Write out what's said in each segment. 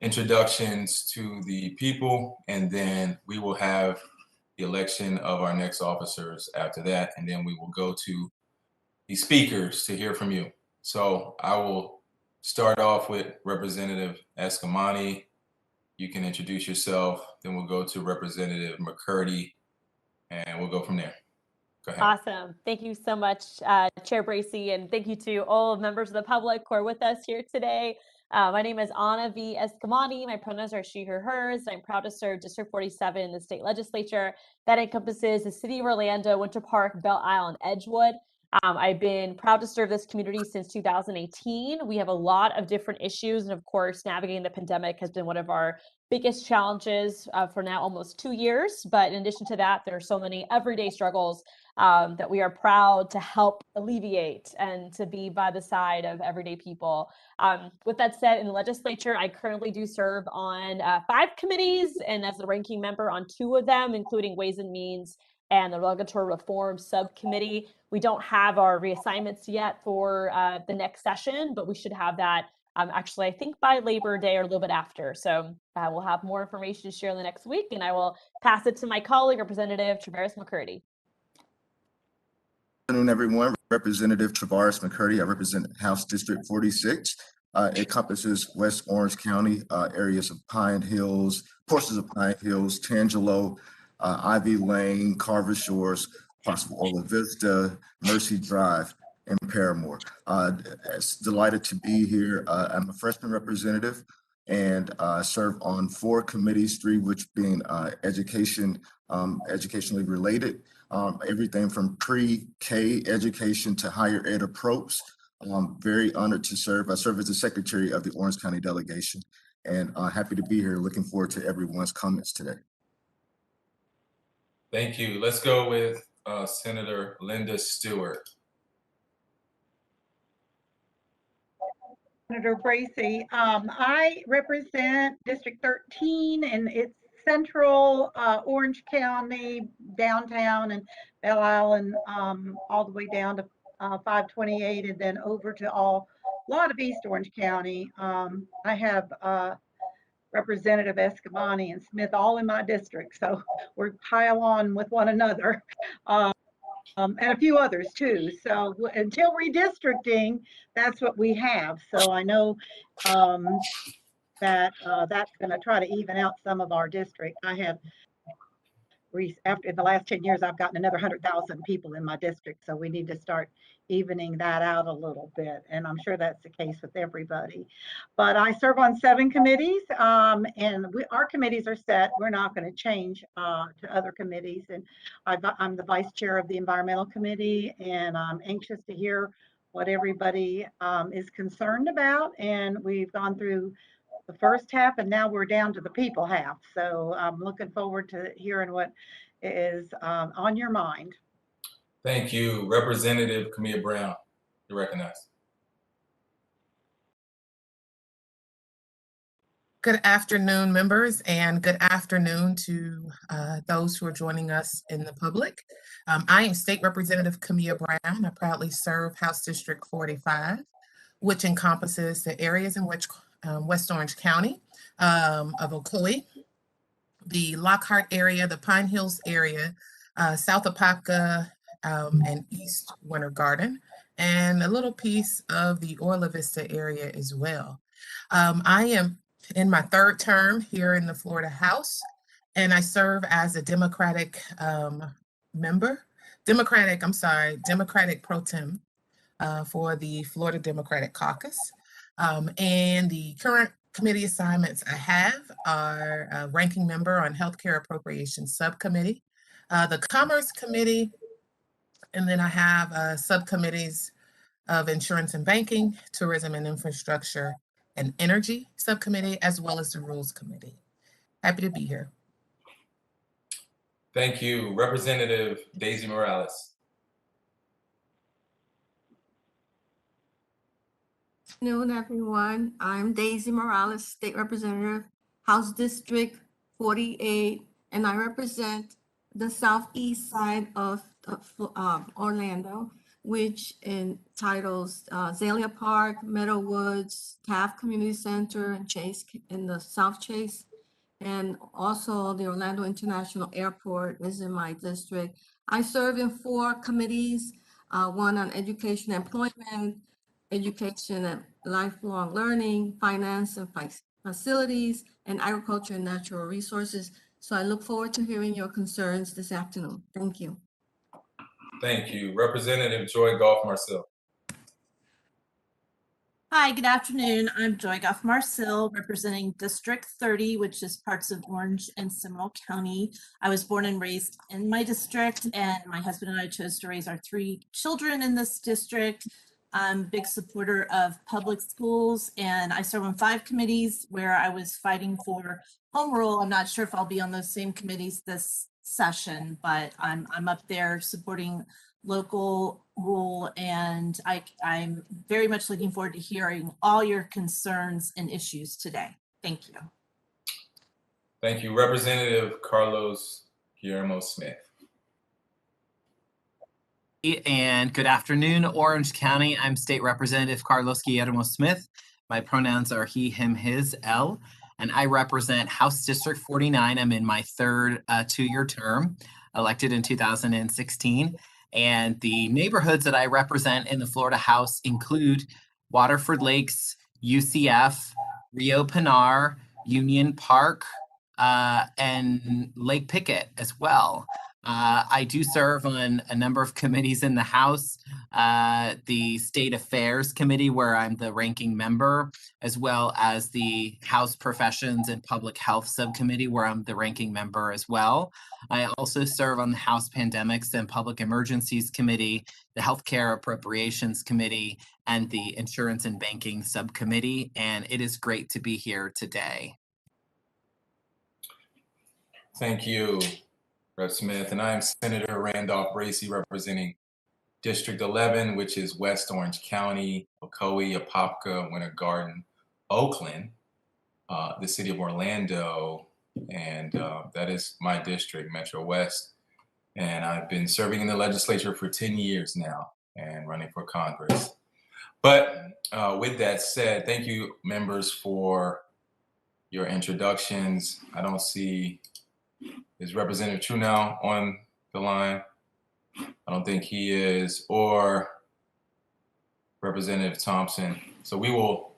introductions to the people, and then we will have the election of our next officers after that, and then we will go to the speakers to hear from you. So I will start off with Representative Escamani. You can introduce yourself, then we'll go to Representative McCurdy, and we'll go from there. Go ahead. Awesome. Thank you so much, Chair Bracey, and thank you to all members of the public who are with us here today. My name is Anna V. Escamani. My pronouns are she, her, hers. I'm proud to serve District 47 in the state legislature. That encompasses the city of Orlando, Winter Park, Belle Isle, and Edgewood. I've been proud to serve this community since 2018. We have a lot of different issues, and of course, navigating the pandemic has been one of our biggest challenges for now almost 2 years. But in addition to that, there are so many everyday struggles that we are proud to help alleviate and to be by the side of everyday people. With that said, in the legislature, I currently do serve on 5 committees, and as the ranking member on 2 of them, including Ways and Means and the Regulatory Reform Subcommittee. We don't have our reassignments yet for the next session, but we should have that actually, I think by Labor Day or a little bit after. So we'll have more information to share in the next week, and I will pass it to my colleague, Representative Travaris McCurdy. Good afternoon, everyone. Representative Travaris McCurdy. I represent House District 46. It encompasses West Orange County, areas of Pine Hills, portions of Pine Hills, Tangelo, Ivy Lane, Carver Shores, parts of Ola Vista, Mercy Drive, and Paramore. It's delighted to be here. I'm a freshman representative and serve on 4 committees, 3 which being educationally related. Everything from pre-K education to higher ed approach. I'm very honored to serve. I serve as the secretary of the Orange County Delegation, and happy to be here. Looking forward to everyone's comments today. Thank you. Let's go with Senator Linda Stewart. Senator Bracey, I represent District 13, and it's central Orange County, downtown, and Belle Isle, and all the way down to 528, and then over to a lot of East Orange County. I have Representative Escamani and Smith all in my district, so we're pile on with one another. And a few others too. So until redistricting, that's what we have. So I know that that's going to try to even out some of our district. I have, after the last 10 years, I've gotten another 100,000 people in my district. So we need to start evening that out a little bit. And I'm sure that's the case with everybody. But I serve on 7 committees, and our committees are set. We're not going to change to other committees. And I'm the vice chair of the Environmental Committee, and I'm anxious to hear what everybody is concerned about. And we've gone through the first half, and now we're down to the people half. So I'm looking forward to hearing what is on your mind. Thank you. Representative Camilla Brown, you're recognized. Good afternoon, members, and good afternoon to those who are joining us in the public. I am State Representative Camilla Brown. I proudly serve House District 45, which encompasses the areas in which West Orange County of Ocoee, the Lockhart area, the Pine Hills area, South Apopka, and East Winter Garden, and a little piece of the Orla Vista area as well. I am in my 3rd term here in the Florida House, and I serve as a Democratic Democratic pro tem for the Florida Democratic Caucus. And the current committee assignments I have are a ranking member on Healthcare Appropriations Subcommittee, the Commerce Committee, and then I have subcommittees of Insurance and Banking, Tourism and Infrastructure, and Energy Subcommittee, as well as the Rules Committee. Happy to be here. Thank you. Representative Daisy Morales. Good afternoon, everyone. I'm Daisy Morales, State Representative, House District 48, and I represent the southeast side of Orlando. which entitles Azalea Park, Meadowwoods, Taft Community Center, and Chase in the South Chase. And also the Orlando International Airport is in my district. I serve in 4 committees, one on education and employment, education and lifelong learning, finance and facilities, and agriculture and natural resources. So I look forward to hearing your concerns this afternoon. Thank you. Thank you. Representative Joy Golf Marcel. Hi, good afternoon. I'm Joy Goff Marcel, representing District 30, which is parts of Orange and Seminole County. I was born and raised in my district, and my husband and I chose to raise our 3 children in this district. I'm a big supporter of public schools, and I serve on 5 committees where I was fighting for home rule. I'm not sure if I'll be on those same committees this session, but I'm up there supporting local rule, and I'm very much looking forward to hearing all your concerns and issues today. Thank you. Thank you. Representative Carlos Guillermo Smith. And good afternoon, Orange County. I'm State Representative Carlos Guillermo Smith. My pronouns are he, him, his, L, and I represent House District 49. I'm in my 3rd 2-year term, elected in 2016. And the neighborhoods that I represent in the Florida House include Waterford Lakes, UCF, Rio Pinar, Union Park, and Lake Pickett as well. I do serve on a number of committees in the House, the State Affairs Committee, where I'm the ranking member, as well as the House Professions and Public Health Subcommittee, where I'm the ranking member as well. I also serve on the House Pandemics and Public Emergencies Committee, the Healthcare Appropriations Committee, and the Insurance and Banking Subcommittee, and it is great to be here today. Thank you, Rep. Smith. And I am Senator Randolph Bracey, representing District 11, which is West Orange County, Ocoee, Apopka, Winter Garden, Oakland, the city of Orlando, and that is my district, Metro West. And I've been serving in the legislature for 10 years now and running for Congress. But with that said, thank you, members, for your introductions. I don't see, is Representative Trunow on the line? I don't think he is, or Representative Thompson. So we will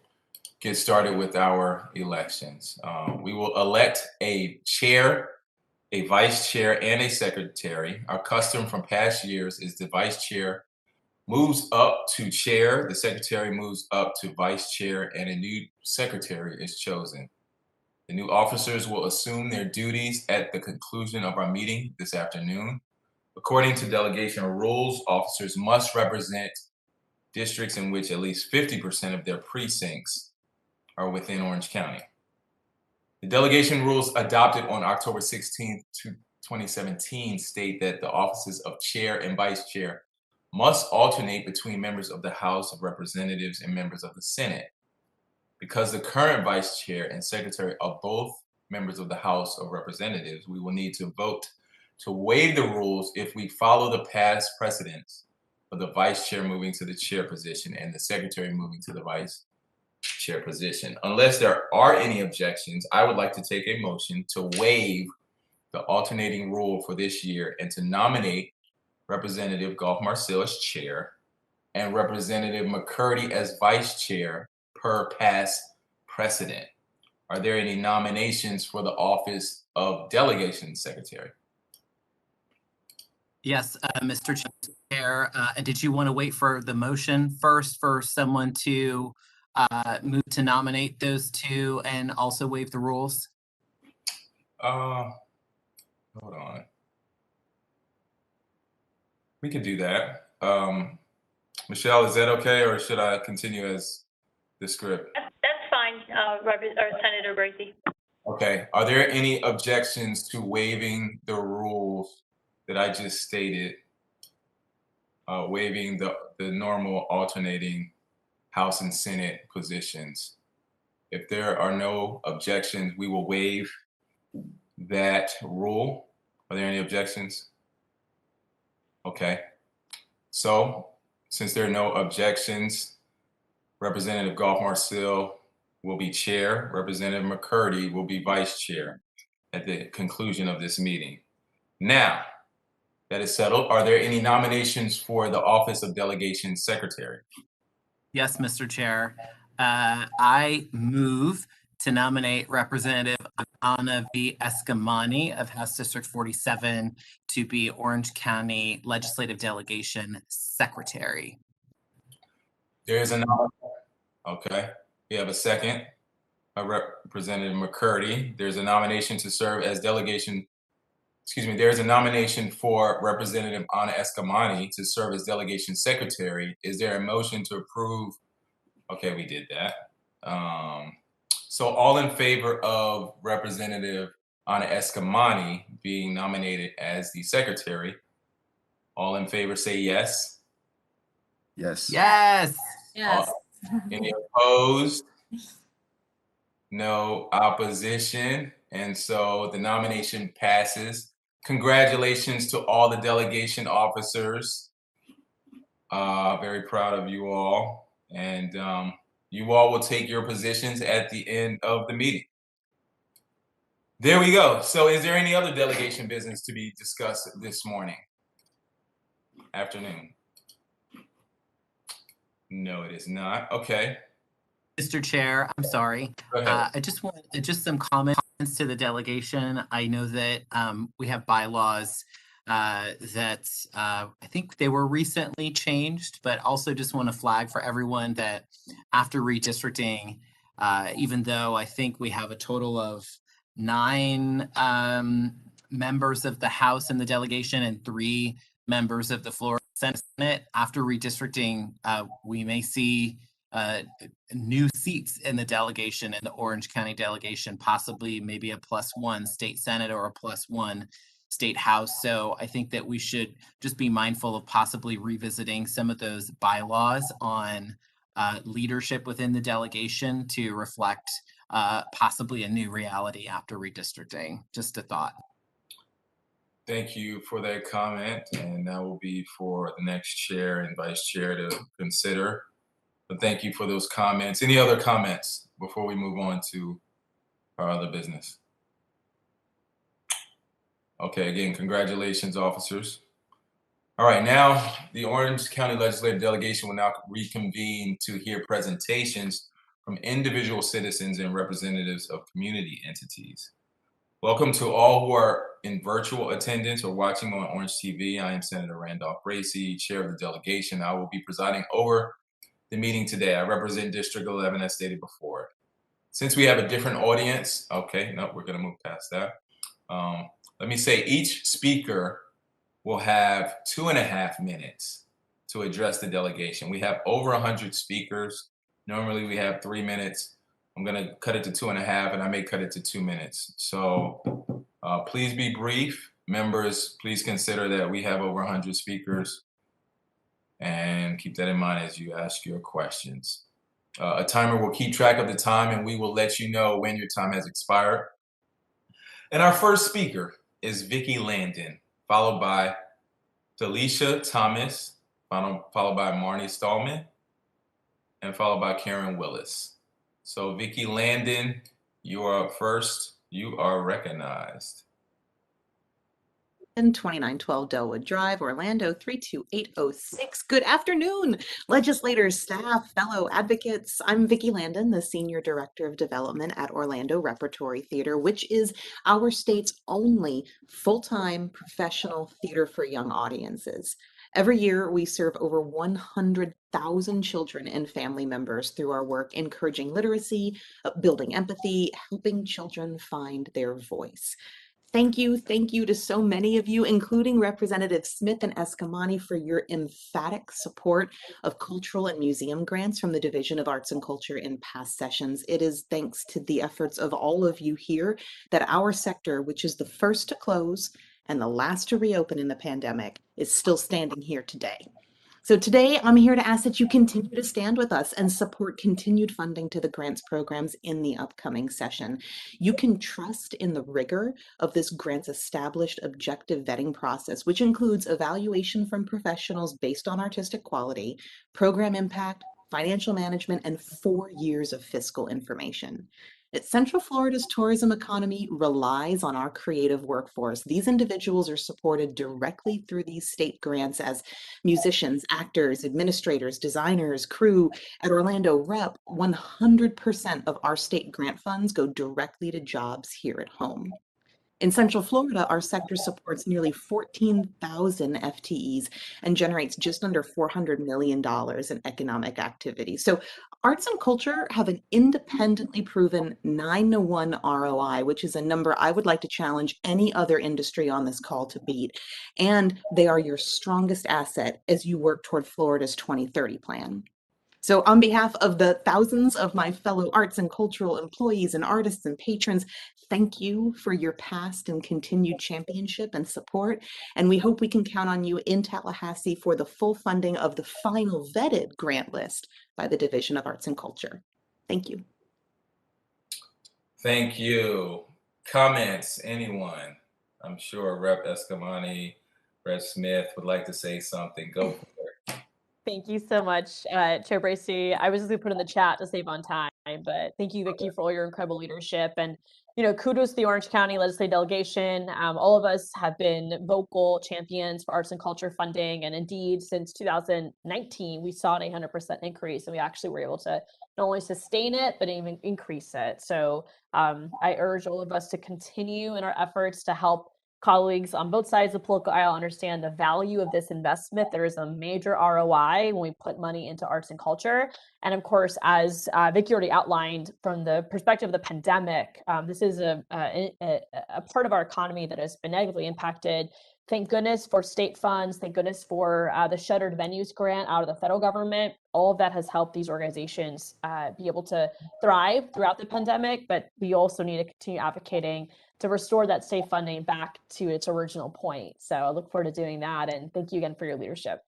get started with our elections. We will elect a chair, a vice chair, and a secretary. Our custom from past years is the vice chair moves up to chair, the secretary moves up to vice chair, and a new secretary is chosen. The new officers will assume their duties at the conclusion of our meeting this afternoon. According to delegation rules, officers must represent districts in which at least 50% of their precincts are within Orange County. The delegation rules adopted on October 16th, 2017 state that the offices of chair and vice chair must alternate between members of the House of Representatives and members of the Senate. Because the current vice chair and secretary are both members of the House of Representatives, we will need to vote to waive the rules if we follow the past precedents of the vice chair moving to the chair position and the secretary moving to the vice chair position. Unless there are any objections, I would like to take a motion to waive the alternating rule for this year and to nominate Representative Golf Marcel as chair and Representative McCurdy as vice chair per past precedent. Are there any nominations for the office of delegation secretary? Yes, Mr. Chair, did you want to wait for the motion first for someone to move to nominate those 2 and also waive the rules? Hold on. We can do that. Michelle, is that okay, or should I continue as the script? That's fine, Senator Bracey. Okay. Are there any objections to waiving the rules that I just stated, waiving the normal alternating House and Senate positions? If there are no objections, we will waive that rule. Are there any objections? Okay. So since there are no objections, Representative Goff Marcil will be chair. Representative McCurdy will be vice chair at the conclusion of this meeting. Now, that is settled, are there any nominations for the office of delegation secretary? Yes, Mr. Chair. I move to nominate Representative Ana V. Escamani of House District 47 to be Orange County Legislative Delegation Secretary. There is a nomination. Okay, we have a second. Representative McCurdy. There's a nomination to serve as delegation. Excuse me. There's a nomination for Representative Ana Escamani to serve as delegation secretary. Is there a motion to approve? Okay, we did that. So all in favor of Representative Ana Escamani being nominated as the secretary, all in favor say yes. Yes. Yes. Yes. Any opposed? No opposition. And so the nomination passes. Congratulations to all the delegation officers. Very proud of you all. And you all will take your positions at the end of the meeting. There we go. So is there any other delegation business to be discussed this morning? Afternoon? No, it is not. Okay. Mr. Chair, I'm sorry. Go ahead. I just want some comments to the delegation. I know that we have bylaws that I think they were recently changed, but also just want to flag for everyone that after redistricting, even though I think we have a total of 9 members of the House in the delegation and 3 members of the Florida Senate, after redistricting, we may see new seats in the delegation, in the Orange County delegation, possibly maybe a +1 state Senate or a +1 state House. So I think that we should just be mindful of possibly revisiting some of those bylaws on leadership within the delegation to reflect possibly a new reality after redistricting. Just a thought. Thank you for that comment, and that will be for the next chair and vice chair to consider. But thank you for those comments. Any other comments before we move on to our other business? Okay, again, congratulations, officers. All right, now the Orange County Legislative Delegation will now reconvene to hear presentations from individual citizens and representatives of community entities. Welcome to all who are in virtual attendance or watching on Orange TV. I am Senator Randolph Bracey, chair of the delegation. I will be presiding over the meeting today. I represent District 11 as stated before. Since we have a different audience, okay, no, we're gonna move past that. Let me say each speaker will have 2.5 minutes to address the delegation. We have over 100 speakers. Normally we have 3 minutes. I'm gonna cut it to 2.5, and I may cut it to 2 minutes. So please be brief. Members, please consider that we have over 100 speakers, and keep that in mind as you ask your questions. A timer will keep track of the time, and we will let you know when your time has expired. And our first speaker is Vicki Landon, followed by Felicia Thomas, followed by Marnie Stallman, and followed by Karen Willis. So Vicki Landon, you are up first. You are recognized. 2912 Delwood Drive, Orlando 32806. Good afternoon, legislators, staff, fellow advocates. I'm Vicki Landon, the Senior Director of Development at Orlando Repertory Theater, which is our state's only full-time professional theater for young audiences. Every year, we serve over 100,000 children and family members through our work encouraging literacy, building empathy, helping children find their voice. Thank you to so many of you, including Representative Smith and Escamani, for your emphatic support of cultural and museum grants from the Division of Arts and Culture in past sessions. It is thanks to the efforts of all of you here that our sector, which is the first to close and the last to reopen in the pandemic, is still standing here today. So today I'm here to ask that you continue to stand with us and support continued funding to the grants programs in the upcoming session. You can trust in the rigor of this grants established objective vetting process, which includes evaluation from professionals based on artistic quality, program impact, financial management, and 4 years of fiscal information. Central Florida's tourism economy relies on our creative workforce. These individuals are supported directly through these state grants as musicians, actors, administrators, designers, crew. At Orlando Rep, 100% of our state grant funds go directly to jobs here at home. In Central Florida, our sector supports nearly 14,000 FTEs and generates just under $400 million in economic activity. So arts and culture have an independently proven 9-to-1 ROI, which is a number I would like to challenge any other industry on this call to beat. And they are your strongest asset as you work toward Florida's 2030 plan. So on behalf of the thousands of my fellow arts and cultural employees and artists and patrons, thank you for your past and continued championship and support. And we hope we can count on you in Tallahassee for the full funding of the final vetted grant list by the Division of Arts and Culture. Thank you. Thank you. Comments, anyone? I'm sure Rep. Escamani, Rep. Smith would like to say something. Go for it. Thank you so much, Chair Bracy. I was just going to put in the chat to save on time, but thank you, Vicki, for all your incredible leadership. And, kudos to the Orange County Legislative Delegation. All of us have been vocal champions for arts and culture funding. And indeed, since 2019, we saw an 800% increase, and we actually were able to not only sustain it, but even increase it. So I urge all of us to continue in our efforts to help colleagues on both sides of the political aisle understand the value of this investment. There is a major ROI when we put money into arts and culture. And of course, as Vicki already outlined, from the perspective of the pandemic, this is a part of our economy that has been negatively impacted. Thank goodness for state funds. Thank goodness for the Shuttered Venues grant out of the federal government. All of that has helped these organizations be able to thrive throughout the pandemic, but we also need to continue advocating to restore that state funding back to its original point. So I look forward to doing that. And thank you again for your leadership.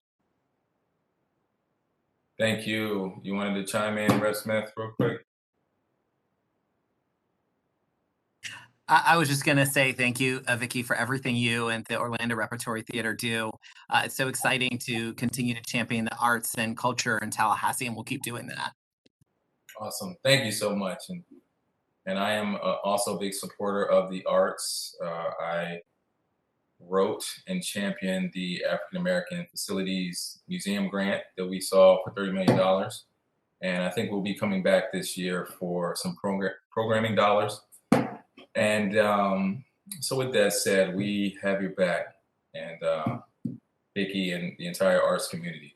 Thank you. You wanted to chime in, Rep. Smith, real quick? I was just going to say thank you, Vicki, for everything you and the Orlando Repertory Theater do. It's so exciting to continue to champion the arts and culture in Tallahassee, and we'll keep doing that. Awesome. Thank you so much. And I am also a big supporter of the arts. I wrote and championed the African American Facilities Museum grant that we saw for $30 million. And I think we'll be coming back this year for some programming dollars. And so with that said, we have your back, and Vicki and the entire arts community.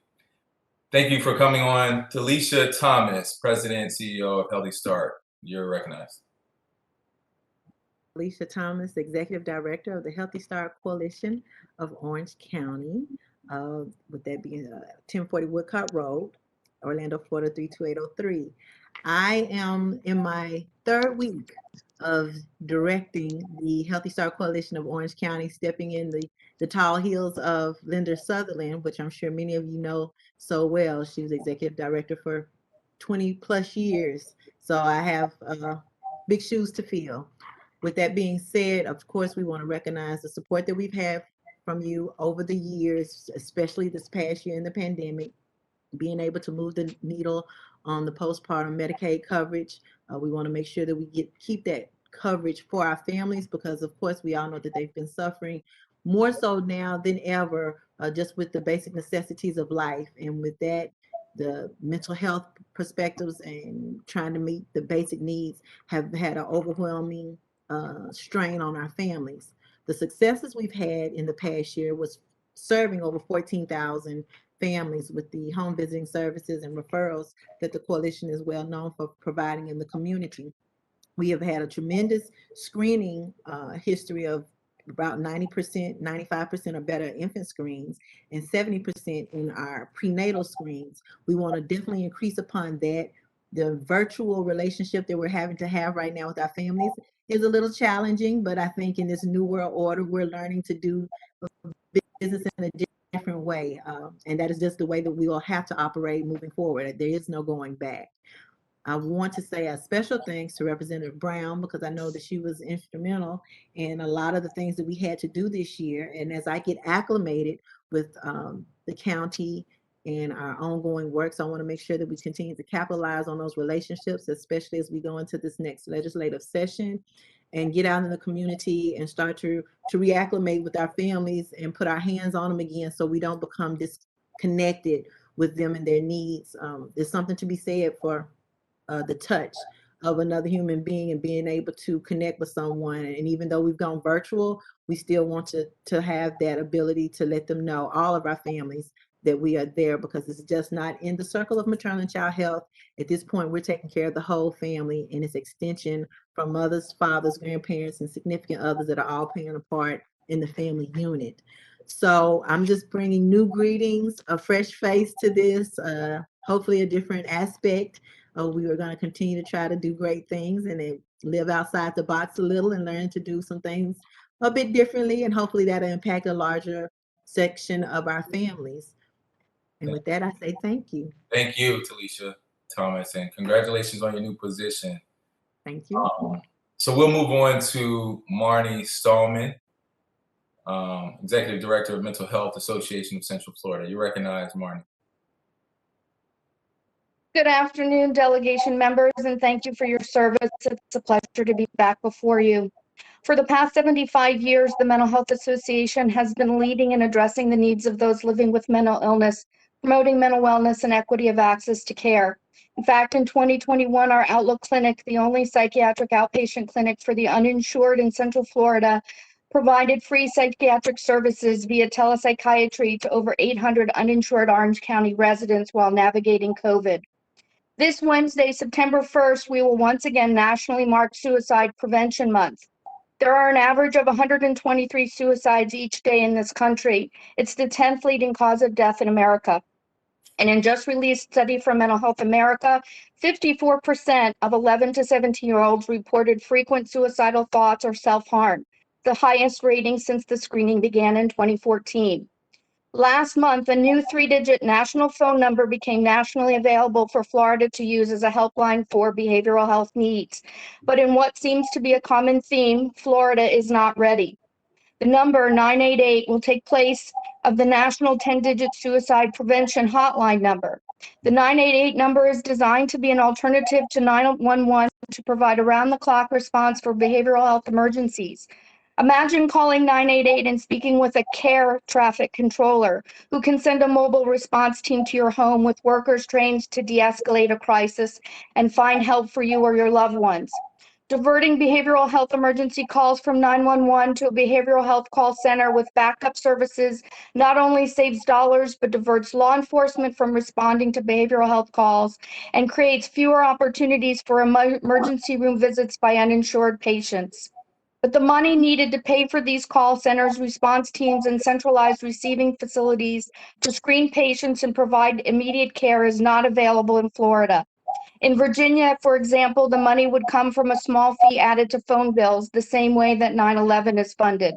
Thank you for coming on. Talisha Thomas, President and CEO of Healthy Start. You're recognized. Alicia Thomas, Executive Director of the Healthy Start Coalition of Orange County, with that being 1040 Woodcock Road, Orlando, Florida 32803. I am in my third week of directing the Healthy Start Coalition of Orange County, stepping in the tall heels of Linda Sutherland, which I'm sure many of you know so well. She was Executive Director for 20 plus years. So I have big shoes to fill. With that being said, of course, we want to recognize the support that we've had from you over the years, especially this past year in the pandemic, being able to move the needle on the postpartum Medicaid coverage. We want to make sure that we keep that coverage for our families, because of course we all know that they've been suffering more so now than ever, just with the basic necessities of life. And with that, the mental health perspectives and trying to meet the basic needs have had an overwhelming strain on our families. The successes we've had in the past year was serving over 14,000 families with the home visiting services and referrals that the coalition is well known for providing in the community. We have had a tremendous screening history of about 90%, 95% or better infant screens, and 70% in our prenatal screens. We want to definitely increase upon that. The virtual relationship that we're having to have right now with our families is a little challenging, but I think in this new world order, we're learning to do business in a different way. And that is just the way that we will have to operate moving forward. There is no going back. I want to say a special thanks to Representative Brown, because I know that she was instrumental in a lot of the things that we had to do this year. And as I get acclimated with the county and our ongoing works, I want to make sure that we continue to capitalize on those relationships, especially as we go into this next legislative session and get out in the community and start to reacclimate with our families and put our hands on them again, so we don't become disconnected with them and their needs. There's something to be said for the touch of another human being and being able to connect with someone. And even though we've gone virtual, we still want to have that ability to let them know, all of our families, that we are there, because it's just not in the circle of maternal and child health. At this point, we're taking care of the whole family, and its extension from mothers, fathers, grandparents, and significant others that are all playing a part in the family unit. So I'm just bringing new greetings, a fresh face to this, hopefully a different aspect. We are going to continue to try to do great things and then live outside the box a little and learn to do some things a bit differently. And hopefully that'll impact a larger section of our families. And with that, I say thank you. Thank you, Talisha Thomas, and congratulations on your new position. Thank you. So we'll move on to Marnie Stallman, Executive Director of Mental Health Association of Central Florida. You recognize, Marnie. Good afternoon, delegation members, and thank you for your service. It's a pleasure to be back before you. For the past 75 years, the Mental Health Association has been leading in addressing the needs of those living with mental illness, promoting mental wellness and equity of access to care. In fact, in 2021, our Outlook Clinic, the only psychiatric outpatient clinic for the uninsured in Central Florida, provided free psychiatric services via telepsychiatry to over 800 uninsured Orange County residents while navigating COVID. This Wednesday, September 1st, we will once again nationally mark Suicide Prevention Month. There are an average of 123 suicides each day in this country. It's the 10th leading cause of death in America. And in just released study from Mental Health America, 54% of 11 to 17-year-olds reported frequent suicidal thoughts or self-harm, the highest rating since the screening began in 2014. Last month, a new 3-digit national phone number became nationally available for Florida to use as a helpline for behavioral health needs. But in what seems to be a common theme, Florida is not ready. The number 988 will take place of the national 10-digit suicide prevention hotline number. The 988 number is designed to be an alternative to 911 to provide around-the-clock response for behavioral health emergencies. Imagine calling 988 and speaking with a care traffic controller who can send a mobile response team to your home with workers trained to de-escalate a crisis and find help for you or your loved ones. Diverting behavioral health emergency calls from 911 to a behavioral health call center with backup services not only saves dollars, but diverts law enforcement from responding to behavioral health calls and creates fewer opportunities for emergency room visits by uninsured patients. But the money needed to pay for these call centers, response teams, and centralized receiving facilities to screen patients and provide immediate care is not available in Florida. In Virginia, for example, the money would come from a small fee added to phone bills, the same way that 9/11 is funded.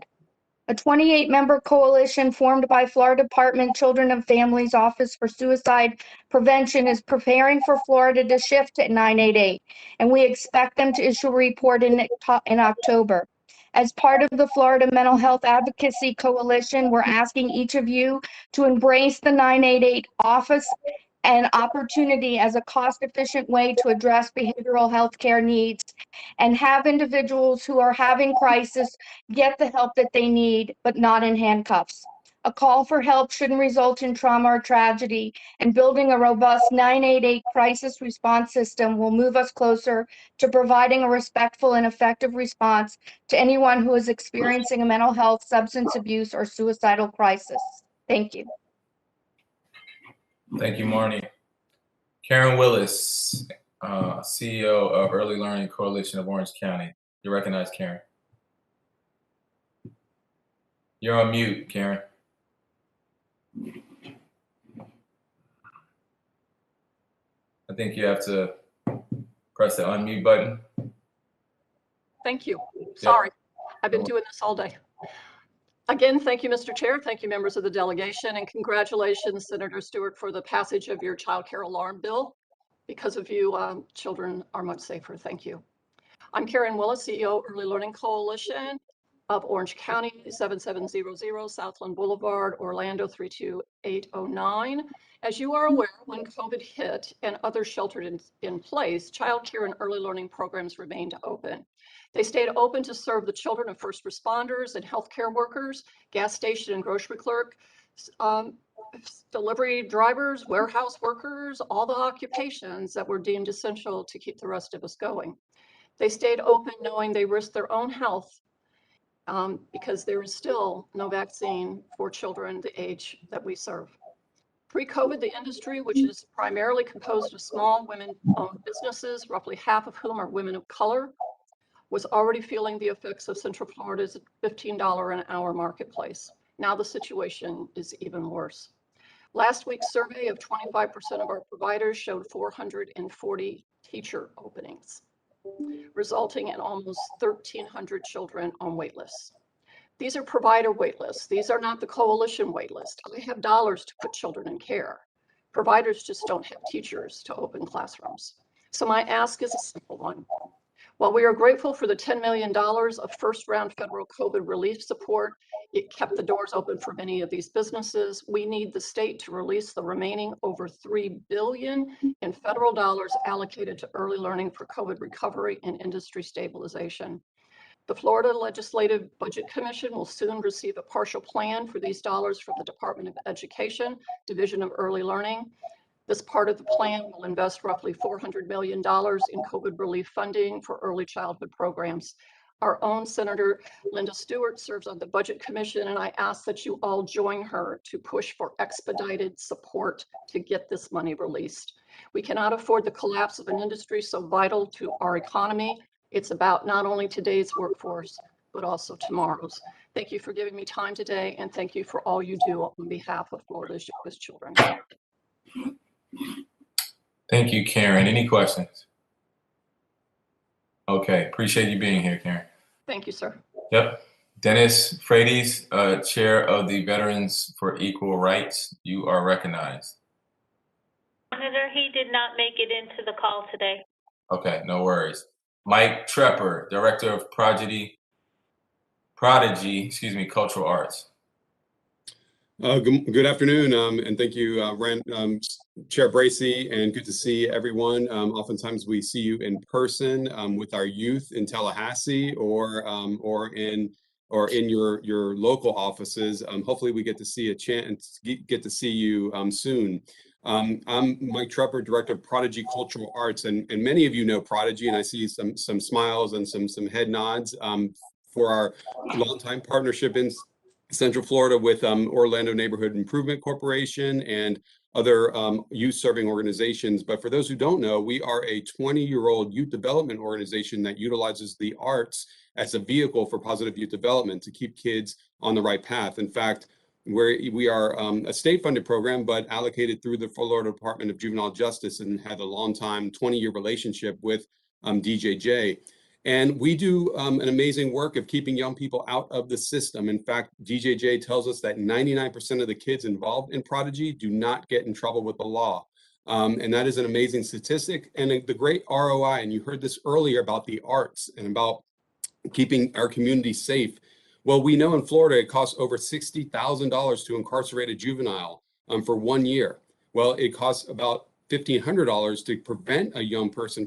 A 28-member coalition formed by Florida Department Children and Families Office for Suicide Prevention is preparing for Florida to shift to 988, and we expect them to issue a report in October. As part of the Florida Mental Health Advocacy Coalition, we're asking each of you to embrace the 988 office and opportunity as a cost-efficient way to address behavioral health care needs and have individuals who are having crisis get the help that they need, but not in handcuffs. A call for help shouldn't result in trauma or tragedy, and building a robust 988 crisis response system will move us closer to providing a respectful and effective response to anyone who is experiencing a mental health, substance abuse, or suicidal crisis. Thank you. Thank you, Marnie. Karen Willis, CEO of Early Learning Coalition of Orange County. You recognize Karen? You're on mute, Karen. I think you have to press the unmute button. Thank you. Sorry. I've been doing this all day. Again, thank you, Mr. Chair. Thank you, members of the delegation, and congratulations, Senator Stewart, for the passage of your child care alarm bill. Because of you, children are much safer. Thank you. I'm Karen Willis, CEO, Early Learning Coalition of Orange County, 7700 Southland Boulevard, Orlando 32809. As you are aware, when COVID hit and others sheltered in place, childcare and early learning programs remained open. They stayed open to serve the children of first responders and healthcare workers, gas station and grocery clerk, delivery drivers, warehouse workers, all the occupations that were deemed essential to keep the rest of us going. They stayed open knowing they risked their own health because there is still no vaccine for children the age that we serve. Pre-COVID, the industry, which is primarily composed of small women-owned businesses, roughly half of whom are women of color, was already feeling the effects of Central Florida's $15 an hour marketplace. Now the situation is even worse. Last week's survey of 25% of our providers showed 440 teacher openings, resulting in almost 1,300 children on wait lists. These are provider wait lists. These are not the coalition wait list. I have dollars to put children in care. Providers just don't have teachers to open classrooms. So my ask is a simple one. While we are grateful for the $10 million of first round federal COVID relief support, it kept the doors open for many of these businesses. We need the state to release the remaining over $3 billion in federal dollars allocated to early learning for COVID recovery and industry stabilization. The Florida Legislative Budget Commission will soon receive a partial plan for these dollars from the Department of Education, Division of Early Learning. This part of the plan will invest roughly $400 million in COVID relief funding for early childhood programs. Our own Senator Linda Stewart serves on the Budget Commission, and I ask that you all join her to push for expedited support to get this money released. We cannot afford the collapse of an industry so vital to our economy. It's about not only today's workforce, but also tomorrow's. Thank you for giving me time today, and thank you for all you do on behalf of Florida's youngest children. Thank you, Karen. Any questions? Okay, appreciate you being here, Karen. Thank you, sir. Yep. Dennis Frades, Chair of the Veterans for Equal Rights, you are recognized. Senator, he did not make it into the call today. Okay, no worries. Mike Trepper, Director of Prodigy, Cultural Arts. Good afternoon, and thank you, Chair Bracey, and good to see everyone. Oftentimes we see you in person with our youth in Tallahassee or in your local offices. Hopefully we get to see a chance, get to see you soon. I'm Mike Trepper, Director of Prodigy Cultural Arts, and many of you know Prodigy, and I see some smiles and some head nods for our longtime partnership in Central Florida with Orlando Neighborhood Improvement Corporation and other youth serving organizations. But for those who don't know, we are a 20-year-old youth development organization that utilizes the arts as a vehicle for positive youth development to keep kids on the right path. In fact, we are a state-funded program, but allocated through the Florida Department of Juvenile Justice and had a long-time 20-year relationship with DJJ. And we do an amazing work of keeping young people out of the system. In fact, DJJ tells us that 99% of the kids involved in Prodigy do not get in trouble with the law. And that is an amazing statistic and the great ROI. And you heard this earlier about the arts and about keeping our community safe. Well, we know in Florida, it costs over $60,000 to incarcerate a juvenile for 1 year. Well, it costs about $1,500 to prevent a young person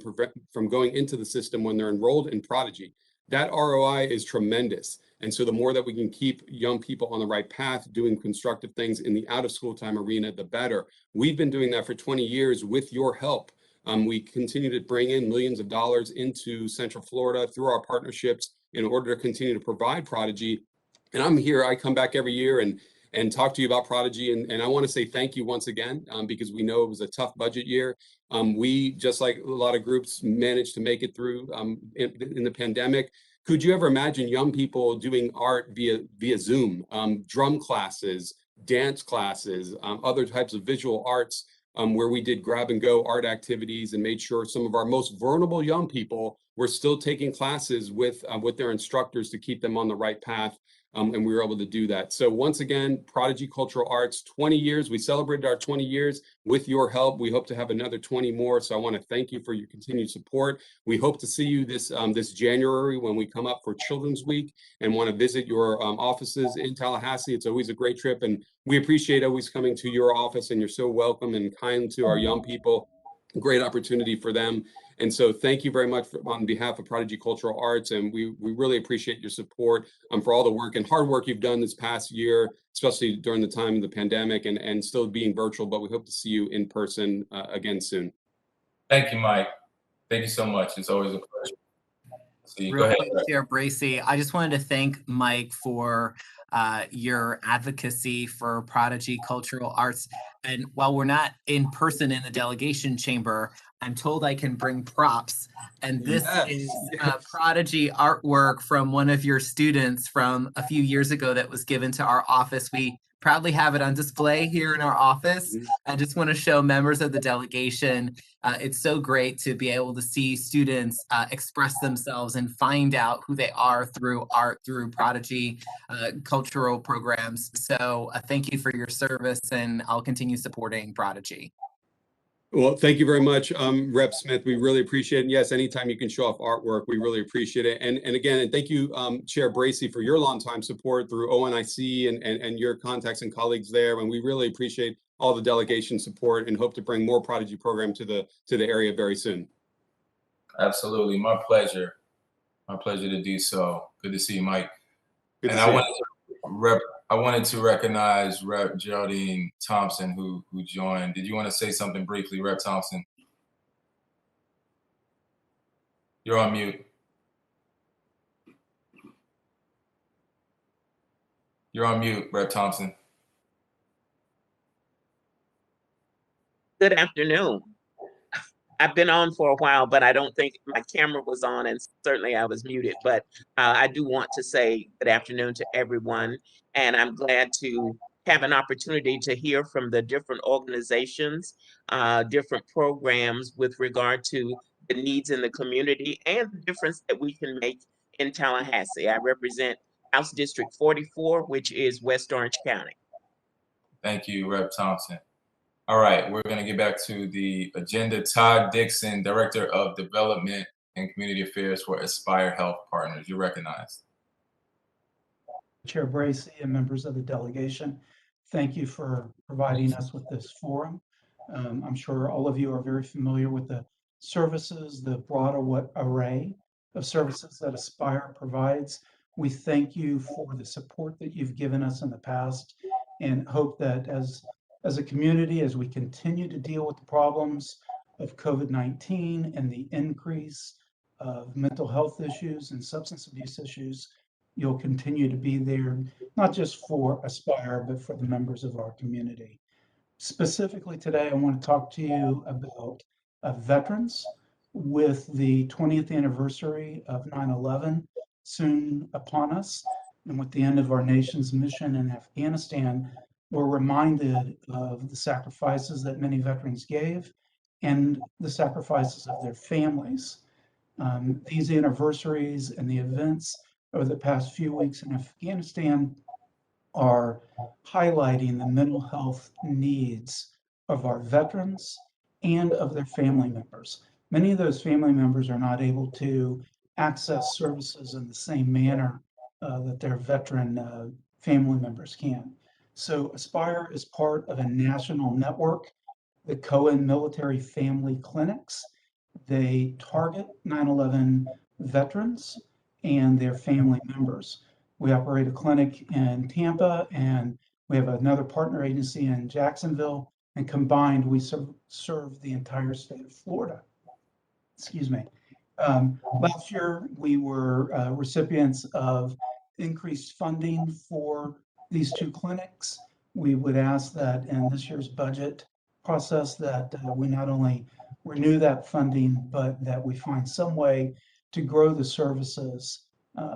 from going into the system when they're enrolled in Prodigy. That ROI is tremendous. And so the more that we can keep young people on the right path, doing constructive things in the out of school time arena, the better. We've been doing that for 20 years with your help. We continue to bring in millions of dollars into Central Florida through our partnerships in order to continue to provide Prodigy. And I'm here, I come back every year and talk to you about Prodigy. And I want to say thank you once again, because we know it was a tough budget year. We, just like a lot of groups, managed to make it through in the pandemic. Could you ever imagine young people doing art via Zoom, drum classes, dance classes, other types of visual arts, where we did grab and go art activities and made sure some of our most vulnerable young people we're still taking classes with their instructors to keep them on the right path. And we were able to do that. So once again, Prodigy Cultural Arts, 20 years. We celebrated our 20 years with your help. We hope to have another 20 more. So I want to thank you for your continued support. We hope to see you this January when we come up for Children's Week and want to visit your offices in Tallahassee. It's always a great trip, and we appreciate always coming to your office, and you're so welcome and kind to our young people. Great opportunity for them. And so thank you very much on behalf of Prodigy Cultural Arts, and we really appreciate your support for all the work and hard work you've done this past year, especially during the time of the pandemic and still being virtual, but we hope to see you in person again soon. Thank you, Mike. Thank you so much. It's always a pleasure. See, go Real ahead. quick, Chair Bracy, I just wanted to thank Mike for your advocacy for Prodigy Cultural Arts. And while we're not in person in the delegation chamber, I'm told I can bring props. And this is Prodigy artwork from one of your students from a few years ago that was given to our office. We proudly have it on display here in our office. I just want to show members of the delegation. It's so great to be able to see students express themselves and find out who they are through art, through Prodigy cultural programs. So thank you for your service, and I'll continue supporting Prodigy. Well, thank you very much, Rep. Smith. We really appreciate it. And yes, anytime you can show off artwork, we really appreciate it. And again, and thank you, Chair Bracy, for your longtime support through ONIC and your contacts and colleagues there. And we really appreciate all the delegation support and hope to bring more Prodigy program to the area very soon. Absolutely, my pleasure. My pleasure to do so. Good to see you, Mike. Good and I wanted to recognize Rep. Geraldine Thompson, who joined. Did you want to say something briefly, Rep. Thompson? You're on mute. You're on mute, Rep. Thompson. Good afternoon. I've been on for a while, but I don't think my camera was on, and certainly I was muted. But I do want to say good afternoon to everyone, and I'm glad to have an opportunity to hear from the different organizations, different programs with regard to the needs in the community and the difference that we can make in Tallahassee. I represent House District 44, which is West Orange County. Thank you, Rep. Thompson. All right, we're going to get back to the agenda. Todd Dixon, Director of Development and Community Affairs for Aspire Health Partners. You're recognized. Chair Bracy and members of the delegation, thank you for providing us with this forum. I'm sure all of you are very familiar with the services, the broad array of services that Aspire provides. We thank you for the support that you've given us in the past and hope that as a community, as we continue to deal with the problems of COVID-19 and the increase of mental health issues and substance abuse issues, you'll continue to be there, not just for Aspire, but for the members of our community. Specifically today, I want to talk to you about veterans with the 20th anniversary of 9/11 soon upon us, and with the end of our nation's mission in Afghanistan. We're reminded of the sacrifices that many veterans gave and the sacrifices of their families. These anniversaries and the events over the past few weeks in Afghanistan are highlighting the mental health needs of our veterans and of their family members. Many of those family members are not able to access services in the same manner that their veteran family members can. So Aspire is part of a national network, the Cohen Military Family Clinics. They target 9/11 veterans and their family members. We operate a clinic in Tampa, and we have another partner agency in Jacksonville, and combined we serve the entire state of Florida. Excuse me. Last year, we were recipients of increased funding for these two clinics. We would ask that in this year's budget process that we not only renew that funding, but that we find some way to grow the services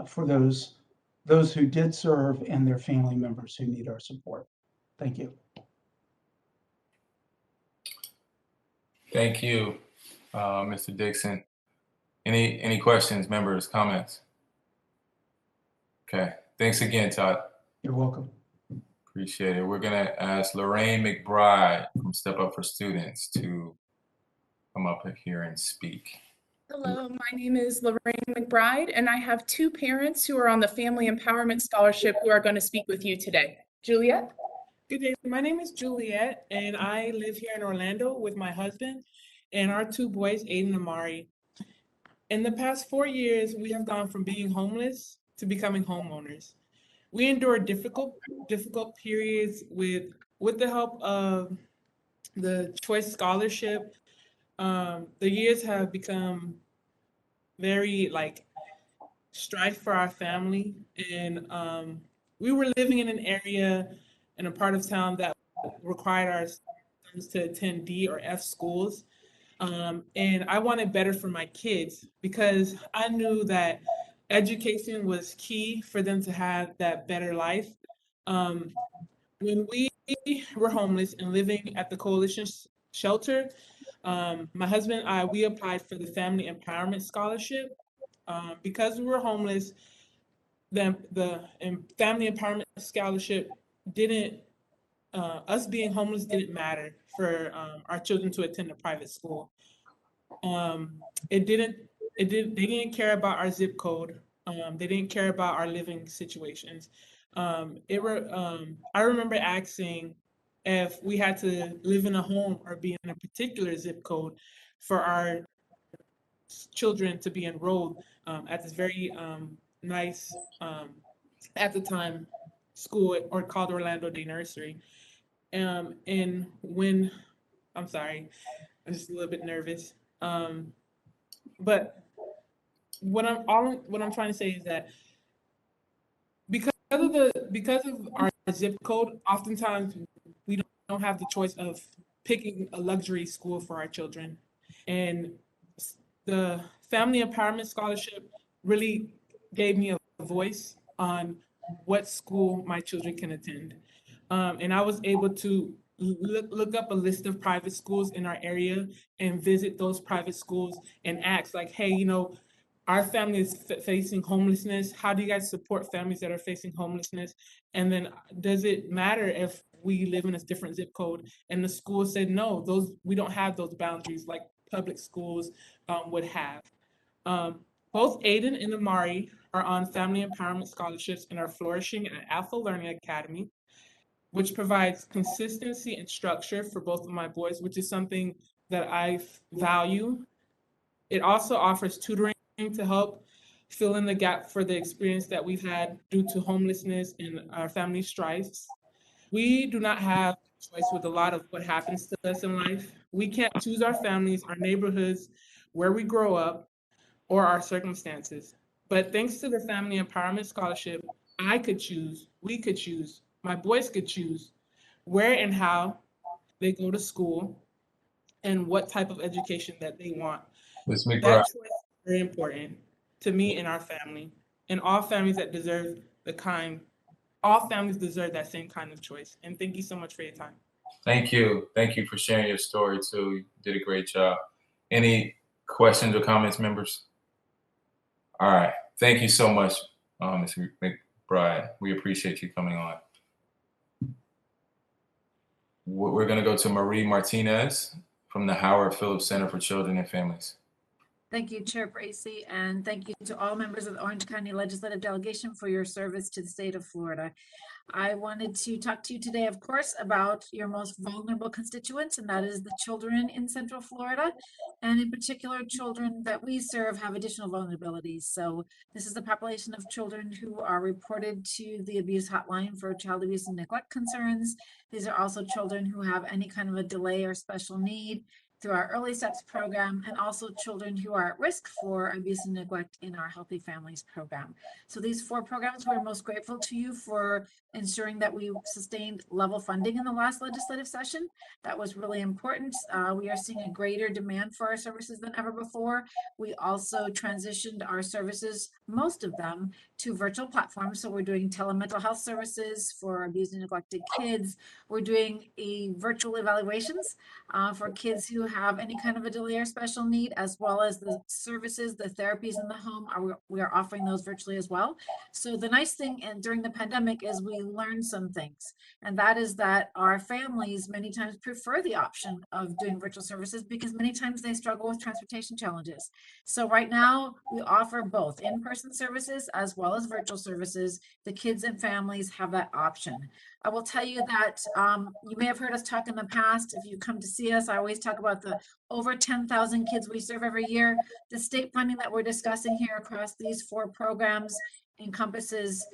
for those who did serve and their family members who need our support. Thank you. Thank you, Mr. Dixon. Any questions, members, comments? Okay, thanks again, Todd. You're welcome. Appreciate it. We're gonna ask Lorraine McBride from Step Up for Students to come up here and speak. Hello, my name is Lorraine McBride, and I have two parents who are on the Family Empowerment Scholarship who are going to speak with you today. Juliet? Good day. My name is Juliet, and I live here in Orlando with my husband and our two boys, Aiden and Amari. In the past 4 years, we have gone from being homeless to becoming homeowners. We endured difficult periods with the help of the Choice Scholarship. The years have become very strife for our family, and we were living in an area in a part of town that required our sons to attend D or F schools. And I wanted better for my kids because I knew that education was key for them to have that better life. When we were homeless and living at the coalition shelter, my husband and I, we applied for the Family Empowerment Scholarship. Because we were homeless, the Family Empowerment Scholarship didn't, us being homeless didn't matter for our children to attend a private school. They didn't care about our zip code. They didn't care about our living situations. I remember asking if we had to live in a home or be in a particular zip code for our children to be enrolled at this very nice, at the time, school or called Orlando Day Nursery. And when, I'm sorry, I'm just a little bit nervous. But what I'm trying to say is that because of our zip code, oftentimes we don't have the choice of picking a luxury school for our children. And the Family Empowerment Scholarship really gave me a voice on what school my children can attend. And I was able to look up a list of private schools in our area and visit those private schools and ask like, hey, our family is facing homelessness. How do you guys support families that are facing homelessness? And then does it matter if we live in a different zip code? And the school said, no, we don't have those boundaries like public schools would have. Both Aiden and Amari are on Family Empowerment Scholarships and are flourishing at Alpha Learning Academy, which provides consistency and structure for both of my boys, which is something that I value. It also offers tutoring to help fill in the gap for the experience that we've had due to homelessness and our family strifes. We do not have a choice with a lot of what happens to us in life. We can't choose our families, our neighborhoods, where we grow up, or our circumstances. But thanks to the Family Empowerment Scholarship, I could choose, we could choose, my boys could choose where and how they go to school and what type of education that they want. Ms. McBride. That choice is very important to me and our family, and all families that deserve all families deserve that same kind of choice. And thank you so much for your time. Thank you. Thank you for sharing your story too. You did a great job. Any questions or comments, members? All right. Thank you so much, Ms. McBride. We appreciate you coming on. We're going to go to Marie Martinez from the Howard Phillips Center for Children and Families. Thank you, Chair Bracy, and thank you to all members of the Orange County Legislative Delegation for your service to the state of Florida. I wanted to talk to you today, of course, about your most vulnerable constituents, and that is the children in Central Florida. And in particular, children that we serve have additional vulnerabilities. So this is the population of children who are reported to the abuse hotline for child abuse and neglect concerns. These are also children who have any kind of a delay or special need through our Early Steps program, and also children who are at risk for abuse and neglect in our Healthy Families program. So these 4 programs, we're most grateful to you for ensuring that we sustained level funding in the last legislative session. That was really important. We are seeing a greater demand for our services than ever before. We also transitioned our services, most of them, to virtual platforms. So we're doing telemental health services for abused and neglected kids. We're doing virtual evaluations for kids who have any kind of a delay or special need, as well as the services, the therapies in the home, we are offering those virtually as well. So the nice thing during the pandemic is we learned some things, and that is that our families many times prefer the option of doing virtual services because many times they struggle with transportation challenges. So right now we offer both in-person services as well as virtual services. The kids and families have that option. I will tell you that you may have heard us talk in the past. If you come to see us, I always talk about the over 10,000 kids we serve every year. The state funding that we're discussing here across these 4 programs encompasses,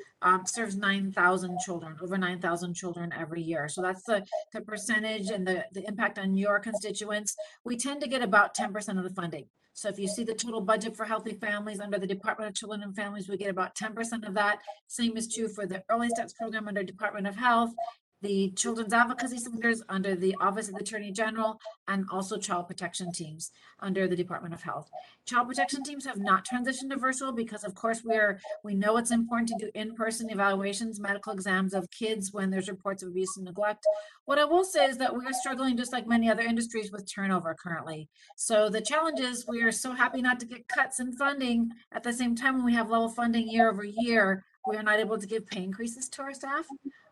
serves 9,000 children, over 9,000 children every year. So that's the percentage and the impact on your constituents. We tend to get about 10% of the funding. So if you see the total budget for healthy families under the Department of Children and Families, we get about 10% of that. Same is true for the Early Steps program under Department of Health, the Children's Advocacy Centers under the Office of the Attorney General, and also child protection teams under the Department of Health. Child protection teams have not transitioned to virtual because, of course, we know it's important to do in-person evaluations, medical exams of kids when there's reports of abuse and neglect. What I will say is that we are struggling, just like many other industries, with turnover currently. So the challenge is we are so happy not to get cuts in funding. At the same time, when we have level funding year over year, we are not able to give pay increases to our staff.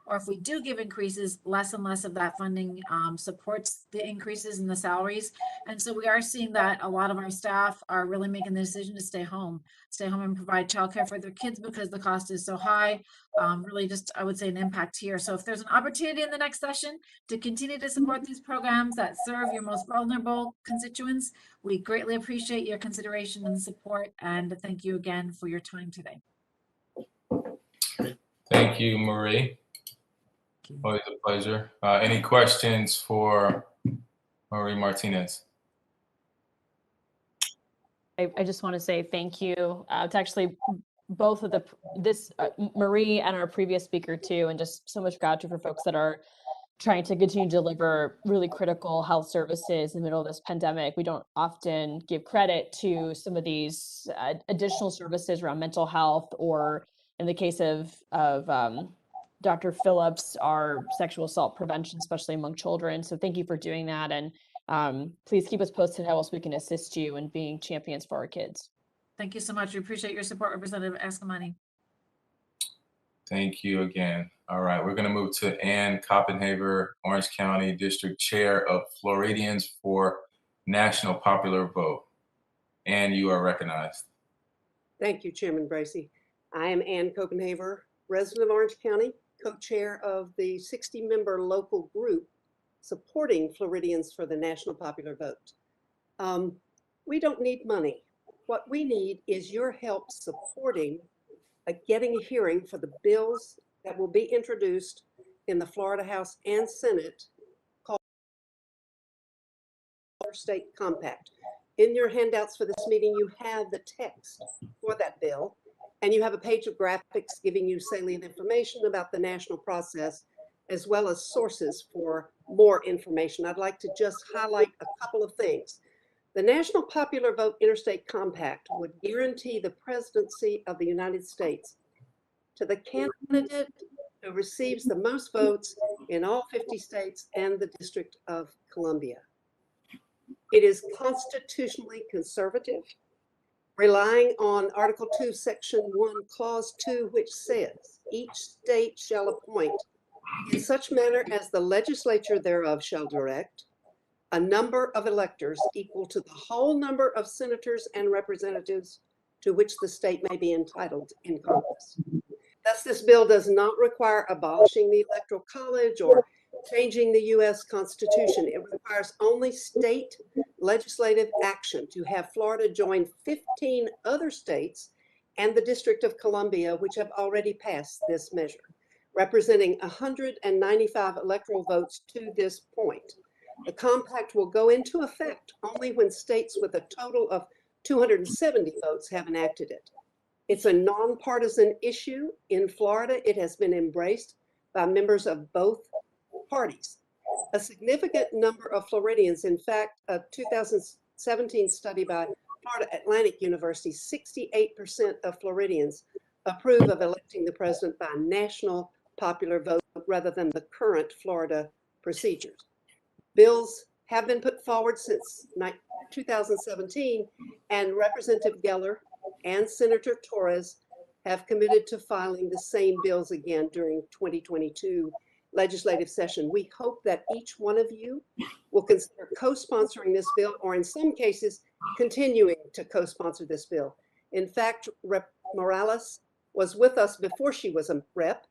Or if we do give increases, less and less of that funding supports the increases in the salaries. And so we are seeing that a lot of our staff are really making the decision to stay home and provide childcare for their kids because the cost is so high. Really just, I would say, an impact here. So if there's an opportunity in the next session to continue to support these programs that serve your most vulnerable constituents, we greatly appreciate your consideration and support. And thank you again for your time today. Thank you, Marie. Always a pleasure. Any questions for Marie Martinez? I just want to say thank you. It's actually both of Marie and our previous speaker too, and just so much gratitude for folks that are trying to continue to deliver really critical health services in the middle of this pandemic. We don't often give credit to some of these additional services around mental health, or in the case of Dr. Phillips, our sexual assault prevention, especially among children. So thank you for doing that. And please keep us posted how else we can assist you in being champions for our kids. Thank you so much. We appreciate your support, Representative Eskamani. Thank you again. All right, we're going to move to Ann Koppenhaver, Orange County District Chair of Floridians for National Popular Vote. Ann, you are recognized. Thank you, Chairman Bracy. I am Ann Koppenhaver, resident of Orange County, co-chair of the 60-member local group supporting Floridians for the National Popular Vote. We don't need money. What we need is your help supporting getting a hearing for the bills that will be introduced in the Florida House and Senate called State Compact. In your handouts for this meeting, you have the text for that bill, and you have a page of graphics giving you salient information about the national process, as well as sources for more information. I'd like to just highlight a couple of things. The National Popular Vote Interstate Compact would guarantee the presidency of the United States to the candidate who receives the most votes in all 50 states and the District of Columbia. It is constitutionally conservative, relying on Article 2, Section 1, Clause 2, which says, each state shall appoint in such manner as the legislature thereof shall direct a number of electors equal to the whole number of senators and representatives to which the state may be entitled in Congress. Thus, this bill does not require abolishing the Electoral College or changing the U.S. Constitution. It requires only state legislative action to have Florida join 15 other states and the District of Columbia, which have already passed this measure, representing 195 electoral votes to this point. The compact will go into effect only when states with a total of 270 votes have enacted it. It's a nonpartisan issue. In Florida, it has been embraced by members of both parties. A significant number of Floridians, in fact, a 2017 study by Florida Atlantic University, 68% of Floridians approve of electing the president by national popular vote rather than the current Florida procedures. Bills have been put forward since 2017, and Representative Geller and Senator Torres have committed to filing the same bills again during 2022 legislative session. We hope that each one of you will consider co-sponsoring this bill, or in some cases, continuing to co-sponsor this bill. In fact, Rep. Morales was with us before she was a rep,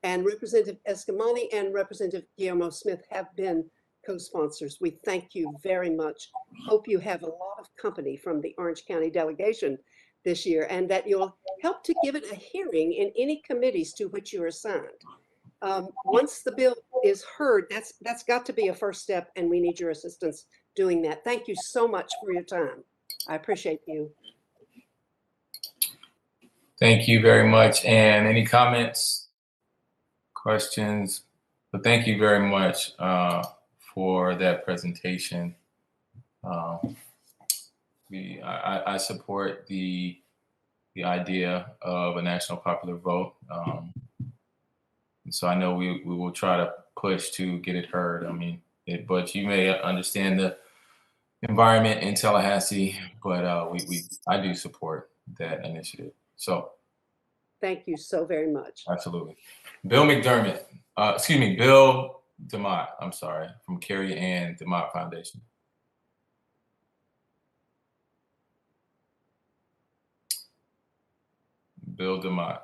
and Representative Escamani and Representative Guillermo Smith have been co-sponsors. We thank you very much. Hope you have a lot of company from the Orange County delegation this year, and that you'll help to give it a hearing in any committees to which you are assigned. Once the bill is heard, that's got to be a first step, and we need your assistance doing that. Thank you so much for your time. I appreciate you. Thank you very much. And any comments, questions? But thank you very much for that presentation. I support the idea of a national popular vote. So I know we will try to push to get it heard. I mean, but you may understand the environment in Tallahassee, but I do support that initiative. So thank you so very much. Absolutely. Bill McDermott, Bill DeMott, I'm sorry, from Carrie Ann DeMott Foundation. Bill DeMott.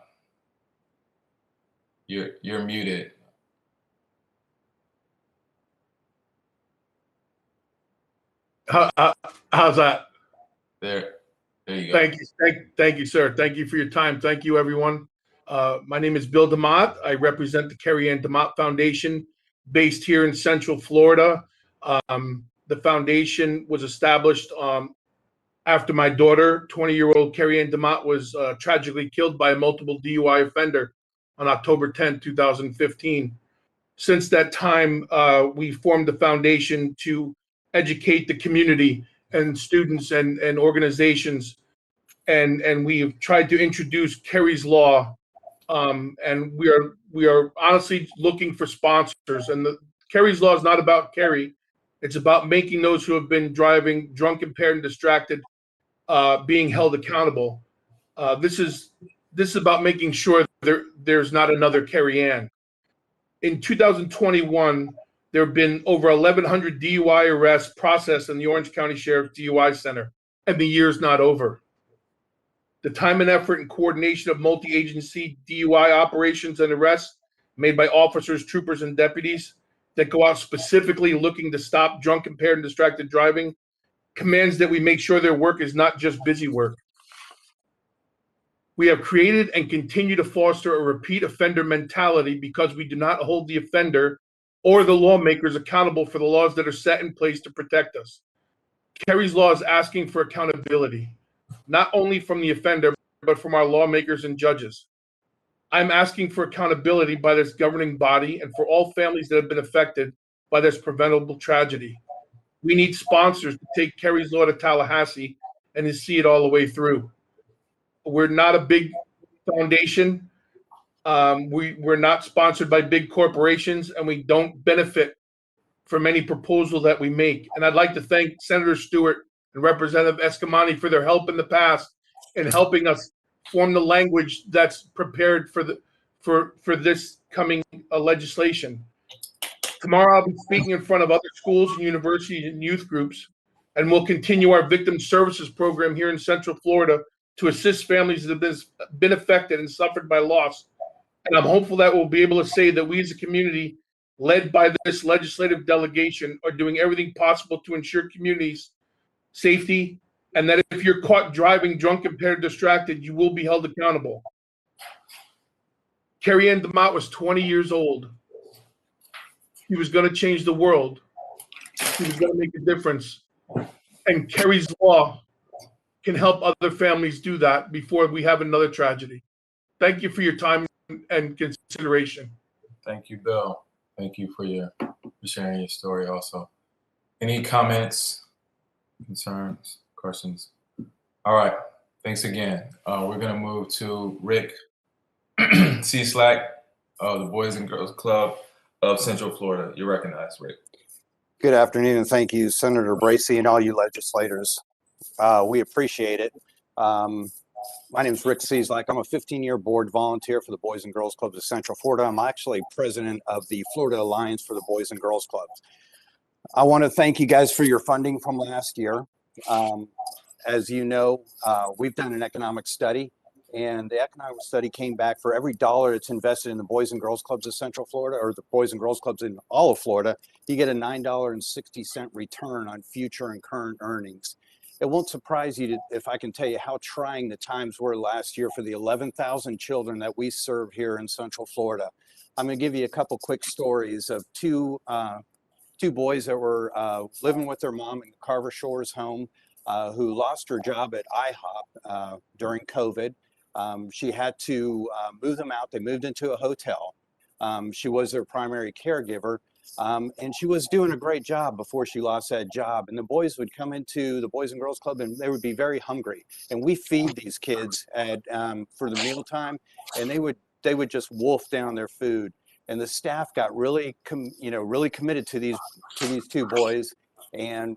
You're muted. How's that? There you go. Thank you, sir. Thank you for your time. Thank you, everyone. My name is Bill DeMott. I represent the Carrie Ann DeMott Foundation, based here in Central Florida. The foundation was established after my daughter, 20-year-old Carrie Ann DeMott, was tragically killed by a multiple DUI offender on October 10, 2015. Since that time, we formed the foundation to educate the community and students and organizations, and we have tried to introduce Kerry's Law, and we are honestly looking for sponsors. And the Kerry's Law is not about Kerry; it's about making those who have been driving drunk, impaired, and distracted being held accountable. This is about making sure there's not another Carrie Ann. In 2021, there have been over 1,100 DUI arrests processed in the Orange County Sheriff's DUI Center, and the year's not over. The time and effort and coordination of multi-agency DUI operations and arrests made by officers, troopers, and deputies that go out specifically looking to stop drunk, impaired, and distracted driving commands that we make sure their work is not just busy work. We have created and continue to foster a repeat offender mentality because we do not hold the offender or the lawmakers accountable for the laws that are set in place to protect us. Kerry's Law is asking for accountability, not only from the offender, but from our lawmakers and judges. I'm asking for accountability by this governing body and for all families that have been affected by this preventable tragedy. We need sponsors to take Kerry's Law to Tallahassee and to see it all the way through. We're not a big foundation. We're not sponsored by big corporations, and we don't benefit from any proposal that we make. And I'd like to thank Senator Stewart and Representative Escamani for their help in the past in helping us form the language that's prepared for this coming legislation. Tomorrow, I'll be speaking in front of other schools and universities and youth groups, and we'll continue our victim services program here in Central Florida to assist families that have been affected and suffered by loss. And I'm hopeful that we'll be able to say that we as a community, led by this legislative delegation, are doing everything possible to ensure communities' safety, and that if you're caught driving drunk, impaired, distracted, you will be held accountable. Carrie Ann DeMott was 20 years old. He was going to change the world. He was going to make a difference. And Kerry's Law can help other families do that before we have another tragedy. Thank you for your time and consideration. Thank you, Bill. Thank you for sharing your story also. Any comments, concerns, questions? All right. Thanks again. We're going to move to Rick C. Slack of the Boys and Girls Club of Central Florida. You're recognized, Rick. Good afternoon, and thank you, Senator Bracy and all you legislators. We appreciate it. My name is Rick Cieslak. I'm a 15-year board volunteer for the Boys and Girls Clubs of Central Florida. I'm actually president of the Florida Alliance for the Boys and Girls Clubs. I want to thank you guys for your funding from last year. As you know, we've done an economic study, and the economic study came back for every dollar that's invested in the Boys and Girls Clubs of Central Florida, or the Boys and Girls Clubs in all of Florida, you get a $9.60 return on future and current earnings. It won't surprise you if I can tell you how trying the times were last year for the 11,000 children that we serve here in Central Florida. I'm going to give you a couple quick stories of two boys that were living with their mom in Carver Shores home, who lost her job at IHOP during COVID. She had to move them out. They moved into a hotel. She was their primary caregiver, and she was doing a great job before she lost that job. And the boys would come into the Boys and Girls Club, and they would be very hungry. And we feed these kids for the mealtime, and they would just wolf down their food. And the staff got really committed to these two boys. And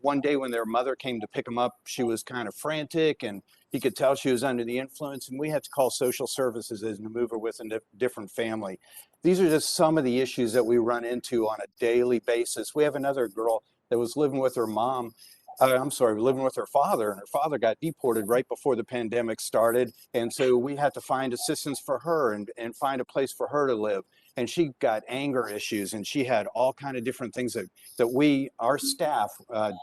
one day when their mother came to pick them up, she was kind of frantic, and he could tell she was under the influence, and we had to call social services and move her with a different family. These are just some of the issues that we run into on a daily basis. We have another girl that was living with her mom. Living with her father, and her father got deported right before the pandemic started. And so we had to find assistance for her and find a place for her to live. And she got anger issues, and she had all kind of different things that our staff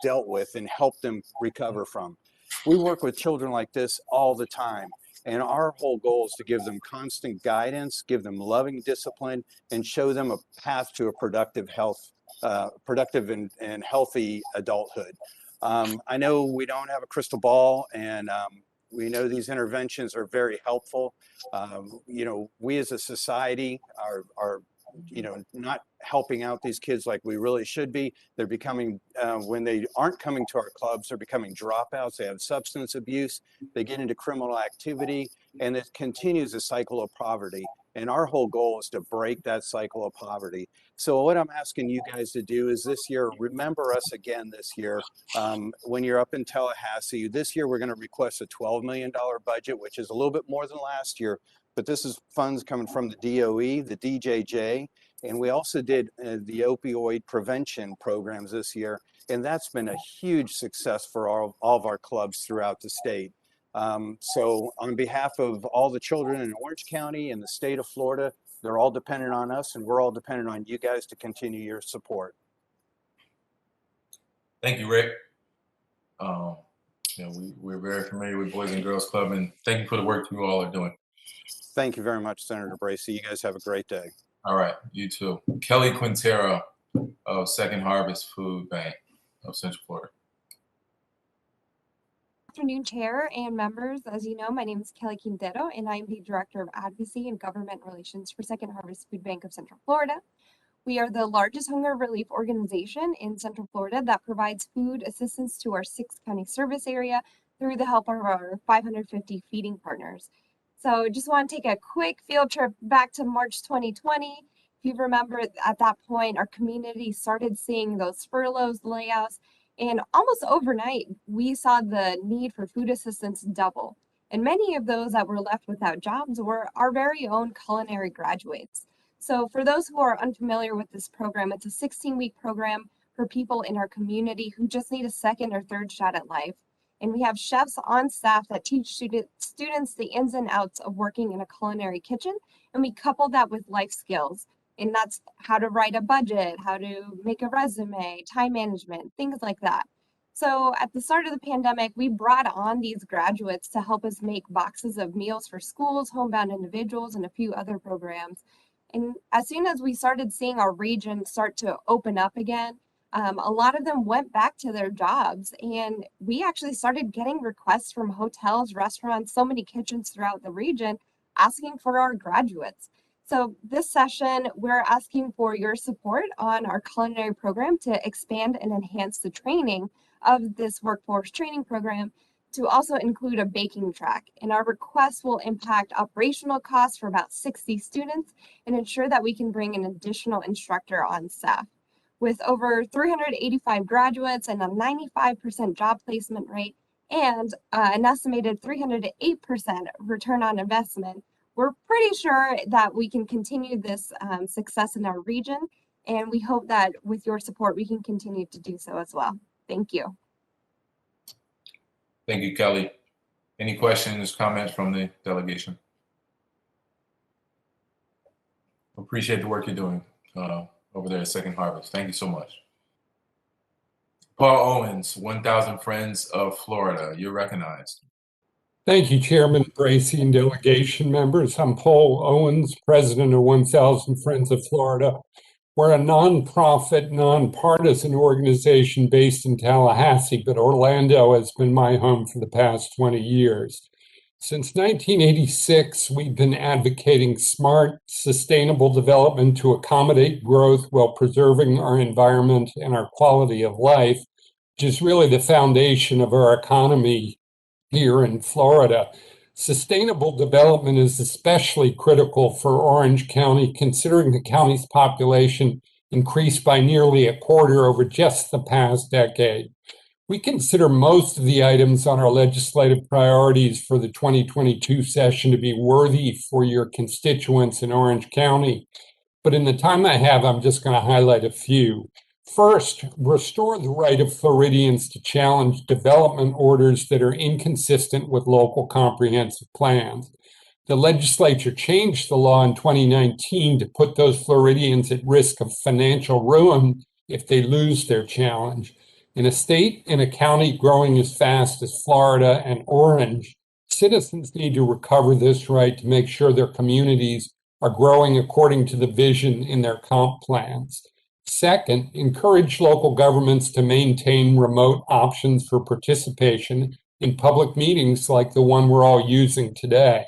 dealt with and helped them recover from. We work with children like this all the time. And our whole goal is to give them constant guidance, give them loving discipline, and show them a path to a productive and healthy adulthood. I know we don't have a crystal ball, and we know these interventions are very helpful. We as a society are not helping out these kids like we really should be. They're becoming, when they aren't coming to our clubs, they're becoming dropouts. They have substance abuse, they get into criminal activity, and it continues a cycle of poverty. And our whole goal is to break that cycle of poverty. So what I'm asking you guys to do is this year, remember us again this year. When you're up in Tallahassee, this year we're going to request a $12 million budget, which is a little bit more than last year, but this is funds coming from the DOE, the DJJ, and we also did the opioid prevention programs this year, and that's been a huge success for all of our clubs throughout the state. So on behalf of all the children in Orange County and the state of Florida, they're all dependent on us, and we're all dependent on you guys to continue your support. Thank you, Rick. We're very familiar with Boys and Girls Club, and thank you for the work you all are doing. Thank you very much, Senator Bracy. You guys have a great day. All right, you too. Kelly Quintero of Second Harvest Food Bank of Central Florida. Good afternoon, Chair and members. As you know, my name is Kelly Quintero, and I'm the Director of Advocacy and Government Relations for Second Harvest Food Bank of Central Florida. We are the largest hunger relief organization in Central Florida that provides food assistance to our 6-county service area through the help of our 550 feeding partners. So just want to take a quick field trip back to March 2020. If you remember, at that point, our community started seeing those furloughs, layoffs, and almost overnight, we saw the need for food assistance double. And many of those that were left without jobs were our very own culinary graduates. So for those who are unfamiliar with this program, it's a 16-week program for people in our community who just need a second or third shot at life. And we have chefs on staff that teach students the ins and outs of working in a culinary kitchen, and we couple that with life skills. And that's how to write a budget, how to make a resume, time management, things like that. So at the start of the pandemic, we brought on these graduates to help us make boxes of meals for schools, homebound individuals, and a few other programs. And as soon as we started seeing our region start to open up again, a lot of them went back to their jobs, and we actually started getting requests from hotels, restaurants, so many kitchens throughout the region asking for our graduates. So this session, we're asking for your support on our culinary program to expand and enhance the training of this workforce training program to also include a baking track. And our request will impact operational costs for about 60 students and ensure that we can bring an additional instructor on staff. with over 385 graduates and a 95% job placement rate and an estimated 308% return on investment. We're pretty sure that we can continue this success in our region, and we hope that with your support, we can continue to do so as well. Thank you. Thank you, Kelly. Any questions, comments from the delegation? Appreciate the work you're doing over there at Second Harvest. Thank you so much. Paul Owens, 1,000 Friends of Florida. You're recognized. Thank you, Chairman Bracy and delegation members. I'm Paul Owens, president of 1,000 Friends of Florida. We're a nonprofit, nonpartisan organization based in Tallahassee, but Orlando has been my home for the past 20 years. Since 1986, we've been advocating smart, sustainable development to accommodate growth while preserving our environment and our quality of life, which is really the foundation of our economy here in Florida. Sustainable development is especially critical for Orange County, considering the county's population increased by nearly a quarter over just the past decade. We consider most of the items on our legislative priorities for the 2022 session to be worthy for your constituents in Orange County. But in the time I have, I'm just going to highlight a few. First, restore the right of Floridians to challenge development orders that are inconsistent with local comprehensive plans. The legislature changed the law in 2019 to put those Floridians at risk of financial ruin if they lose their challenge. In a state and a county growing as fast as Florida and Orange, citizens need to recover this right to make sure their communities are growing according to the vision in their comp plans. Second, encourage local governments to maintain remote options for participation in public meetings like the one we're all using today.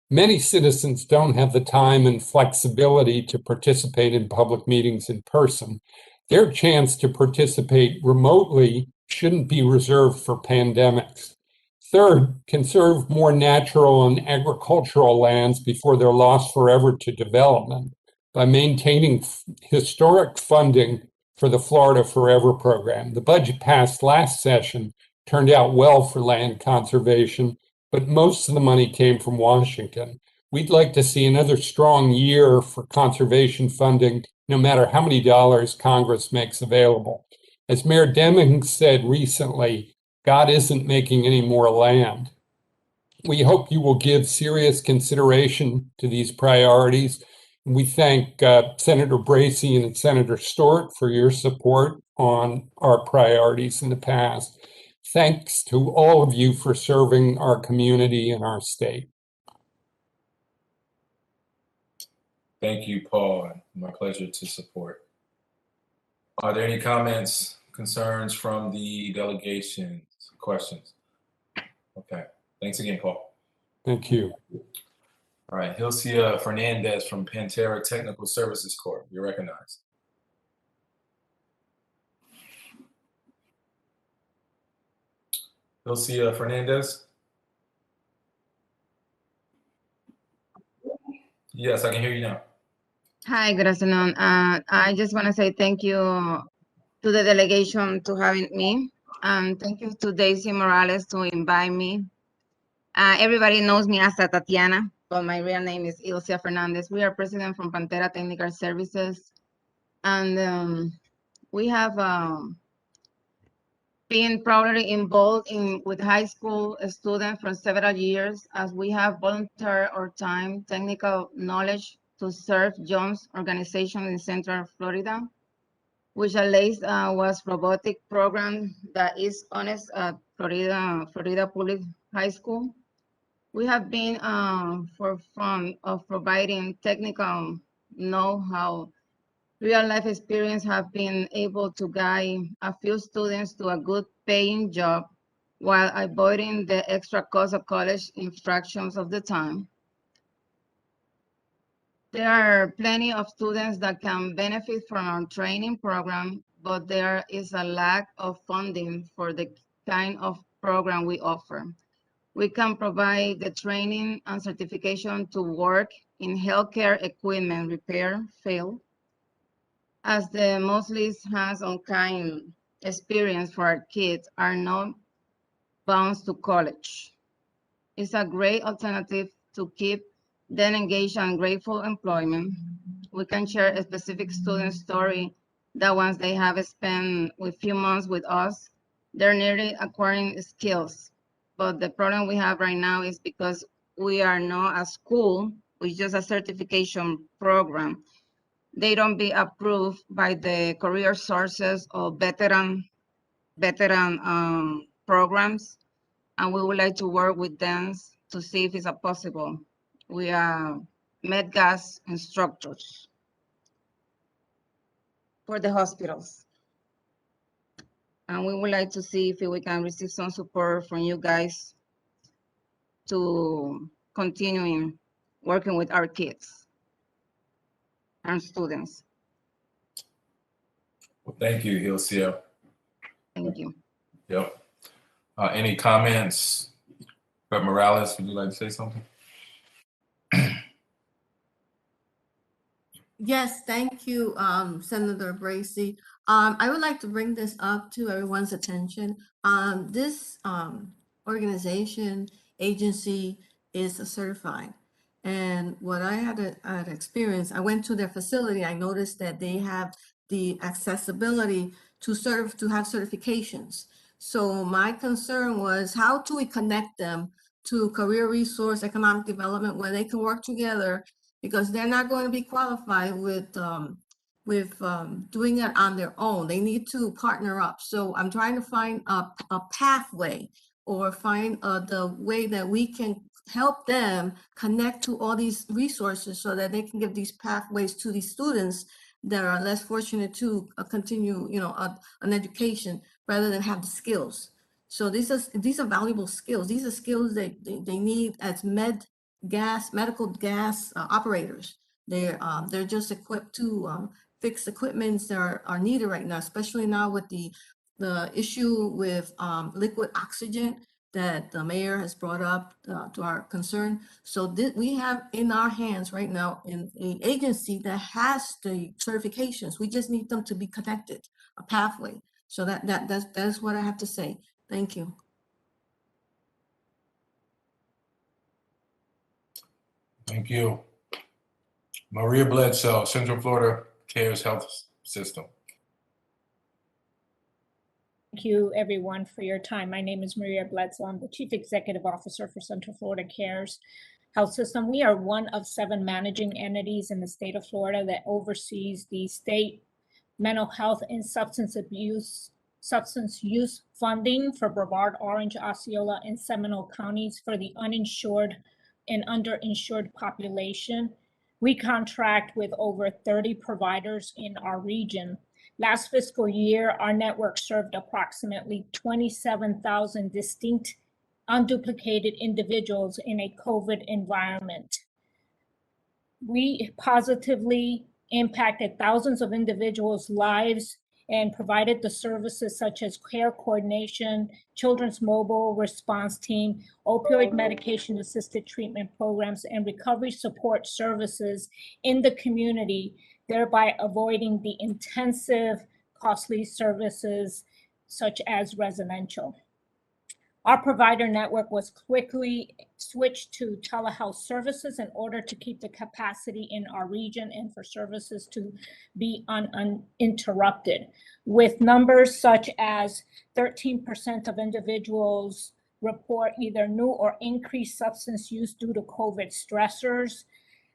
Many citizens don't have the time and flexibility to participate in public meetings in person. Their chance to participate remotely shouldn't be reserved for pandemics. Third, conserve more natural and agricultural lands before they're lost forever to development by maintaining historic funding for the Florida Forever program. The budget passed last session turned out well for land conservation, but most of the money came from Washington. We'd like to see another strong year for conservation funding, no matter how many dollars Congress makes available. As Mayor Deming said recently, God isn't making any more land. We hope you will give serious consideration to these priorities. We thank Senator Bracy and Senator Stewart for your support on our priorities in the past. Thanks to all of you for serving our community and our state. Thank you, Paul. My pleasure to support. Are there any comments, concerns from the delegation, questions? Okay. Thanks again, Paul. Thank you. All right. Hilcia Fernandez from Pantera Technical Services Corp. You're recognized. Hilcia Fernandez? Yes, I can hear you now. Hi, good afternoon. I just want to say thank you to the delegation to having me. Thank you to Daisy Morales to invite me. Everybody knows me as Tatiana, but my real name is Ilcia Fernandez. We are president from Pantera Technical Services. And we have been probably involved with high school students for several years, as we have volunteered our time, technical knowledge to serve Jones organization in Central Florida, which at least was robotic program that is honest at Florida Public High School. We have been for fun of providing technical know-how, real life experience, have been able to guide a few students to a good paying job while avoiding the extra cost of college infractions of the time. There are plenty of students that can benefit from our training program, but there is a lack of funding for the kind of program we offer. We can provide the training and certification to work in healthcare equipment repair field, as the most least hands-on kind experience for our kids are not bound to college. It's a great alternative to keep them engaged and grateful employment. We can share a specific student story that once they have spent a few months with us, they're nearly acquiring skills. But the problem we have right now is because we are not a school, we're just a certification program. They don't be approved by the career sources or veteran programs, and we would like to work with them to see if it's a possible. We are MedGas instructors for the hospitals. And we would like to see if we can receive some support from you guys to continuing working with our kids and students. Well, thank you, Hilcia. Thank you. Yep. Any comments? Brett Morales, would you like to say something? Yes, thank you, Senator Bracy. I would like to bring this up to everyone's attention. This organization, agency is certified. And what I had experienced, I went to their facility, I noticed that they have the accessibility to have certifications. So my concern was, how do we connect them to career resource, economic development, where they can work together, because they're not going to be qualified with doing it on their own. They need to partner up. So I'm trying to find a pathway, or find the way that we can help them connect to all these resources so that they can give these pathways to these students that are less fortunate to continue, an education rather than have the skills. So these are valuable skills. These are skills that they need as medical gas operators. They're just equipped to fix equipments that are needed right now, especially now with the issue with liquid oxygen that the mayor has brought up to our concern. So we have in our hands right now an agency that has the certifications. We just need them to be connected, a pathway. So that's what I have to say. Thank you. Thank you. Maria Bledsoe, Central Florida Cares Health System. Thank you, everyone, for your time. My name is Maria Bledsoe. I'm the Chief Executive Officer for Central Florida Cares Health System. We are one of 7 managing entities in the state of Florida that oversees the state mental health and substance use funding for Brevard, Orange, Osceola, and Seminole counties for the uninsured and underinsured population. We contract with over 30 providers in our region. Last fiscal year, our network served approximately 27,000 distinct, unduplicated individuals in a COVID environment. We positively impacted thousands of individuals' lives and provided the services such as care coordination, children's mobile response team, opioid medication assisted treatment programs, and recovery support services in the community, thereby avoiding the intensive, costly services such as residential. Our provider network was quickly switched to telehealth services in order to keep the capacity in our region and for services to be uninterrupted. With numbers such as 13% of individuals report either new or increased substance use due to COVID stressors.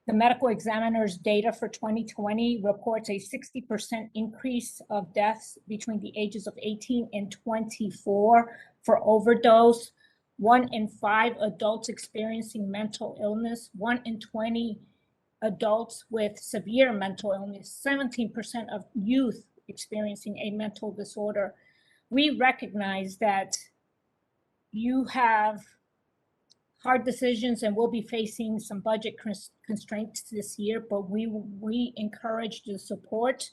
The medical examiner's data for 2020 reports a 60% increase of deaths between the ages of 18 and 24 for overdose. 1 in 5 adults experiencing mental illness, 1 in 20 adults with severe mental illness, 17% of youth experiencing a mental disorder. We recognize that you have hard decisions and we'll be facing some budget constraints this year, but we encourage the support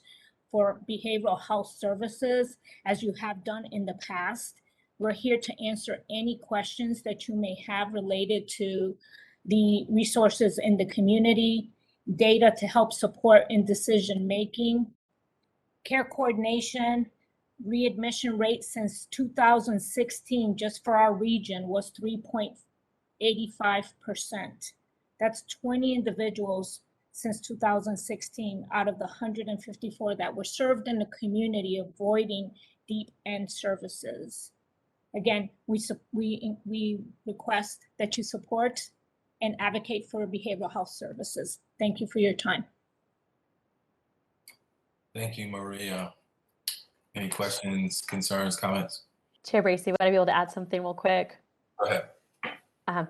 for behavioral health services as you have done in the past. We're here to answer any questions that you may have related to the resources in the community, data to help support in decision making, Care coordination readmission rate since 2016, just for our region, was 3.85%. That's 20 individuals since 2016 out of the 154 that were served in the community avoiding deep end services. Again, we request that you support and advocate for behavioral health services. Thank you for your time. Thank you, Maria. Any questions, concerns, comments? Chair Bracey, would I be able to add something real quick? Go ahead.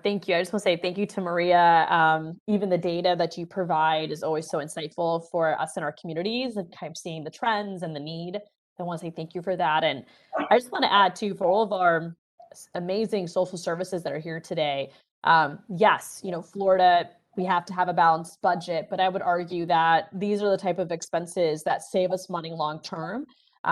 Thank you. I just want to say thank you to Maria. Even the data that you provide is always so insightful for us in our communities and kind of seeing the trends and the need. I want to say thank you for that. And I just want to add too, for all of our amazing social services that are here today. Yes, Florida, we have to have a balanced budget, but I would argue that these are the type of expenses that save us money long-term.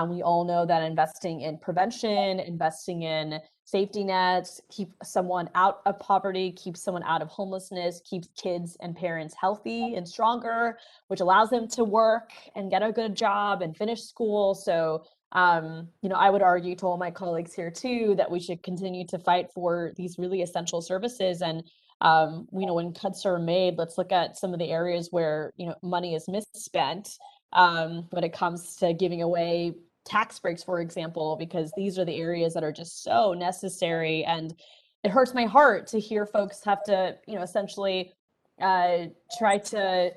We all know that investing in prevention, investing in safety nets, keep someone out of poverty, keep someone out of homelessness, keeps kids and parents healthy and stronger, which allows them to work and get a good job and finish school. So, I would argue to all my colleagues here too, that we should continue to fight for these really essential services. And, when cuts are made, let's look at some of the areas where, money is misspent. When it comes to giving away tax breaks, for example, because these are the areas that are just so necessary. And it hurts my heart to hear folks have to, essentially try to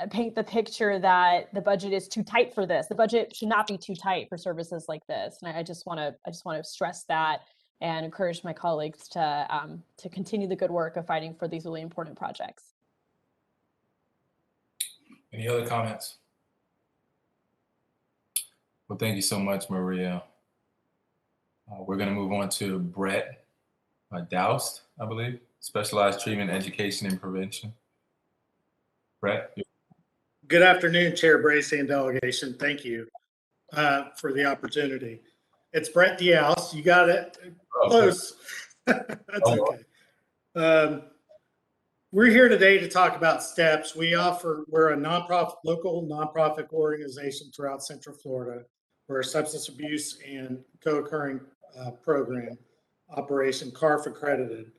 paint the picture that the budget is too tight for this. The budget should not be too tight for services like this. And I just want to stress that and encourage my colleagues to continue the good work of fighting for these really important projects. Any other comments? Well, thank you so much, Maria. We're going to move on to Brett Doust, I believe, Specialized Treatment, Education, and Prevention. Brett. Good afternoon, Chair Bracey and delegation. Thank you for the opportunity. It's Brett Doust. You got it close. That's okay. We're here today to talk about STEPS. We're a local nonprofit organization throughout Central Florida. We're a substance abuse and co-occurring program, Operation CARF accredited.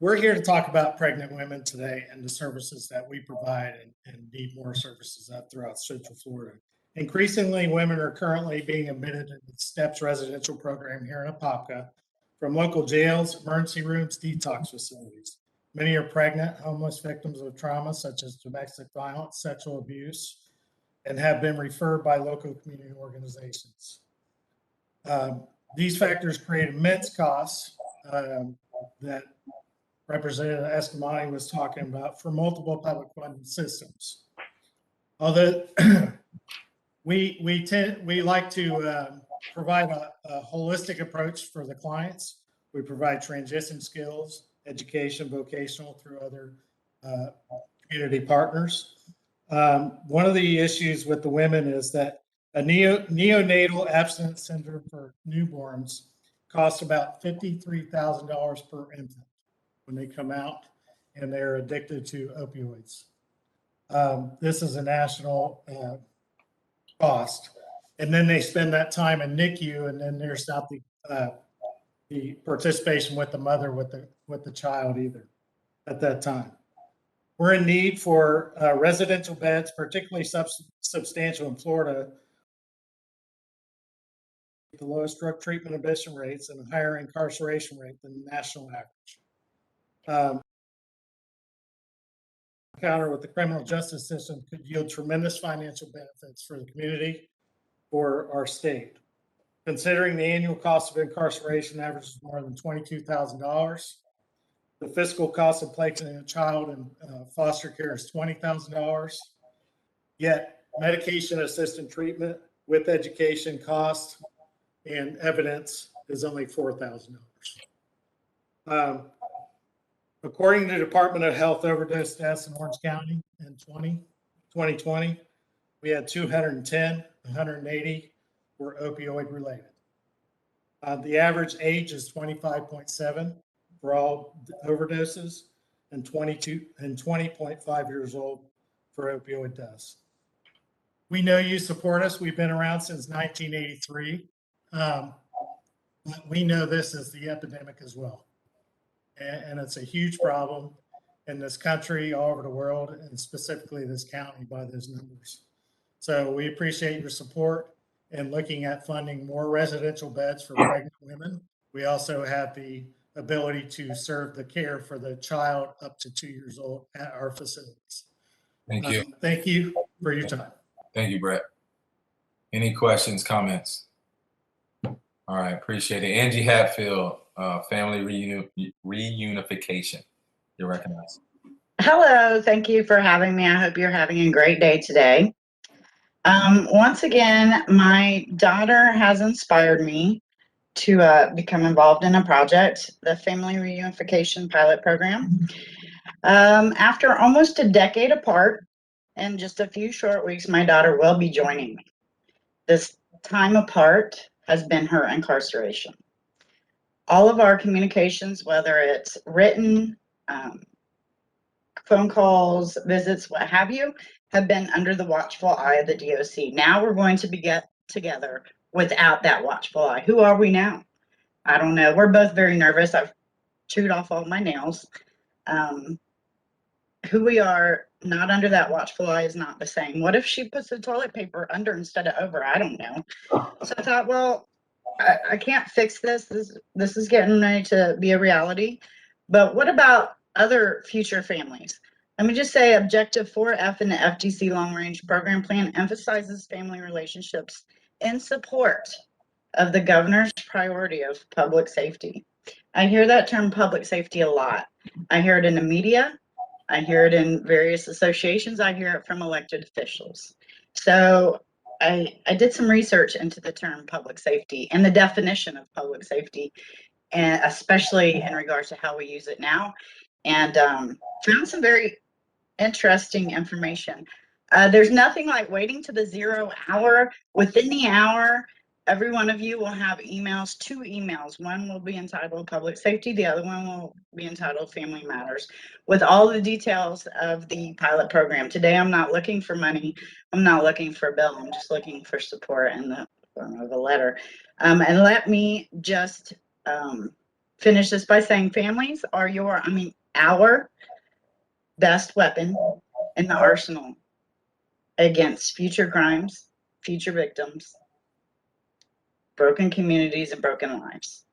We're here to talk about pregnant women today and the services that we provide and need more services throughout Central Florida. Increasingly, women are currently being admitted into the STEPS residential program here in Apopka from local jails, emergency rooms, detox facilities. Many are pregnant, homeless, victims of trauma such as domestic violence, sexual abuse, and have been referred by local community organizations. These factors create immense costs that Representative Escamani was talking about for multiple public funding systems. Although we like to provide a holistic approach for the clients. We provide transition skills, education, vocational through other community partners. One of the issues with the women is that a neonatal abstinence syndrome for newborns costs about $53,000 per infant when they come out and they're addicted to opioids. This is a national cost. And then they spend that time in NICU, and then there's not the participation with the mother with the child either at that time. We're in need for residential beds, particularly substantial in Florida, the lowest drug treatment admission rates and a higher incarceration rate than the national average. Encounter with the criminal justice system could yield tremendous financial benefits for the community or our state. Considering the annual cost of incarceration averages more than $22,000, the fiscal cost of placing a child in foster care is $20,000. Yet medication-assisted treatment with education cost and evidence is only $4,000. According to the Department of Health overdose deaths in Orange County in 2020, we had 210, 180 were opioid related. The average age is 25.7 for all overdoses and 20.5 years old for opioid deaths. We know you support us. We've been around since 1983. But we know this is the epidemic as well. And it's a huge problem in this country, all over the world, and specifically this county by those numbers. So we appreciate your support in looking at funding more residential beds for pregnant women. We also have the ability to serve the care for the child up to 2 years old at our facilities. Thank you. Thank you for your time. Thank you, Brett. Any questions, comments? All right, appreciate it. Angie Hatfield, Family Reunification. You're recognized. Hello, thank you for having me. I hope you're having a great day today. Once again, my daughter has inspired me to become involved in a project, the Family Reunification Pilot Program. After almost a decade apart, in just a few short weeks, my daughter will be joining me. This time apart has been her incarceration. All of our communications, whether it's written, phone calls, visits, what have you, have been under the watchful eye of the DOC. Now we're going to get together without that watchful eye. Who are we now? I don't know. We're both very nervous. I've chewed off all my nails. Who we are not under that watchful eye is not the same. What if she puts the toilet paper under instead of over? I don't know. So I thought, well, I can't fix this. This is getting ready to be a reality. But what about other future families? Let me just say Objective 4F in the FTC Long Range Program Plan emphasizes family relationships in support of the governor's priority of public safety. I hear that term public safety a lot. I hear it in the media. I hear it in various associations. I hear it from elected officials. So I did some research into the term public safety and the definition of public safety, and especially in regards to how we use it now, and found some very interesting information. There's nothing like waiting to the 0 hour. Within the hour, every one of you will have emails, 2 emails. One will be entitled Public Safety. The other one will be entitled Family Matters, with all the details of the pilot program. Today, I'm not looking for money. I'm not looking for a bill. I'm just looking for support in the form of a letter. And let me just finish this by saying families are our best weapon in the arsenal against future crimes, future victims, broken communities, and broken lives.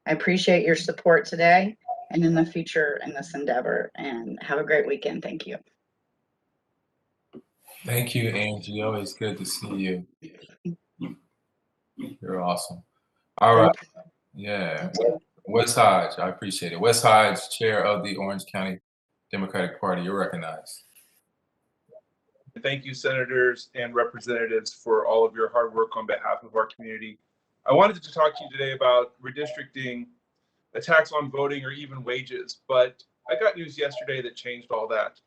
I appreciate your support today and in the future in this endeavor, and have a great weekend. Thank you. Thank you, Angie. Always good to see you. You're awesome. All right. Yeah. Wes Hodge, I appreciate it. Wes Hodge, Chair of the Orange County Democratic Party. You're recognized. Thank you, senators and representatives, for all of your hard work on behalf of our community. I wanted to talk to you today about redistricting, a tax on voting, or even wages, but I got news yesterday that changed all that.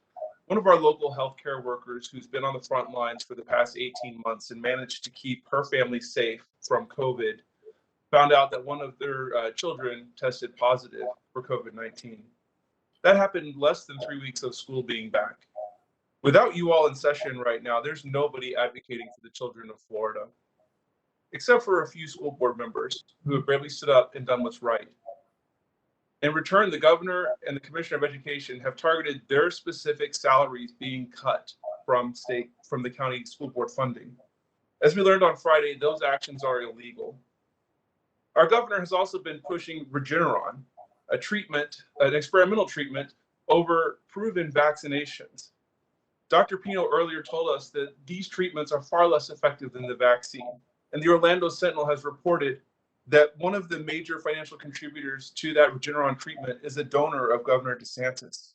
One of our local healthcare workers who's been on the front lines for the past 18 months and managed to keep her family safe from COVID found out that one of their children tested positive for COVID-19. That happened less than 3 weeks of school being back. Without you all in session right now, there's nobody advocating for the children of Florida, except for a few school board members who have bravely stood up and done what's right. In return, the governor and the commissioner of education have targeted their specific salaries being cut from the county school board funding. As we learned on Friday, those actions are illegal. Our governor has also been pushing Regeneron, an experimental treatment, over proven vaccinations. Dr. Pino earlier told us that these treatments are far less effective than the vaccine. And the Orlando Sentinel has reported that one of the major financial contributors to that Regeneron treatment is a donor of Governor DeSantis.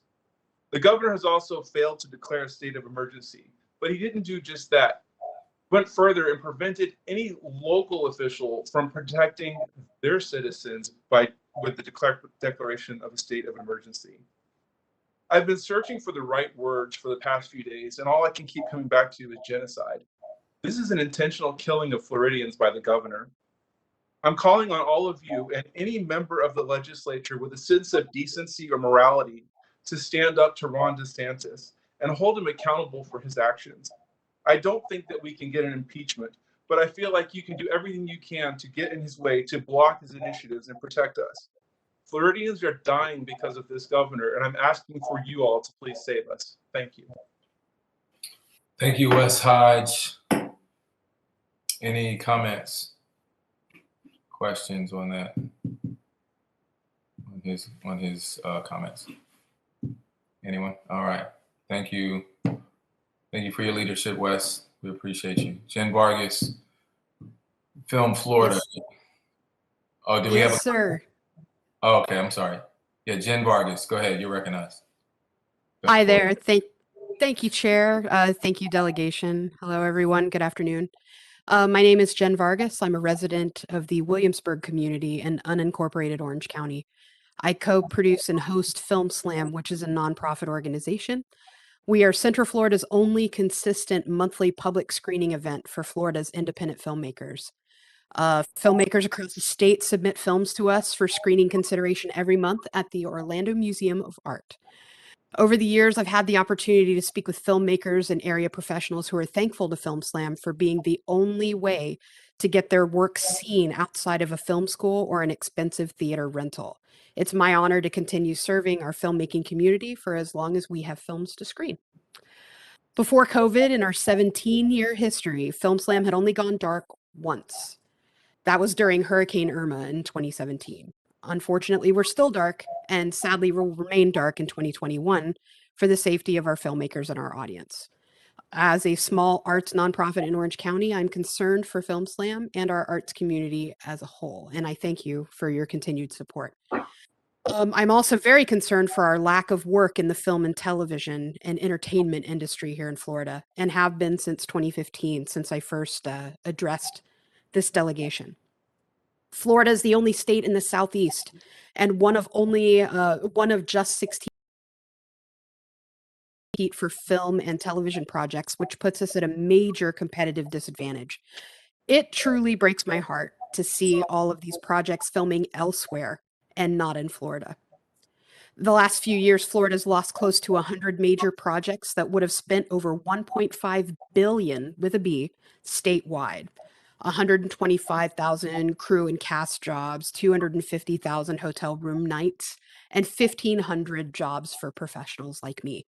The governor has also failed to declare a state of emergency, but he didn't do just that. Went further and prevented any local official from protecting their citizens with the declaration of a state of emergency. I've been searching for the right words for the past few days, and all I can keep coming back to is genocide. This is an intentional killing of Floridians by the governor. I'm calling on all of you and any member of the legislature with a sense of decency or morality to stand up to Ron DeSantis and hold him accountable for his actions. I don't think that we can get an impeachment, but I feel like you can do everything you can to get in his way, to block his initiatives and protect us. Floridians are dying because of this governor, and I'm asking for you all to please save us. Thank you. Thank you, Wes Hodge. Any comments, questions on that? On his comments? Anyone? All right. Thank you. Thank you for your leadership, Wes. We appreciate you. Jen Vargas, Film Florida. Yes. Oh, do we have a? Yes, sir. Oh, okay, I'm sorry. Yeah, Jen Vargas, go ahead. You're recognized. Hi there. Thank you, Chair. Thank you, delegation. Hello, everyone. Good afternoon. My name is Jen Vargas. I'm a resident of the Williamsburg community in unincorporated Orange County. I co-produce and host Film Slam, which is a nonprofit organization. We are Central Florida's only consistent monthly public screening event for Florida's independent filmmakers. Filmmakers across the state submit films to us for screening consideration every month at the Orlando Museum of Art. Over the years, I've had the opportunity to speak with filmmakers and area professionals who are thankful to Film Slam for being the only way to get their work seen outside of a film school or an expensive theater rental. It's my honor to continue serving our filmmaking community for as long as we have films to screen. Before COVID, in our 17-year history, Film Slam had only gone dark once. That was during Hurricane Irma in 2017. Unfortunately, we're still dark, and sadly will remain dark in 2021 for the safety of our filmmakers and our audience. As a small arts nonprofit in Orange County, I'm concerned for Film Slam and our arts community as a whole, and I thank you for your continued support. I'm also very concerned for our lack of work in the film and television and entertainment industry here in Florida, and have been since 2015, since I first addressed this delegation. Florida is the only state in the Southeast and one of just 16 for film and television projects, which puts us at a major competitive disadvantage. It truly breaks my heart to see all of these projects filming elsewhere and not in Florida. The last few years, Florida's lost close to 100 major projects that would have spent over 1.5 billion with a B statewide. 125,000 crew and cast jobs, 250,000 hotel room nights, and 1,500 jobs for professionals like me.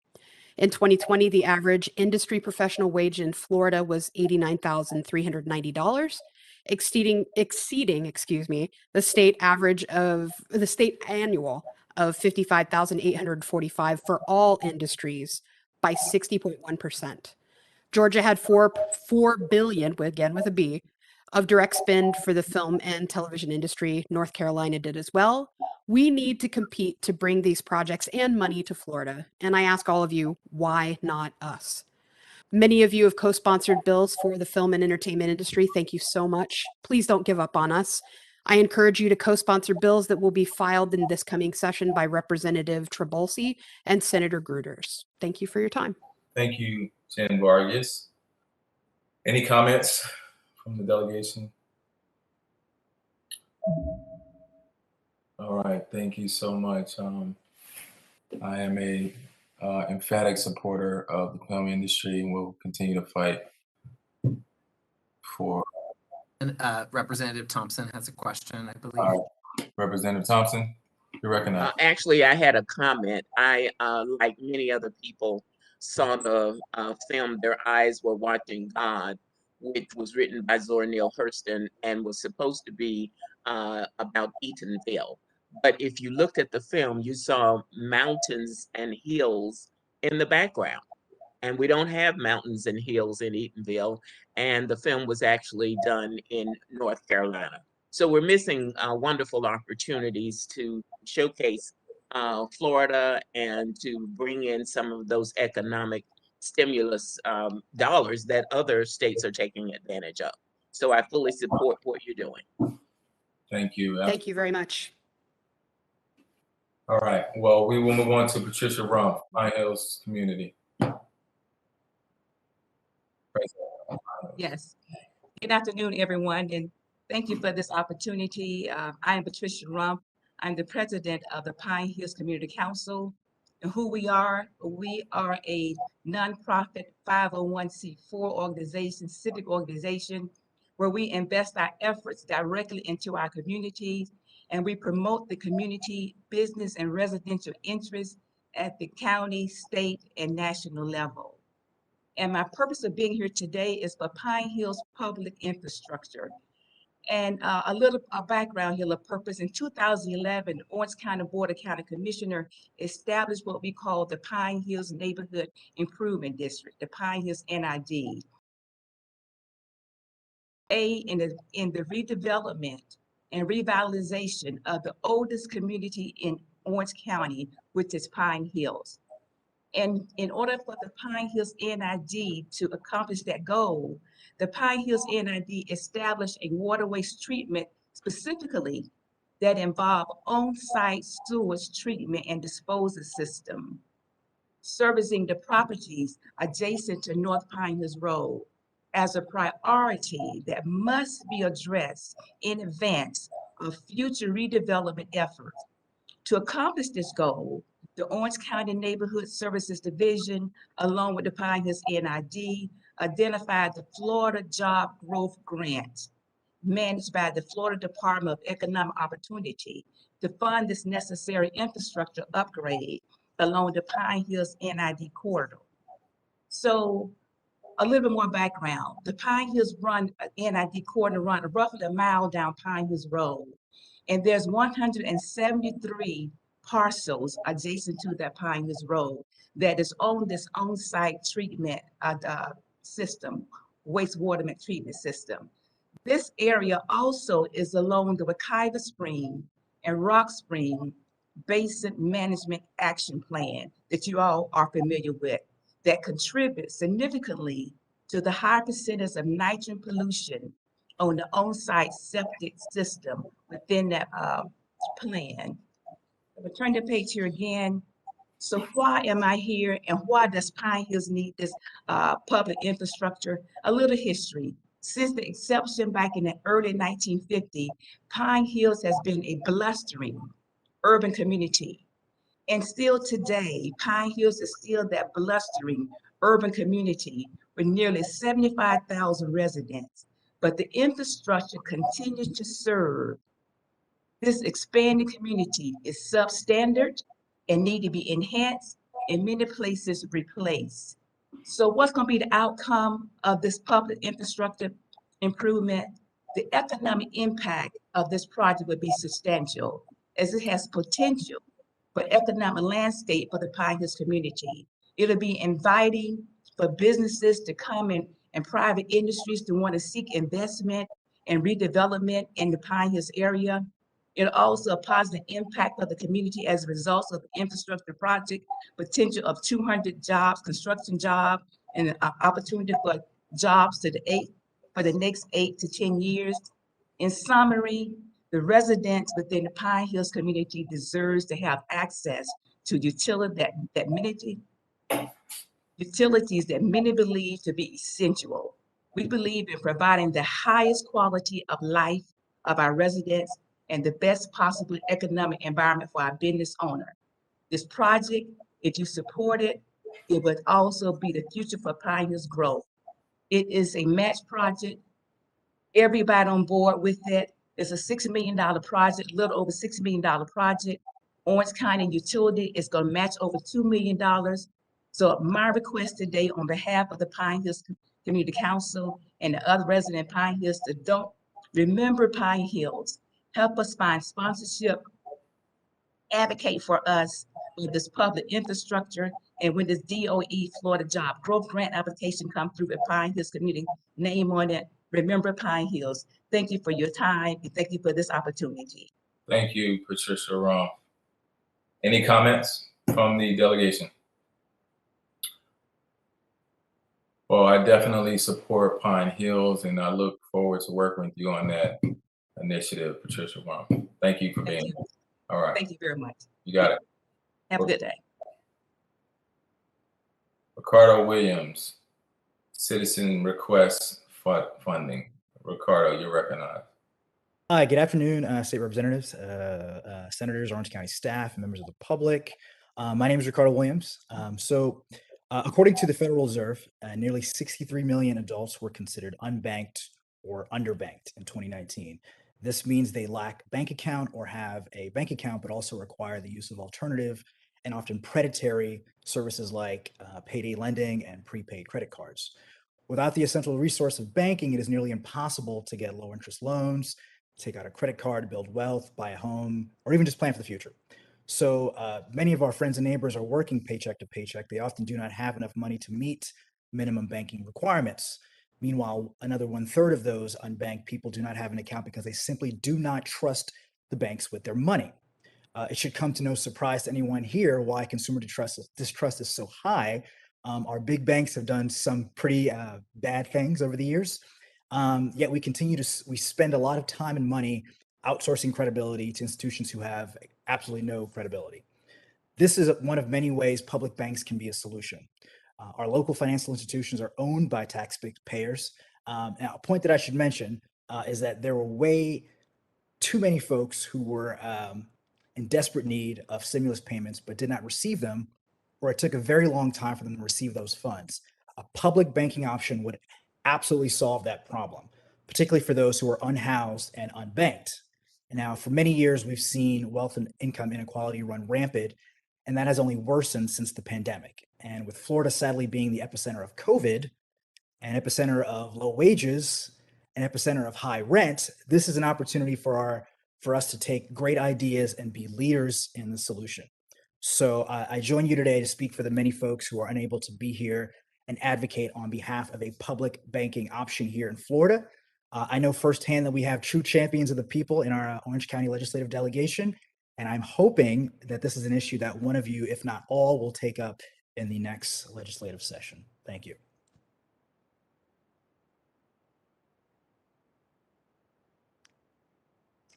In 2020, the average industry professional wage in Florida was $89,390, exceeding, the state annual of $55,845 for all industries by 60.1%. Georgia had 4 billion, again with a B, of direct spend for the film and television industry. North Carolina did as well. We need to compete to bring these projects and money to Florida. And I ask all of you, why not us? Many of you have co-sponsored bills for the film and entertainment industry. Thank you so much. Please don't give up on us. I encourage you to co-sponsor bills that will be filed in this coming session by Representative Trabolsi and Senator Gruters. Thank you for your time. Thank you, Jen Vargas. Any comments from the delegation? All right, thank you so much. I am a emphatic supporter of the film industry and will continue to fight for. And Representative Thompson has a question, I believe. Representative Thompson, you're recognized. Actually, I had a comment. I, like many other people, saw the film Their Eyes Were Watching God, which was written by Zora Neale Hurston and was supposed to be about Eatonville. But if you looked at the film, you saw mountains and hills in the background. And we don't have mountains and hills in Eatonville. And the film was actually done in North Carolina. So we're missing wonderful opportunities to showcase Florida and to bring in some of those economic stimulus dollars that other states are taking advantage of. So I fully support what you're doing. Thank you. Thank you very much. All right. Well, we will move on to Patricia Rump, Pine Hills Community. Yes. Good afternoon, everyone, and thank you for this opportunity. I am Patricia Rump. I'm the president of the Pine Hills Community Council. And who we are a nonprofit 501c4 organization, civic organization, where we invest our efforts directly into our communities and we promote the community, business, and residential interests at the county, state, and national level. And my purpose of being here today is for Pine Hills Public Infrastructure. And a little background here, of purpose. In 2011, Orange County Board of County Commissioner established what we call the Pine Hills Neighborhood Improvement District, the Pine Hills NID. In the redevelopment and revitalization of the oldest community in Orange County, which is Pine Hills. And in order for the Pine Hills NID to accomplish that goal, the Pine Hills NID established a water waste treatment specifically that involved on-site sewage treatment and disposal system, servicing the properties adjacent to North Pine Hills Road as a priority that must be addressed in advance of future redevelopment efforts. To accomplish this goal, the Orange County Neighborhood Services Division, along with the Pine Hills NID, identified the Florida Job Growth Grant, managed by the Florida Department of Economic Opportunity, to fund this necessary infrastructure upgrade along the Pine Hills NID corridor. So a little bit more background. The Pine Hills NID corridor run roughly a mile down Pine Hills Road. And there's 173 parcels adjacent to that Pine Hills Road that is on this on-site treatment system, wastewater treatment system. This area also is along the Wekiva Spring and Rock Spring Basin Management Action Plan that you all are familiar with, that contributes significantly to the high percentage of nitrogen pollution on the on-site septic system within that plan. I'm gonna turn the page here again. So why am I here and why does Pine Hills need this public infrastructure? A little history. Since the inception back in the early 1950s, Pine Hills has been a blustering urban community. And still today, Pine Hills is still that blustering urban community with nearly 75,000 residents. But the infrastructure continues to serve this expanding community is substandard and need to be enhanced, in many places replaced. So what's going to be the outcome of this public infrastructure improvement? The economic impact of this project would be substantial, as it has potential for economic landscape for the Pine Hills community. It'll be inviting for businesses to come in and private industries to want to seek investment and redevelopment in the Pine Hills area. It also a positive impact of the community as a result of the infrastructure project, potential of 200 jobs, construction jobs, and an opportunity for jobs for the next 8 to 10 years. In summary, the residents within the Pine Hills community deserves to have access to utilities that many believe to be essential. We believe in providing the highest quality of life of our residents and the best possible economic environment for our business owner. This project, if you support it, it would also be the future for Pine Hills growth. It is a match project. Everybody on board with it. It's a $6 million project, a little over $6 million project. Orange County Utility is going to match over $2 million. So my request today on behalf of the Pine Hills Community Council and the other resident Pine Hills to don't remember Pine Hills. Help us find sponsorship, advocate for us with this public infrastructure, and when this DOE Florida Job Growth Grant application comes through with Pine Hills Community name on it, remember Pine Hills. Thank you for your time and thank you for this opportunity. Thank you, Patricia Rom. Any comments from the delegation? Well, I definitely support Pine Hills and I look forward to working with you on that initiative, Patricia Rom. Thank you for being here. All right. Thank you very much. You got it. Have a good day. Ricardo Williams, citizen request funding. Ricardo, you're recognized. Hi, good afternoon, state representatives, senators, Orange County staff, and members of the public. My name is Ricardo Williams. So According to the Federal Reserve, nearly 63 million adults were considered unbanked or underbanked in 2019. This means they lack a bank account or have a bank account, but also require the use of alternative and often predatory services like payday lending and prepaid credit cards. Without the essential resource of banking, it is nearly impossible to get low interest loans, take out a credit card, build wealth, buy a home, or even just plan for the future. So many of our friends and neighbors are working paycheck to paycheck. They often do not have enough money to meet minimum banking requirements. Meanwhile, another 1/3 of those unbanked people do not have an account because they simply do not trust the banks with their money. It should come to no surprise to anyone here why consumer distrust is so high. Our big banks have done some pretty bad things over the years, yet we spend a lot of time and money outsourcing credibility to institutions who have absolutely no credibility. This is one of many ways public banks can be a solution. Our local financial institutions are owned by taxpayers. Now, a point that I should mention is that there were way too many folks who were in desperate need of stimulus payments but did not receive them, or it took a very long time for them to receive those funds. A public banking option would absolutely solve that problem, particularly for those who are unhoused and unbanked. Now, for many years, we've seen wealth and income inequality run rampant, and that has only worsened since the pandemic. And with Florida sadly being the epicenter of COVID, an epicenter of low wages, an epicenter of high rent, this is an opportunity for us to take great ideas and be leaders in the solution. So I join you today to speak for the many folks who are unable to be here and advocate on behalf of a public banking option here in Florida. I know firsthand that we have true champions of the people in our Orange County Legislative Delegation, and I'm hoping that this is an issue that one of you, if not all, will take up in the next legislative session. Thank you.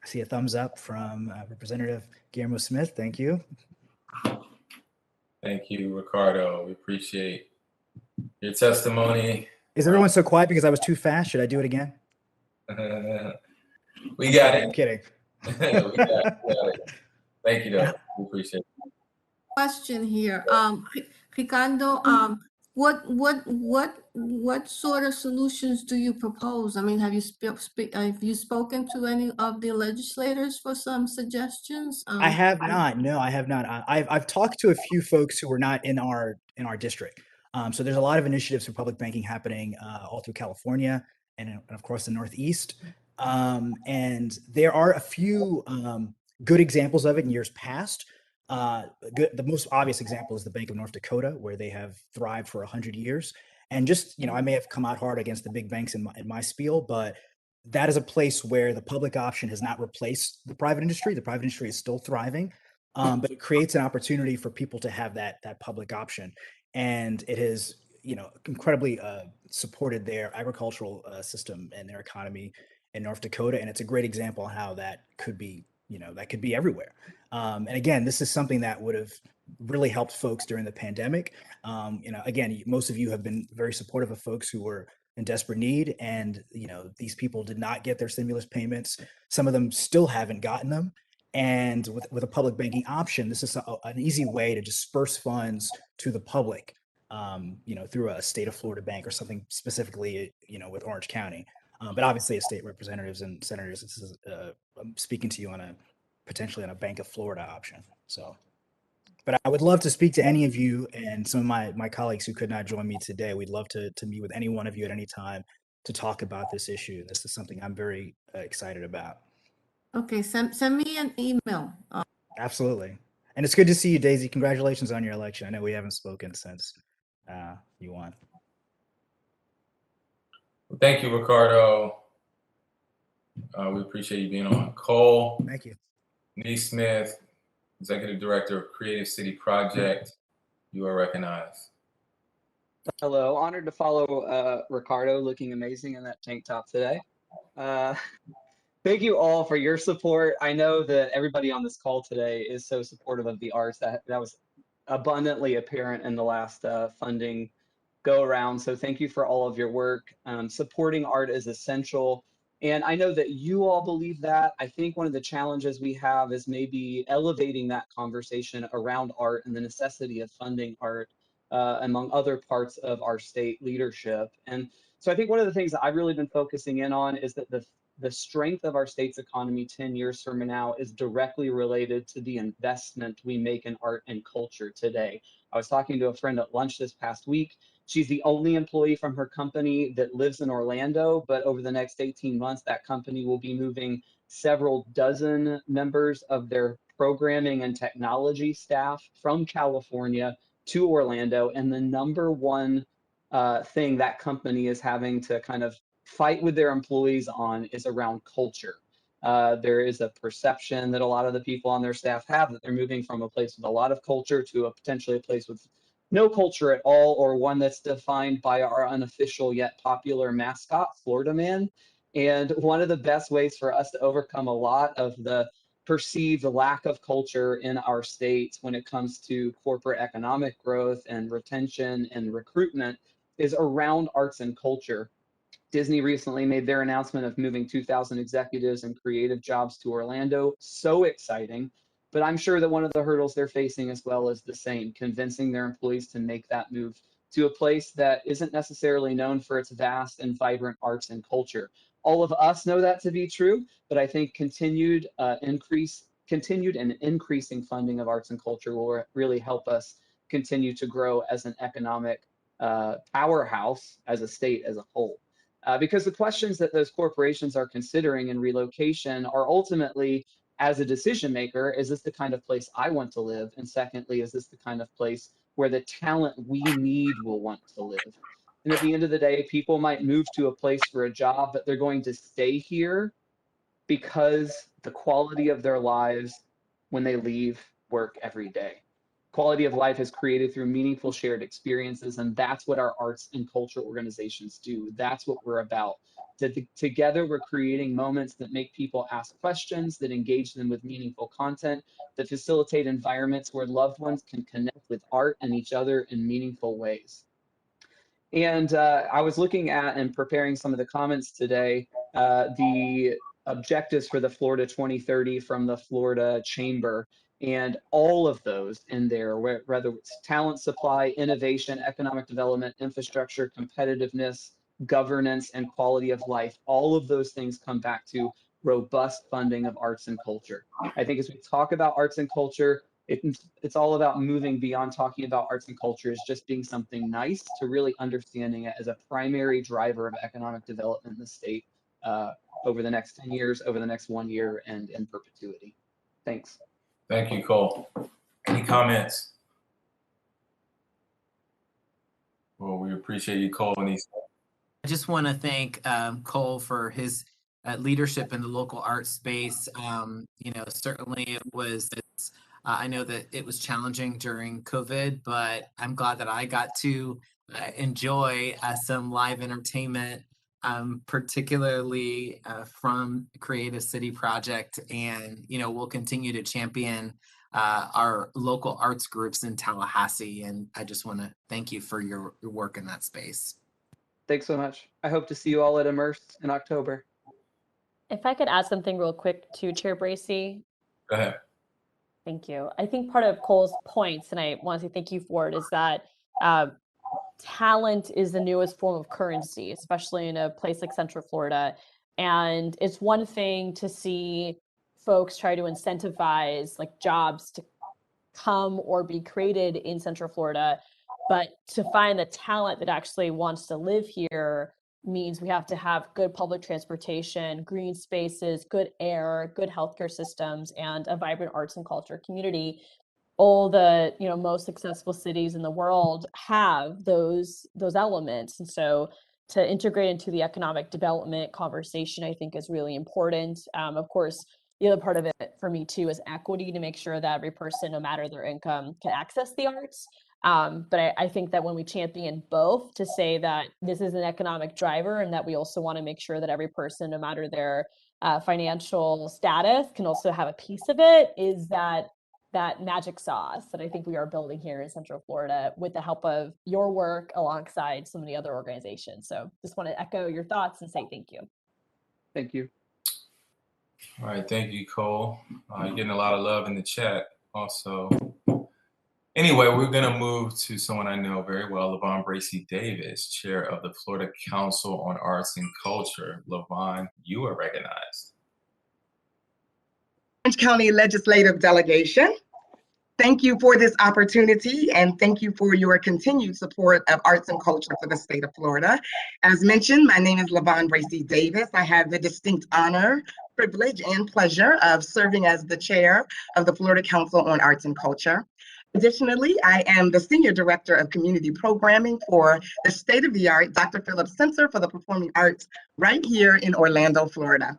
I see a thumbs up from Representative Guillermo Smith. Thank you. Thank you, Ricardo. We appreciate your testimony. Is everyone so quiet because I was too fast? Should I do it again? We got it. I'm kidding. We got it. Thank you, though. We appreciate it. Question here, Ricardo, what sort of solutions do you propose? I mean, have you spoken to any of the legislators for some suggestions? I have not. No, I have not. I've talked to a few folks who are not in our district. So there's a lot of initiatives for public banking happening all through California and of course the Northeast. And there are a few good examples of it in years past. The most obvious example is the Bank of North Dakota, where they have thrived for 100 years. And just, I may have come out hard against the big banks in my spiel, but that is a place where the public option has not replaced the private industry. The private industry is still thriving, but it creates an opportunity for people to have that public option. And it has, incredibly supported their agricultural system and their economy in North Dakota. And it's a great example of how that could be, that could be everywhere. And again, this is something that would have really helped folks during the pandemic. Again, most of you have been very supportive of folks who were in desperate need, and these people did not get their stimulus payments. Some of them still haven't gotten them. And with a public banking option, this is an easy way to disperse funds to the public, through a state of Florida bank or something specifically, with Orange County. But obviously, as state representatives and senators, this is I'm speaking to you potentially on a Bank of Florida option. So, but I would love to speak to any of you and some of my colleagues who could not join me today. We'd love to meet with any one of you at any time to talk about this issue. This is something I'm very excited about. Okay, send me an email. Absolutely. And it's good to see you, Daisy. Congratulations on your election. I know we haven't spoken since you won. Well, thank you, Ricardo. We appreciate you being on. Cole. Thank you. Neesmith, Executive Director of Creative City Project. You are recognized. Hello, honored to follow Ricardo, looking amazing in that tank top today. Thank you all for your support. I know that everybody on this call today is so supportive of the arts. That was abundantly apparent in the last funding go around. So thank you for all of your work. Supporting art is essential. And I know that you all believe that. I think one of the challenges we have is maybe elevating that conversation around art and the necessity of funding art among other parts of our state leadership. And so I think one of the things that I've really been focusing in on is that the strength of our state's economy 10 years from now is directly related to the investment we make in art and culture today. I was talking to a friend at lunch this past week. She's the only employee from her company that lives in Orlando, but over the next 18 months, that company will be moving several dozen members of their programming and technology staff from California to Orlando. And the number one thing that company is having to kind of fight with their employees on is around culture. There is a perception that a lot of the people on their staff have that they're moving from a place with a lot of culture to potentially a place with no culture at all, or one that's defined by our unofficial yet popular mascot, Florida Man. And one of the best ways for us to overcome a lot of the perceived lack of culture in our state when it comes to corporate economic growth and retention and recruitment is around arts and culture. Disney recently made their announcement of moving 2,000 executives and creative jobs to Orlando. So exciting. But I'm sure that one of the hurdles they're facing as well is the same, convincing their employees to make that move to a place that isn't necessarily known for its vast and vibrant arts and culture. All of us know that to be true, but I think continued and increasing funding of arts and culture will really help us continue to grow as an economic powerhouse as a state as a whole. Because the questions that those corporations are considering in relocation are ultimately, as a decision maker, is this the kind of place I want to live? And secondly, is this the kind of place where the talent we need will want to live? And at the end of the day, people might move to a place for a job, but they're going to stay here because the quality of their lives when they leave work every day. Quality of life is created through meaningful shared experiences, and that's what our arts and culture organizations do. That's what we're about. Together, we're creating moments that make people ask questions, that engage them with meaningful content, that facilitate environments where loved ones can connect with art and each other in meaningful ways. And I was looking at and preparing some of the comments today, the objectives for the Florida 2030 from the Florida Chamber, and all of those in there, whether it's talent supply, innovation, economic development, infrastructure, competitiveness, governance, and quality of life, all of those things come back to robust funding of arts and culture. I think as we talk about arts and culture, it's all about moving beyond talking about arts and culture as just being something nice to really understanding it as a primary driver of economic development in the state over the next 10 years, over the next 1 year, and in perpetuity. Thanks. Thank you, Cole. Any comments? Well, we appreciate you, Cole. I just want to thank Cole for his leadership in the local art space. Certainly it was, I know that it was challenging during COVID, but I'm glad that I got to enjoy some live entertainment, particularly from Creative City Project. And, we'll continue to champion our local arts groups in Tallahassee. And I just want to thank you for your work in that space. Thanks so much. I hope to see you all at Immerse in October. If I could add something real quick to Chair Bracey. Go ahead. Thank you. I think part of Cole's points, and I want to say thank you for it, is that talent is the newest form of currency, especially in a place like Central Florida. And it's one thing to see folks try to incentivize like jobs to come or be created in Central Florida, but to find the talent that actually wants to live here means we have to have good public transportation, green spaces, good air, good healthcare systems, and a vibrant arts and culture community. All the most successful cities in the world have those elements, and so to integrate into the economic development conversation, I think is really important. Of course, the other part of it for me too is equity, to make sure that every person, no matter their income, can access the arts. But I think that when we champion both, to say that this is an economic driver and that we also want to make sure that every person, no matter their financial status, can also have a piece of it, is that magic sauce that I think we are building here in Central Florida with the help of your work alongside so many other organizations. So just want to echo your thoughts and say thank you. Thank you. All right, thank you, Cole. You're getting a lot of love in the chat also. Anyway, we're going to move to someone I know very well, LaVon Bracy Davis, Chair of the Florida Council on Arts and Culture. LaVon, you are recognized. Orange County Legislative Delegation. Thank you for this opportunity and thank you for your continued support of arts and culture for the state of Florida. As mentioned, my name is LaVon Bracy Davis. I have the distinct honor, privilege, and pleasure of serving as the chair of the Florida Council on Arts and Culture. Additionally, I am the Senior Director of Community Programming for the state-of-the-art Dr. Phillips Center for the Performing Arts right here in Orlando, Florida.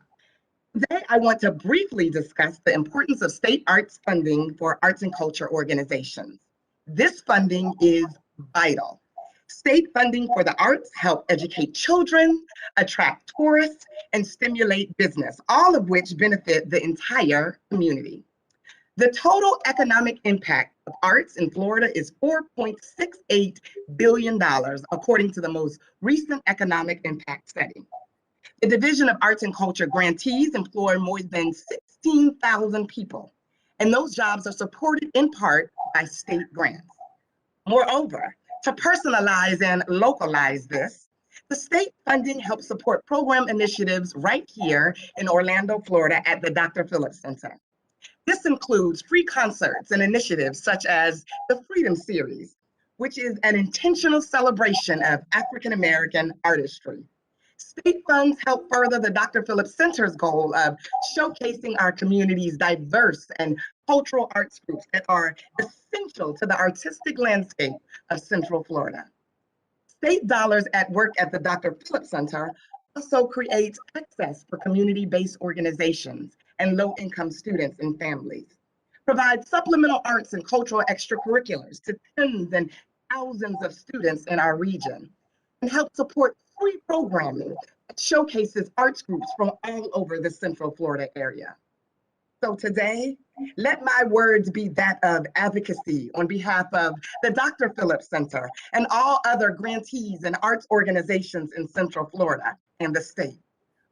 Today, I want to briefly discuss the importance of state arts funding for arts and culture organizations. This funding is vital. State funding for the arts help educate children, attract tourists, and stimulate business, all of which benefit the entire community. The total economic impact of arts in Florida is $4.68 billion, according to the most recent economic impact study. The Division of Arts and Culture grantees employ more than 16,000 people, and those jobs are supported in part by state grants. Moreover, to personalize and localize this, the state funding helps support program initiatives right here in Orlando, Florida at the Dr. Phillips Center. This includes free concerts and initiatives such as the Freedom Series, which is an intentional celebration of African American artistry. State funds help further the Dr. Phillips Center's goal of showcasing our community's diverse and cultural arts groups that are essential to the artistic landscape of Central Florida. State dollars at work at the Dr. Phillips Center also creates access for community-based organizations and low-income students and families, provide supplemental arts and cultural extracurriculars to tens and thousands of students in our region, and help support free programming that showcases arts groups from all over the Central Florida area. So today, let my words be that of advocacy on behalf of the Dr. Phillips Center and all other grantees and arts organizations in Central Florida and the state.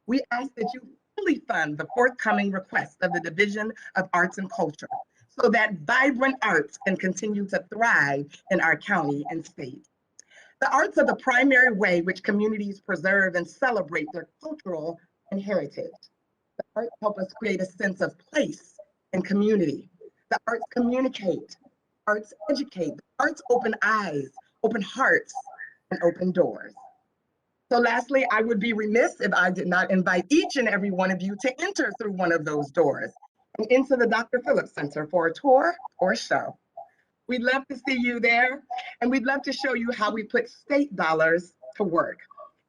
We ask that you fully fund the forthcoming request of the Division of Arts and Culture so that vibrant arts can continue to thrive in our county and state. The arts are the primary way which communities preserve and celebrate their cultural and heritage. The arts help us create a sense of place and community. The arts communicate, arts educate, the arts open eyes, open hearts, and open doors. So lastly, I would be remiss if I did not invite each and every one of you to enter through one of those doors and into the Dr. Phillips Center for a tour or a show. We'd love to see you there, and we'd love to show you how we put state dollars to work.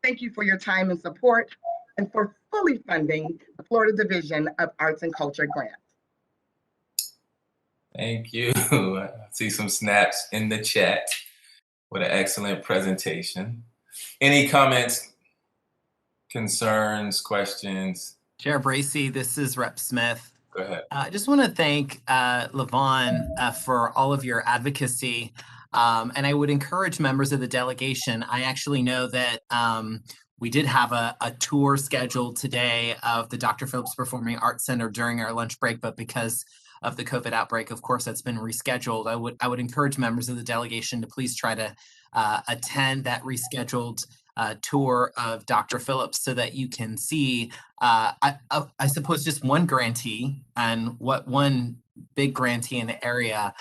Thank you for your time and support, and for fully funding the Florida Division of Arts and Culture grant. Thank you. I see some snaps in the chat. What an excellent presentation. Any comments, concerns, questions? Chair Bracy, this is Rep. Smith. Go ahead. I just want to thank LaVon for all of your advocacy. And I would encourage members of the delegation. I actually know that we did have a tour scheduled today of the Dr. Phillips Performing Arts Center during our lunch break, but because of the COVID outbreak, of course, that's been rescheduled. I would encourage members of the delegation to please try to attend that rescheduled tour of Dr. Phillips so that you can see, I suppose, just one grantee and what one big grantee in the area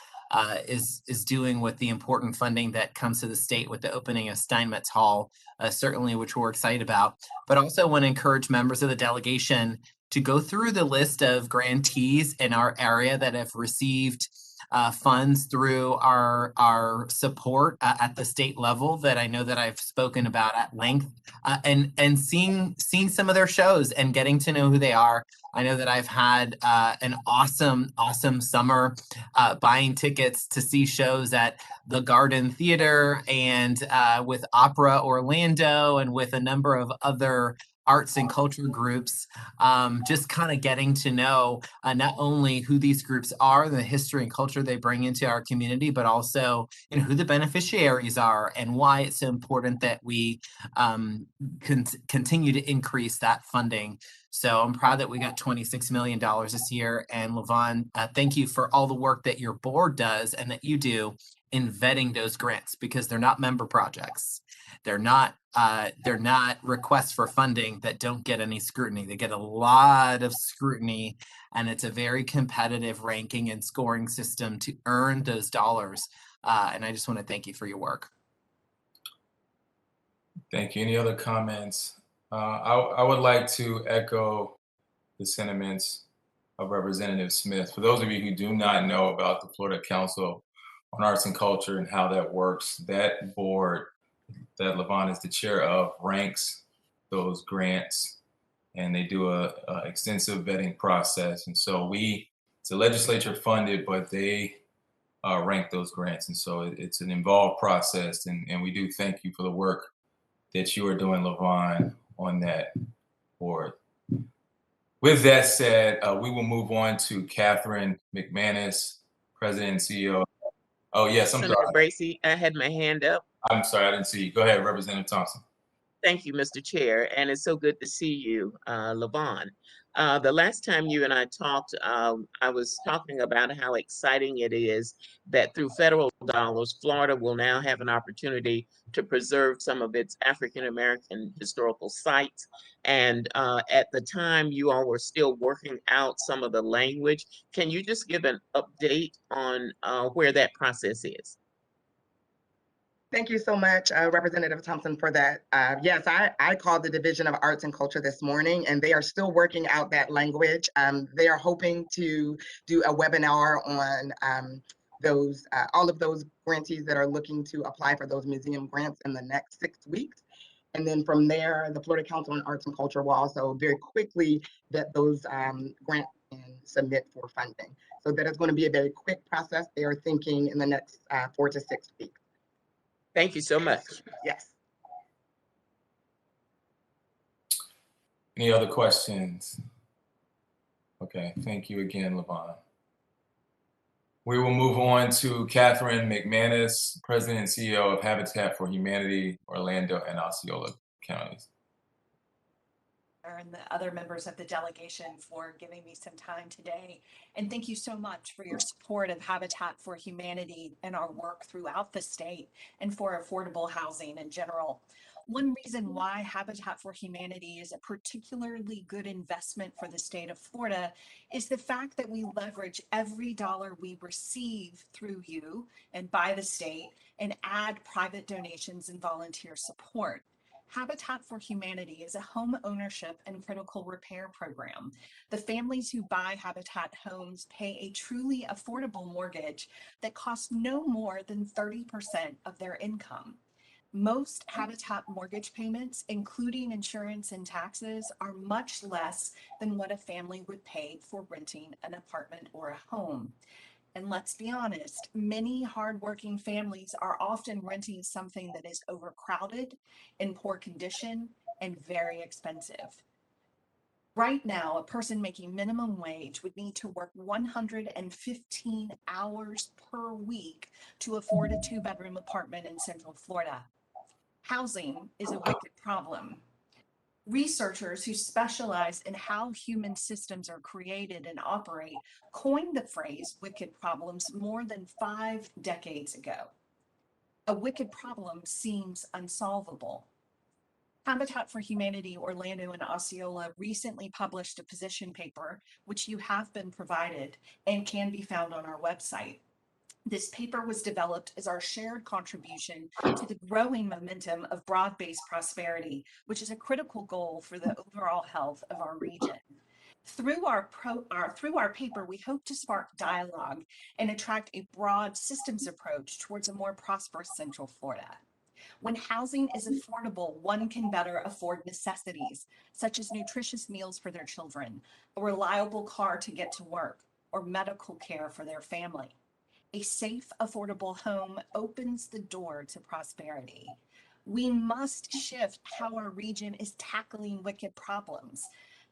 is doing with the important funding that comes to the state with the opening of Steinmetz Hall, certainly, which we're excited about. But also want to encourage members of the delegation to go through the list of grantees in our area that have received funds through our support at the state level that I know that I've spoken about at length, and seeing some of their shows and getting to know who they are. I know that I've had an awesome summer buying tickets to see shows at the Garden Theater and with Opera Orlando and with a number of other arts and culture groups, just kind of getting to know not only who these groups are, the history and culture they bring into our community, but also who the beneficiaries are and why it's so important that we continue to increase that funding. So I'm proud that we got $26 million this year. And Levon, thank you for all the work that your board does and that you do in vetting those grants, because they're not member projects. They're not requests for funding that don't get any scrutiny. They get a lot of scrutiny, and it's a very competitive ranking and scoring system to earn those dollars. And I just want to thank you for your work. Thank you. Any other comments? I would like to echo the sentiments of Representative Smith. For those of you who do not know about the Florida Council on Arts and Culture and how that works, that board that Levon is the chair of ranks those grants, and they do a extensive vetting process. And so it's a legislature funded, but they rank those grants. And so it's an involved process. And we do thank you for the work that you are doing, Levon, on that board. With that said, we will move on to Catherine McManus, President and CEO. Oh, yes, I'm Senator sorry. Bracy, I had my hand up. I'm sorry, I didn't see you. Go ahead, Representative Thompson. Thank you, Mr. Chair, and it's so good to see you, Levon. The last time you and I talked, I was talking about how exciting it is that through federal dollars, Florida will now have an opportunity to preserve some of its African-American historical sites. And at the time, you all were still working out some of the language. Can you just give an update on where that process is? Thank you so much, Representative Thompson, for that. Yes, I called the Division of Arts and Culture this morning, and they are still working out that language. They are hoping to do a webinar on all of those grantees that are looking to apply for those museum grants in the next 6 weeks. And then from there, the Florida Council on Arts and Culture will also very quickly vet those grants and submit for funding. So that is going to be a very quick process. They are thinking in the next 4 to 6 weeks. Thank you so much. Yes. Any other questions? Okay, thank you again, Levon. We will move on to Catherine McManus, President and CEO of Habitat for Humanity, Orlando and Osceola counties. And the other members of the delegation for giving me some time today. And thank you so much for your support of Habitat for Humanity and our work throughout the state and for affordable housing in general. One reason why Habitat for Humanity is a particularly good investment for the state of Florida is the fact that we leverage every dollar we receive through you and by the state and add private donations and volunteer support. Habitat for Humanity is a home ownership and critical repair program. The families who buy Habitat homes pay a truly affordable mortgage that costs no more than 30% of their income. Most Habitat mortgage payments, including insurance and taxes, are much less than what a family would pay for renting an apartment or a home. And let's be honest, many hardworking families are often renting something that is overcrowded, in poor condition, and very expensive. Right now, a person making minimum wage would need to work 115 hours per week to afford a 2-bedroom apartment in Central Florida. Housing is a wicked problem. Researchers who specialize in how human systems are created and operate coined the phrase wicked problems more than 5 decades ago. A wicked problem seems unsolvable. Habitat for Humanity Orlando and Osceola recently published a position paper, which you have been provided and can be found on our website. This paper was developed as our shared contribution to the growing momentum of broad-based prosperity, which is a critical goal for the overall health of our region. Through our paper, we hope to spark dialogue and attract a broad systems approach towards a more prosperous Central Florida. When housing is affordable, one can better afford necessities, such as nutritious meals for their children, a reliable car to get to work, or medical care for their family. A safe, affordable home opens the door to prosperity. We must shift how our region is tackling wicked problems.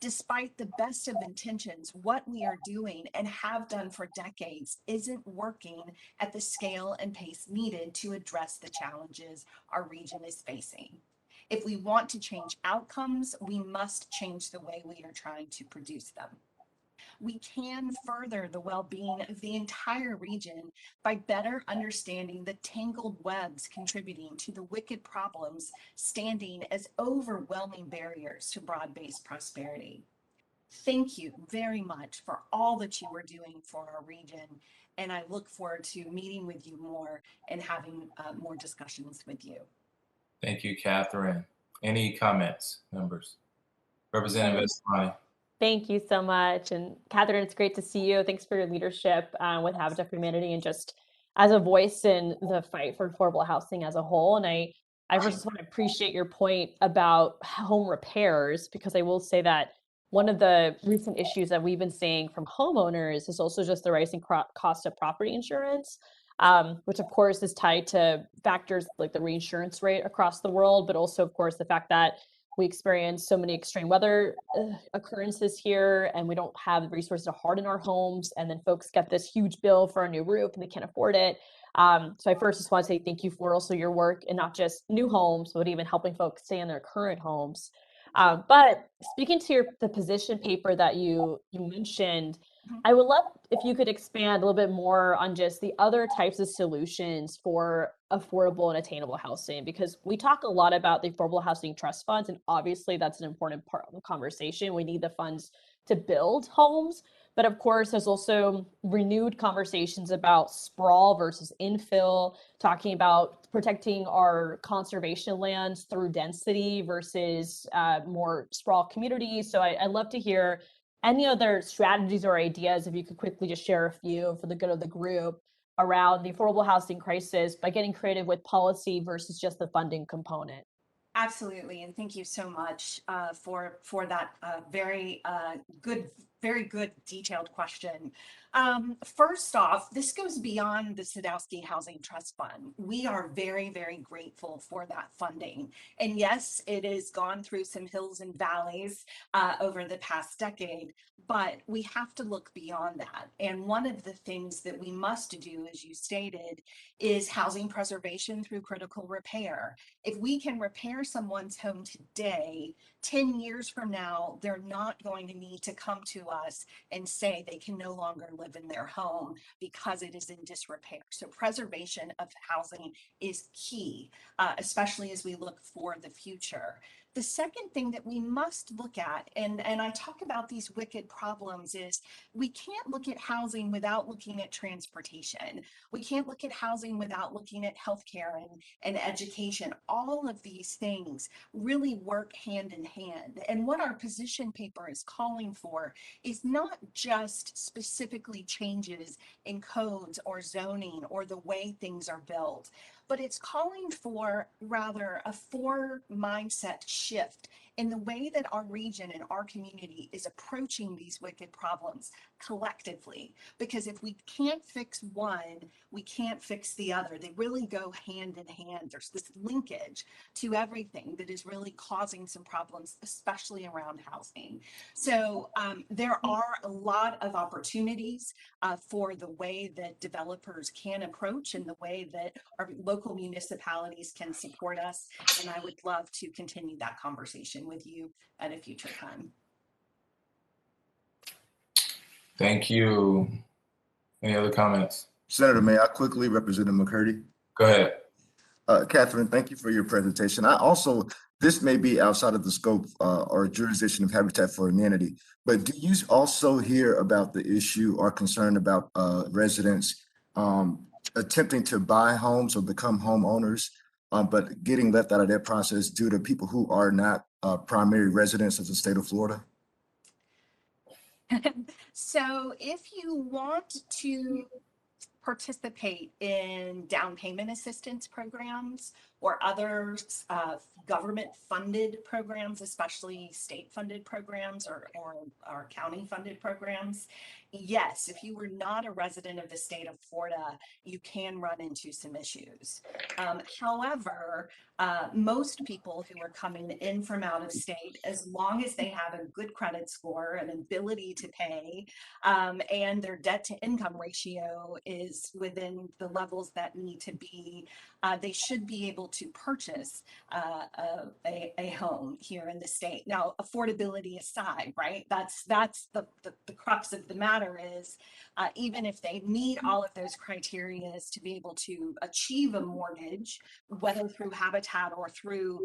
Despite the best of intentions, what we are doing and have done for decades isn't working at the scale and pace needed to address the challenges our region is facing. If we want to change outcomes, we must change the way we are trying to produce them. We can further the well-being of the entire region by better understanding the tangled webs contributing to the wicked problems standing as overwhelming barriers to broad-based prosperity. Thank you very much for all that you are doing for our region, and I look forward to meeting with you more and having more discussions with you. Thank you, Catherine. Any comments, members? Representative Escamani. Thank you so much. And Catherine, it's great to see you. Thanks for your leadership with Habitat for Humanity and just as a voice in the fight for affordable housing as a whole. And I first just want to appreciate your point about home repairs, because I will say that one of the recent issues that we've been seeing from homeowners is also just the rising cost of property insurance, which of course is tied to factors like the reinsurance rate across the world, but also of course the fact that we experience so many extreme weather occurrences here, and we don't have the resources to harden our homes. And then folks get this huge bill for a new roof and they can't afford it. So I first just want to say thank you for also your work in not just new homes, but even helping folks stay in their current homes. But speaking to the position paper that you mentioned, I would love if you could expand a little bit more on just the other types of solutions for affordable and attainable housing, because we talk a lot about the affordable housing trust funds, and obviously that's an important part of the conversation. We need the funds to build homes, but of course there's also renewed conversations about sprawl versus infill, talking about protecting our conservation lands through density versus more sprawl communities. So I'd love to hear any other strategies or ideas, if you could quickly just share a few for the good of the group around the affordable housing crisis by getting creative with policy versus just the funding component. Absolutely, and thank you so much for that very good detailed question. First off, this goes beyond the Sadowski Housing Trust Fund. We are very, very grateful for that funding. And yes, it has gone through some hills and valleys over the past decade, but we have to look beyond that. And one of the things that we must do, as you stated, is housing preservation through critical repair. If we can repair someone's home today, 10 years from now, they're not going to need to come to us and say they can no longer live in their home because it is in disrepair. So preservation of housing is key, especially as we look for the future. The second thing that we must look at, and I talk about these wicked problems, is we can't look at housing without looking at transportation. We can't look at housing without looking at healthcare and education. All of these things really work hand in hand. And what our position paper is calling for is not just specifically changes in codes or zoning or the way things are built, but it's calling for rather a mindset shift in the way that our region and our community is approaching these wicked problems collectively. Because if we can't fix one, we can't fix the other. They really go hand in hand. There's this linkage to everything that is really causing some problems, especially around housing. So there are a lot of opportunities for the way that developers can approach and the way that our local municipalities can support us. And I would love to continue that conversation with you at a future time. Thank you. Any other comments? Senator, may I quickly, Representative McCurdy? Go ahead. Catherine, thank you for your presentation. This may be outside of the scope or jurisdiction of Habitat for Humanity, but do you also hear about the issue or concern about residents attempting to buy homes or become homeowners, but getting left out of that process due to people who are not primary residents of the state of Florida? So if you want to participate in down payment assistance programs or other government-funded programs, especially state-funded programs or county-funded programs, yes, if you were not a resident of the state of Florida, you can run into some issues. However, most people who are coming in from out of state, as long as they have a good credit score, an ability to pay, and their debt to income ratio is within the levels that need to be, they should be able to purchase a home here in the state. Now, affordability aside, right? That's the crux of the matter is, even if they meet all of those criteria to be able to achieve a mortgage, whether through Habitat or through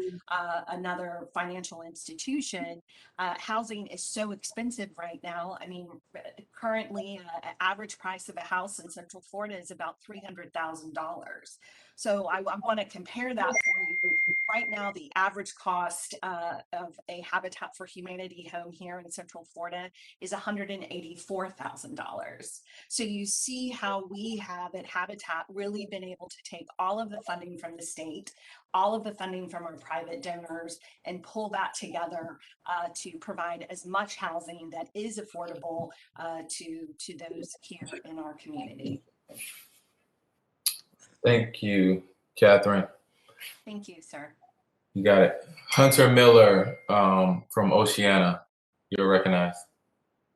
another financial institution, housing is so expensive right now. I mean, currently, average price of a house in Central Florida is about $300,000. So I want to compare that for you. Right now, the average cost of a Habitat for Humanity home here in Central Florida is $184,000. So you see how we have at Habitat really been able to take all of the funding from the state, all of the funding from our private donors, and pull that together to provide as much housing that is affordable to those here in our community. Thank you, Catherine. Thank you, sir. You got it. Hunter Miller from Oceana, you're recognized.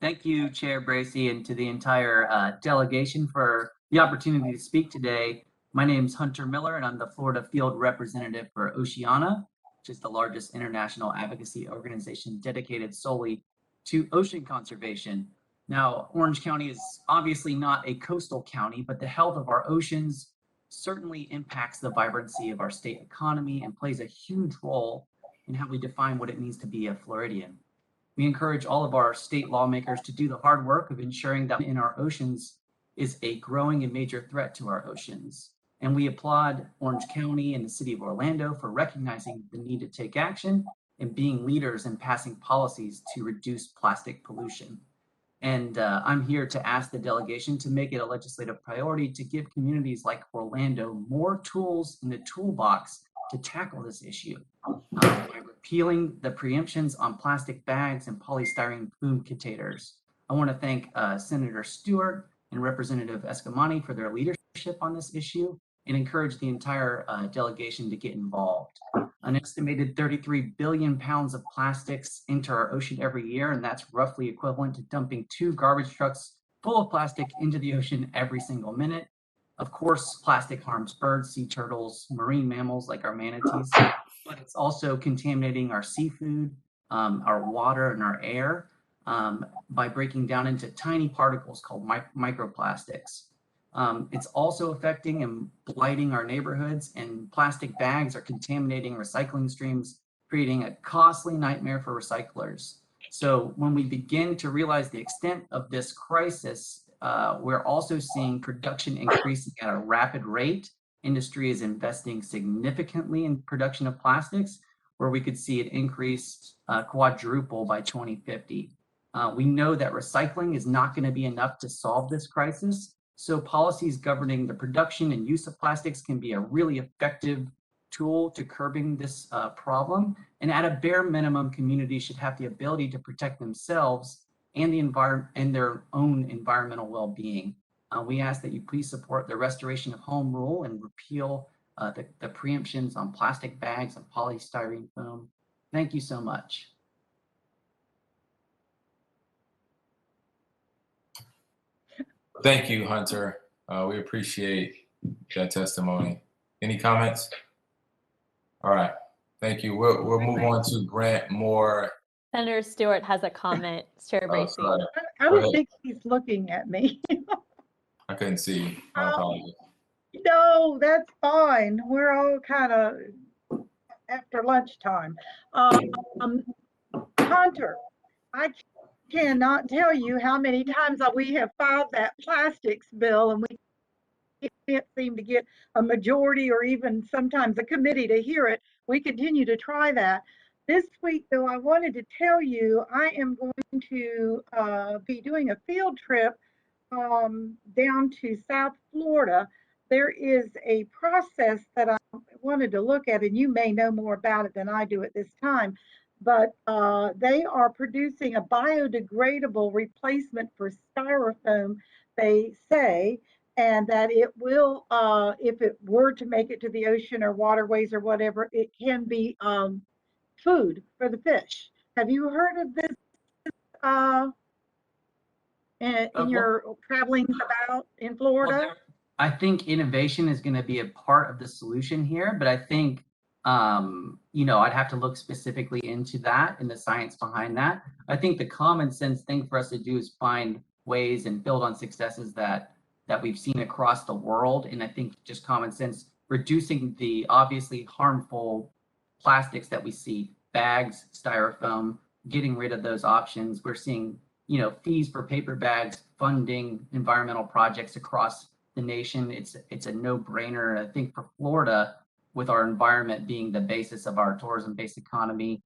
Thank you, Chair Bracy, and to the entire delegation for the opportunity to speak today. My name is Hunter Miller, and I'm the Florida Field Representative for Oceana, which is the largest international advocacy organization dedicated solely to ocean conservation. Now, Orange County is obviously not a coastal county, but the health of our oceans certainly impacts the vibrancy of our state economy and plays a huge role in how we define what it means to be a Floridian. We encourage all of our state lawmakers to do the hard work of ensuring that in our oceans is a growing and major threat to our oceans. And we applaud Orange County and the city of Orlando for recognizing the need to take action and being leaders in passing policies to reduce plastic pollution. And I'm here to ask the delegation to make it a legislative priority to give communities like Orlando more tools in the toolbox to tackle this issue. By repealing the preemptions on plastic bags and polystyrene food containers. I want to thank Senator Stewart and Representative Escamani for their leadership on this issue and encourage the entire delegation to get involved. An estimated 33 billion pounds of plastics enter our ocean every year, and that's roughly equivalent to dumping 2 garbage trucks full of plastic into the ocean every single minute. Of course, plastic harms birds, sea turtles, marine mammals like our manatees, but it's also contaminating our seafood, our water, and our air by breaking down into tiny particles called microplastics. It's also affecting and blighting our neighborhoods, and plastic bags are contaminating recycling streams, creating a costly nightmare for recyclers. So when we begin to realize the extent of this crisis, we're also seeing production increasing at a rapid rate. Industry is investing significantly in production of plastics, where we could see it increase quadruple by 2050. We know that recycling is not going to be enough to solve this crisis. So policies governing the production and use of plastics can be a really effective tool to curbing this problem. And at a bare minimum, communities should have the ability to protect themselves and the environment and their own environmental well-being. We ask that you please support the restoration of home rule and repeal the preemptions on plastic bags and polystyrene foam. Thank you so much. Thank you, Hunter. We appreciate that testimony. Any comments? All right. Thank you. We'll move on to Grant Moore. Senator Stewart has a comment. Chair Bracy. Sorry. I Go don't ahead. think he's looking at me. I couldn't see you. My apologies. No, that's fine. We're all kind of after lunchtime. Hunter, I cannot tell you how many times we have filed that plastics bill and we can't seem to get a majority or even sometimes a committee to hear it. We continue to try that. This week, though, I wanted to tell you I am going to be doing a field trip down to South Florida. There is a process that wanted to look at, and you may know more about it than I do at this time, but they are producing a biodegradable replacement for styrofoam, they say, and that it will, if it were to make it to the ocean or waterways or whatever, it can be food for the fish. Have you heard of this uh, in your travelings about in Florida? I think innovation is going to be a part of the solution here, but I think, I'd have to look specifically into that and the science behind that. I think the common sense thing for us to do is find ways and build on successes that we've seen across the world. And I think just common sense, reducing the obviously harmful plastics that we see, bags, styrofoam, getting rid of those options. We're seeing, fees for paper bags, funding environmental projects across the nation. It's a no-brainer. I think for Florida, with our environment being the basis of our tourism-based economy,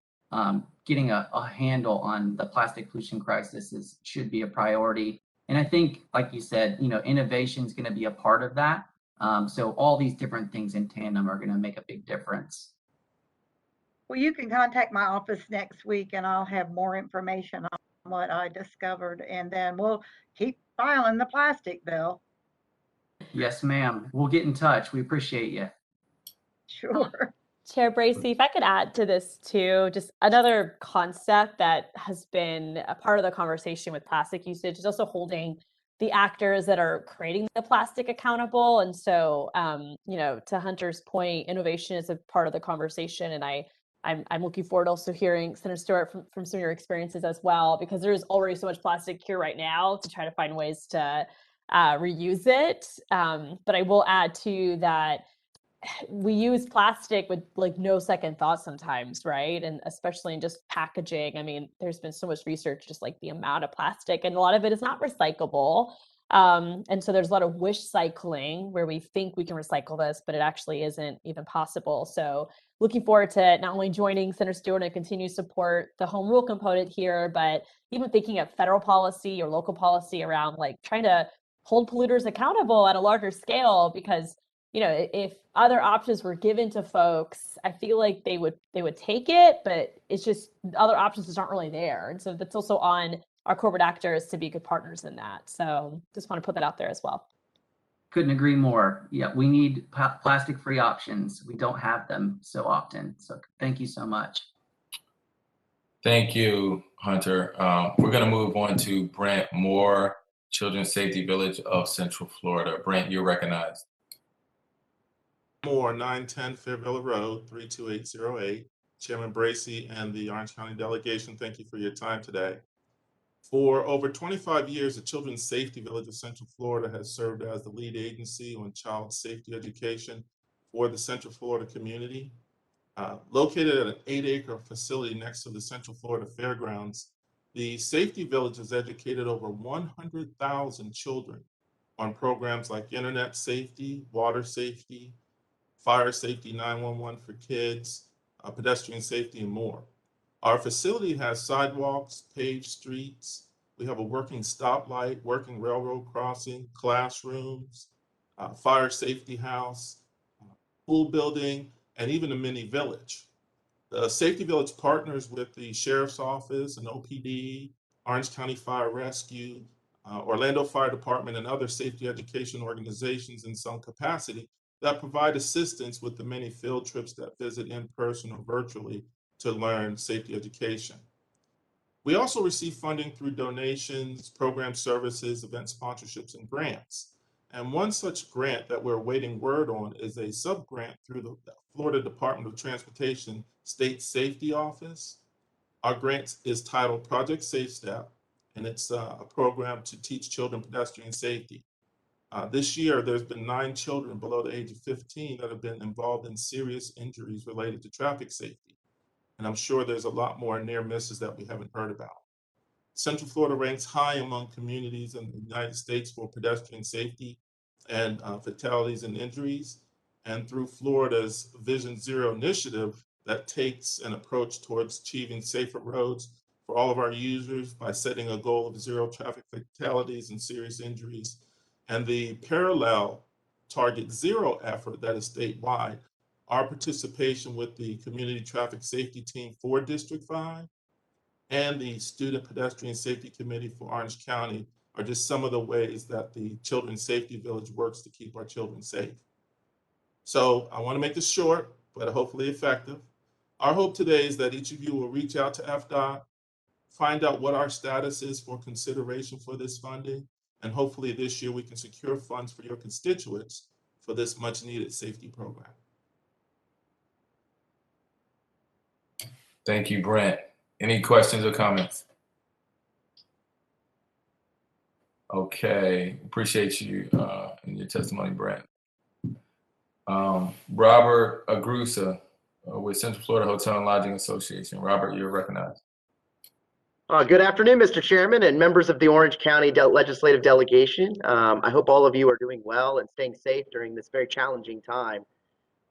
getting a handle on the plastic pollution crisis should be a priority. And I think, like you said, innovation is going to be a part of that. So all these different things in tandem are going to make a big difference. Well, you can contact my office next week and I'll have more information on what I discovered, and then we'll keep filing the plastic bill. Yes, ma'am. We'll get in touch. We appreciate you. Sure. Chair Bracy, if I could add to this too, just another concept that has been a part of the conversation with plastic usage is also holding the actors that are creating the plastic accountable. And so, to Hunter's point, innovation is a part of the conversation. And I'm looking forward to also hearing, Senator Stewart, from some of your experiences as well, because there's already so much plastic here right now to try to find ways to reuse it. But I will add to that, we use plastic with like no second thought sometimes, right? And especially in just packaging. I mean, there's been so much research, just like the amount of plastic, and a lot of it is not recyclable. And so there's a lot of wish cycling where we think we can recycle this, but it actually isn't even possible. So looking forward to not only joining Senator Stewart and continue to support the home rule component here, but even thinking of federal policy or local policy around like trying to hold polluters accountable at a larger scale, because if other options were given to folks, I feel like they would take it, but it's just other options just aren't really there. And so that's also on our corporate actors to be good partners in that. So just want to put that out there as well. Couldn't agree more. Yeah, we need plastic-free options. We don't have them so often. So thank you so much. Thank you, Hunter. We're going to move on to Brent Moore, Children's Safety Village of Central Florida. Brent, you're recognized. Moore, 910 Fairvilla Road, 32808. Chairman Bracy and the Orange County Delegation, thank you for your time today. For over 25 years, the Children's Safety Village of Central Florida has served as the lead agency on child safety education for the Central Florida community. Located at an 8-acre facility next to the Central Florida Fairgrounds, the Safety Village has educated over 100,000 children on programs like internet safety, water safety, fire safety 911 for kids, pedestrian safety, and more. Our facility has sidewalks, paved streets. We have a working stoplight, working railroad crossing, classrooms, fire safety house, pool building, and even a mini village. The Safety Village partners with the Sheriff's Office and OPD, Orange County Fire Rescue, Orlando Fire Department, and other safety education organizations in some capacity that provide assistance with the many field trips that visit in person or virtually to learn safety education. We also receive funding through donations, program services, event sponsorships, and grants. And one such grant that we're awaiting word on is a sub-grant through the Florida Department of Transportation State Safety Office. Our grant is titled Project Safe Step, and it's a program to teach children pedestrian safety. This year, there's been 9 children below the age of 15 that have been involved in serious injuries related to traffic safety. And I'm sure there's a lot more near misses that we haven't heard about. Central Florida ranks high among communities in the United States for pedestrian safety and fatalities and injuries. And through Florida's Vision Zero initiative that takes an approach towards achieving safer roads for all of our users by setting a goal of 0 traffic fatalities and serious injuries, and the parallel Target Zero effort that is statewide, our participation with the Community Traffic Safety Team for District 5 and the Student Pedestrian Safety Committee for Orange County are just some of the ways that the Children's Safety Village works to keep our children safe. So I want to make this short, but hopefully effective. Our hope today is that each of you will reach out to FDOT, find out what our status is for consideration for this funding, and hopefully this year we can secure funds for your constituents for this much needed safety program. Thank you, Brent. Any questions or comments? Okay, appreciate you and your testimony, Brent. Robert Agrusa with Central Florida Hotel and Lodging Association. Robert, you're recognized. Good afternoon, Mr. Chairman and members of the Orange County Legislative Delegation. I hope all of you are doing well and staying safe during this very challenging time.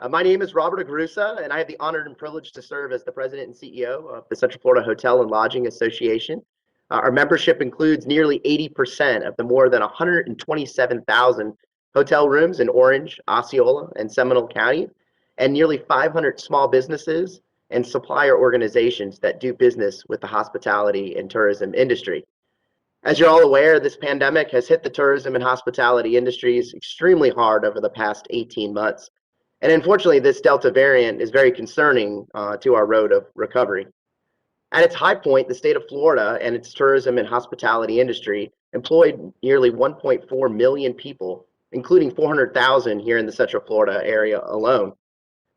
My name is Robert Agrusa, and I have the honor and privilege to serve as the President and CEO of the Central Florida Hotel and Lodging Association. Our membership includes nearly 80% of the more than 127,000 hotel rooms in Orange, Osceola, and Seminole County, and nearly 500 small businesses and supplier organizations that do business with the hospitality and tourism industry. As you're all aware, this pandemic has hit the tourism and hospitality industries extremely hard over the past 18 months. And unfortunately, this Delta variant is very concerning to our road of recovery. At its high point, the state of Florida and its tourism and hospitality industry employed nearly 1.4 million people, including 400,000 here in the Central Florida area alone.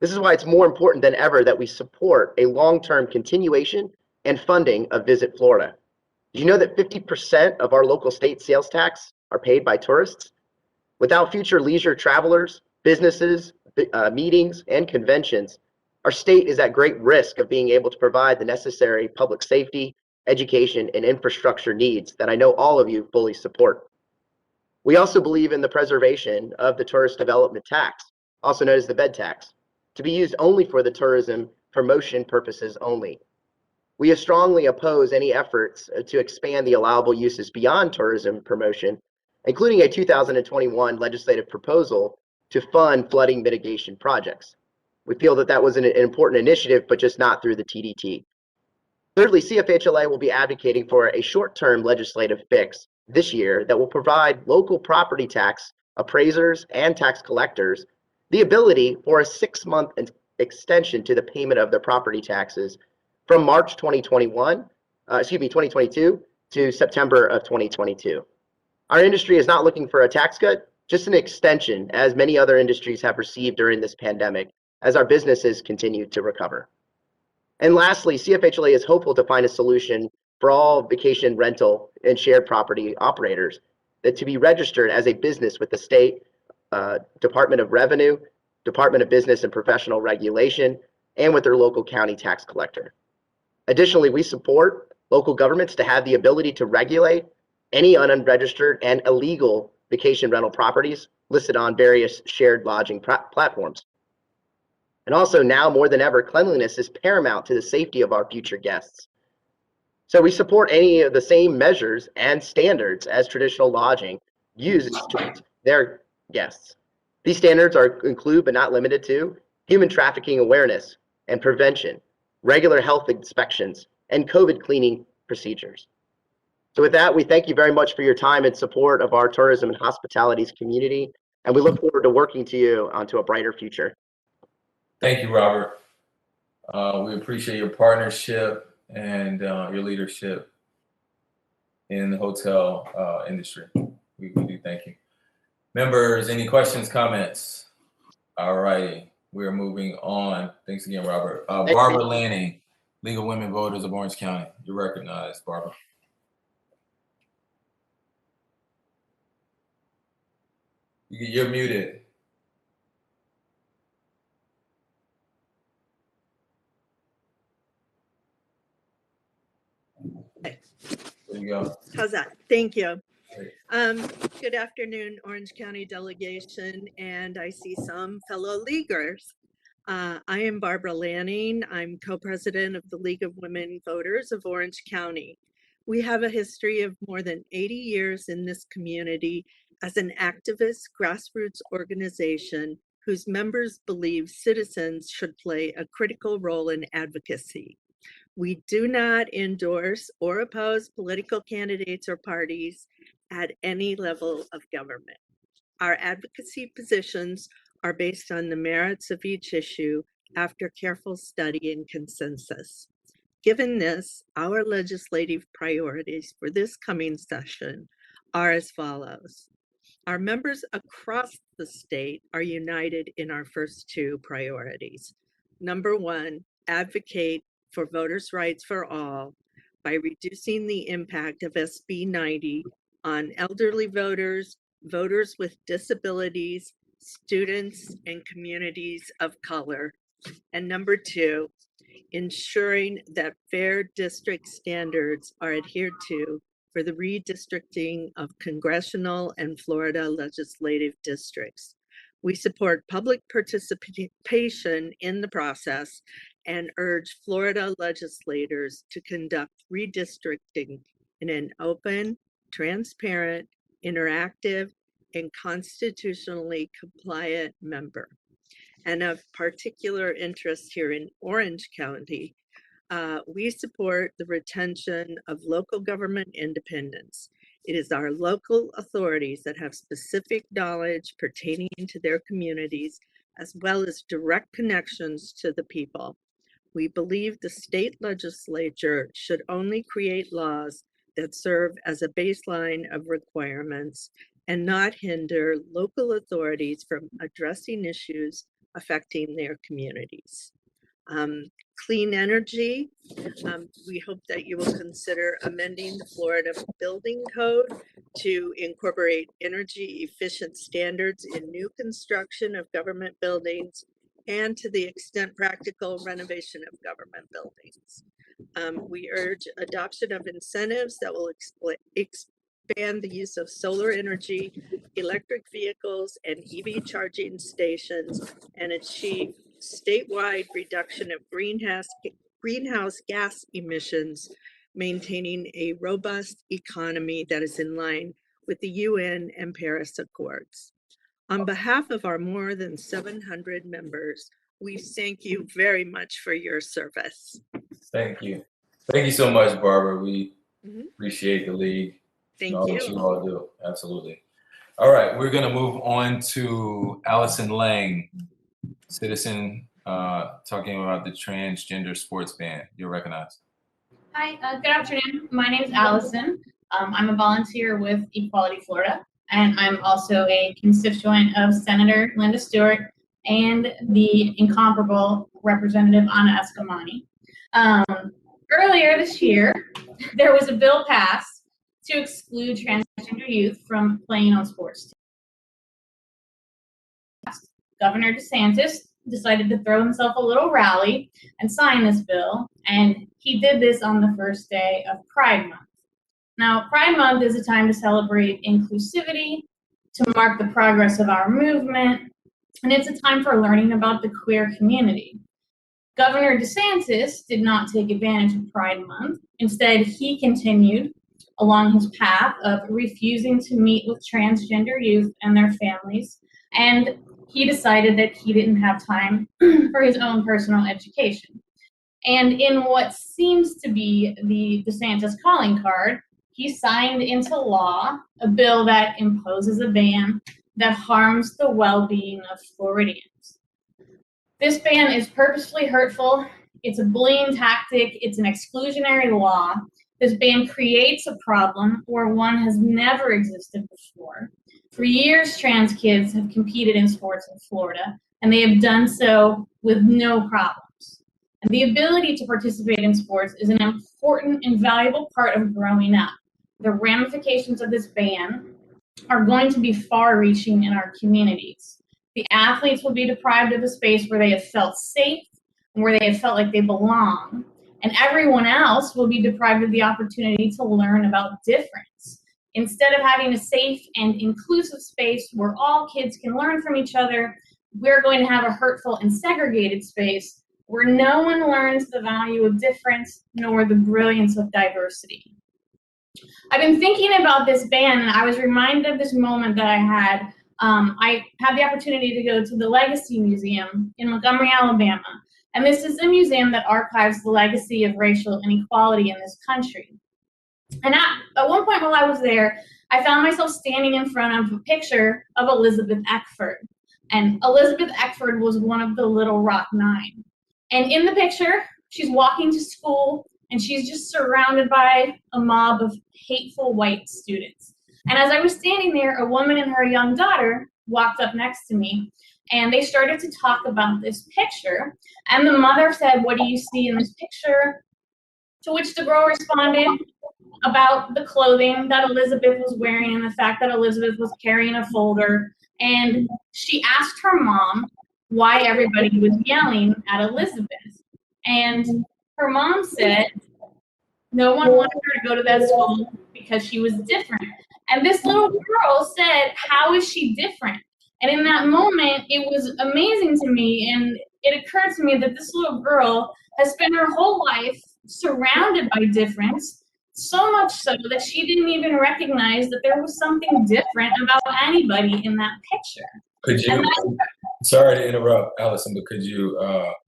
This is why it's more important than ever that we support a long-term continuation and funding of Visit Florida. Did you know that 50% of our local state sales tax are paid by tourists? Without future leisure travelers, businesses, meetings, and conventions, our state is at great risk of being able to provide the necessary public safety, education, and infrastructure needs that I know all of you fully support. We also believe in the preservation of the tourist development tax, also known as the bed tax, to be used only for the tourism promotion purposes only. We strongly oppose any efforts to expand the allowable uses beyond tourism promotion, including a 2021 legislative proposal to fund flooding mitigation projects. We feel that that was an important initiative, but just not through the TDT. Thirdly, CFHLA will be advocating for a short-term legislative fix this year that will provide local property tax appraisers and tax collectors the ability for a 6-month extension to the payment of their property taxes from March 2022 to September of 2022. Our industry is not looking for a tax cut, just an extension, as many other industries have received during this pandemic, as our businesses continue to recover. And lastly, CFHLA is hopeful to find a solution for all vacation rental and shared property operators that to be registered as a business with the state Department of Revenue, Department of Business and Professional Regulation, and with their local county tax collector. Additionally, we support local governments to have the ability to regulate any unregistered and illegal vacation rental properties listed on various shared lodging platforms. And also now more than ever, cleanliness is paramount to the safety of our future guests. So we support any of the same measures and standards as traditional lodging uses to their guests. These standards include, but not limited to, human trafficking awareness and prevention, regular health inspections, and COVID cleaning procedures. So with that, we thank you very much for your time and support of our tourism and hospitalities community, and we look forward to working to you onto a brighter future. Thank you, Robert. We appreciate your partnership and your leadership in the hotel industry. We do thank you. Members, any questions, comments? All righty, we're moving on. Thanks again, Robert. Barbara Lanning, League of Women Voters of Orange County. You're recognized, Barbara. You're muted. Okay. There you go. How's that? Thank you. Good afternoon, Orange County Delegation, and I see some fellow leaguers. I am Barbara Lanning. I'm co-president of the League of Women Voters of Orange County. We have a history of more than 80 years in this community as an activist grassroots organization whose members believe citizens should play a critical role in advocacy. We do not endorse or oppose political candidates or parties at any level of government. Our advocacy positions are based on the merits of each issue after careful study and consensus. Given this, our legislative priorities for this coming session are as follows. Our members across the state are united in our first two priorities. Number one, advocate for voters' rights for all by reducing the impact of SB 90 on elderly voters, voters with disabilities, students, and communities of color. And number two, ensuring that fair district standards are adhered to for the redistricting of congressional and Florida legislative districts. We support public participation in the process and urge Florida legislators to conduct redistricting in an open, transparent, interactive, and constitutionally compliant manner. And of particular interest here in Orange County, we support the retention of local government independence. It is our local authorities that have specific knowledge pertaining to their communities, as well as direct connections to the people. We believe the state legislature should only create laws that serve as a baseline of requirements and not hinder local authorities from addressing issues affecting their communities. Clean energy, we hope that you will consider amending the Florida Building Code to incorporate energy efficient standards in new construction of government buildings and, to the extent practical, renovation of government buildings. We urge adoption of incentives that will expand the use of solar energy, electric vehicles, and EV charging stations, and achieve statewide reduction of greenhouse gas emissions, maintaining a robust economy that is in line with the UN and Paris Accords. On behalf of our more than 700 members, we thank you very much for your service. Thank you. Thank you so much, Barbara. We appreciate the league. Thank all you. that you all do. Absolutely. All right, we're going to move on to Allison Lang, citizen, talking about the transgender sports ban. You're recognized. Hi, good afternoon. My name is Allison. I'm a volunteer with Equality Florida, and I'm also a constituent of Senator Linda Stewart and the incomparable Representative Anna Escamani. Earlier this year, there was a bill passed to exclude transgender youth from playing on sports teams. Governor DeSantis decided to throw himself a little rally and sign this bill, and he did this on the first day of Pride Month. Now, Pride Month is a time to celebrate inclusivity, to mark the progress of our movement, and it's a time for learning about the queer community. Governor DeSantis did not take advantage of Pride Month. Instead, he continued along his path of refusing to meet with transgender youth and their families, and he decided that he didn't have time for his own personal education. And in what seems to be the DeSantis calling card, he signed into law a bill that imposes a ban that harms the well-being of Floridians. This ban is purposefully hurtful. It's a bullying tactic. It's an exclusionary law. This ban creates a problem where one has never existed before. For years, trans kids have competed in sports in Florida, and they have done so with no problems. And the ability to participate in sports is an important and valuable part of growing up. The ramifications of this ban are going to be far-reaching in our communities. The athletes will be deprived of a space where they have felt safe and where they have felt like they belong. And everyone else will be deprived of the opportunity to learn about difference. Instead of having a safe and inclusive space where all kids can learn from each other, we're going to have a hurtful and segregated space where no one learns the value of difference nor the brilliance of diversity. I've been thinking about this ban, and I was reminded of this moment that I had I had the opportunity to go to the Legacy Museum in Montgomery, Alabama. And this is a museum that archives the legacy of racial inequality in this country. And at one point while I was there, I found myself standing in front of a picture of Elizabeth Eckford. And Elizabeth Eckford was one of the Little Rock Nine. And in the picture, she's walking to school and she's just surrounded by a mob of hateful white students. And as I was standing there, a woman and her young daughter walked up next to me and they started to talk about this picture. And the mother said, "What do you see in this picture?" To which the girl responded about the clothing that Elizabeth was wearing and the fact that Elizabeth was carrying a folder. And she asked her mom why everybody was yelling at Elizabeth. And her mom said no one wanted her to go to that school because she was different. And this little girl said, "How is she different?" And in that moment, it was amazing to me. And it occurred to me that this little girl has spent her whole life surrounded by difference, so much so that she didn't even recognize that there was something different about anybody in that picture. Could you, sorry to interrupt, Allison, but could you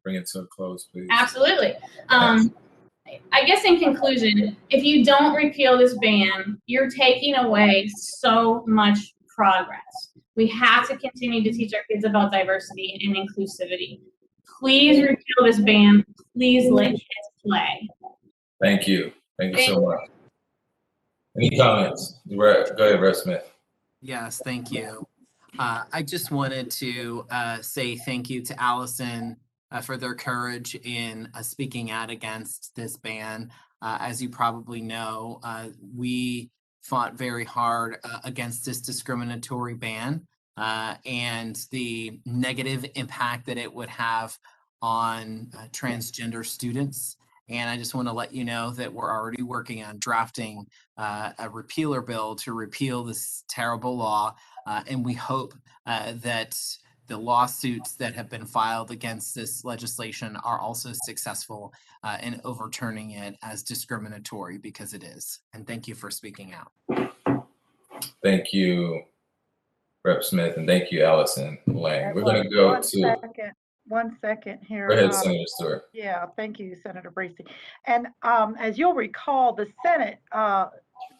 bring it to a close, please? Absolutely. I guess in conclusion, if you don't repeal this ban, you're taking away so much progress. We have to continue to teach our kids about diversity and inclusivity. Please repeal this ban. Please let kids play. Thank you. Thank you so much. Any comments? Go ahead, Rev Smith. Yes, thank you. I just wanted to say thank you to Allison for their courage in speaking out against this ban. As you probably know, we fought very hard against this discriminatory ban and the negative impact that it would have on transgender students. And I just want to let you know that we're already working on drafting a repealer bill to repeal this terrible law. And we hope that the lawsuits that have been filed against this legislation are also successful in overturning it as discriminatory, because it is. And thank you for speaking out. Thank you, Rep. Smith, and thank you, Allison Lang. We're going to go to... One second here. Go ahead, Senator Stewart. Yeah, thank you, Senator Bracy. And as you'll recall, the Senate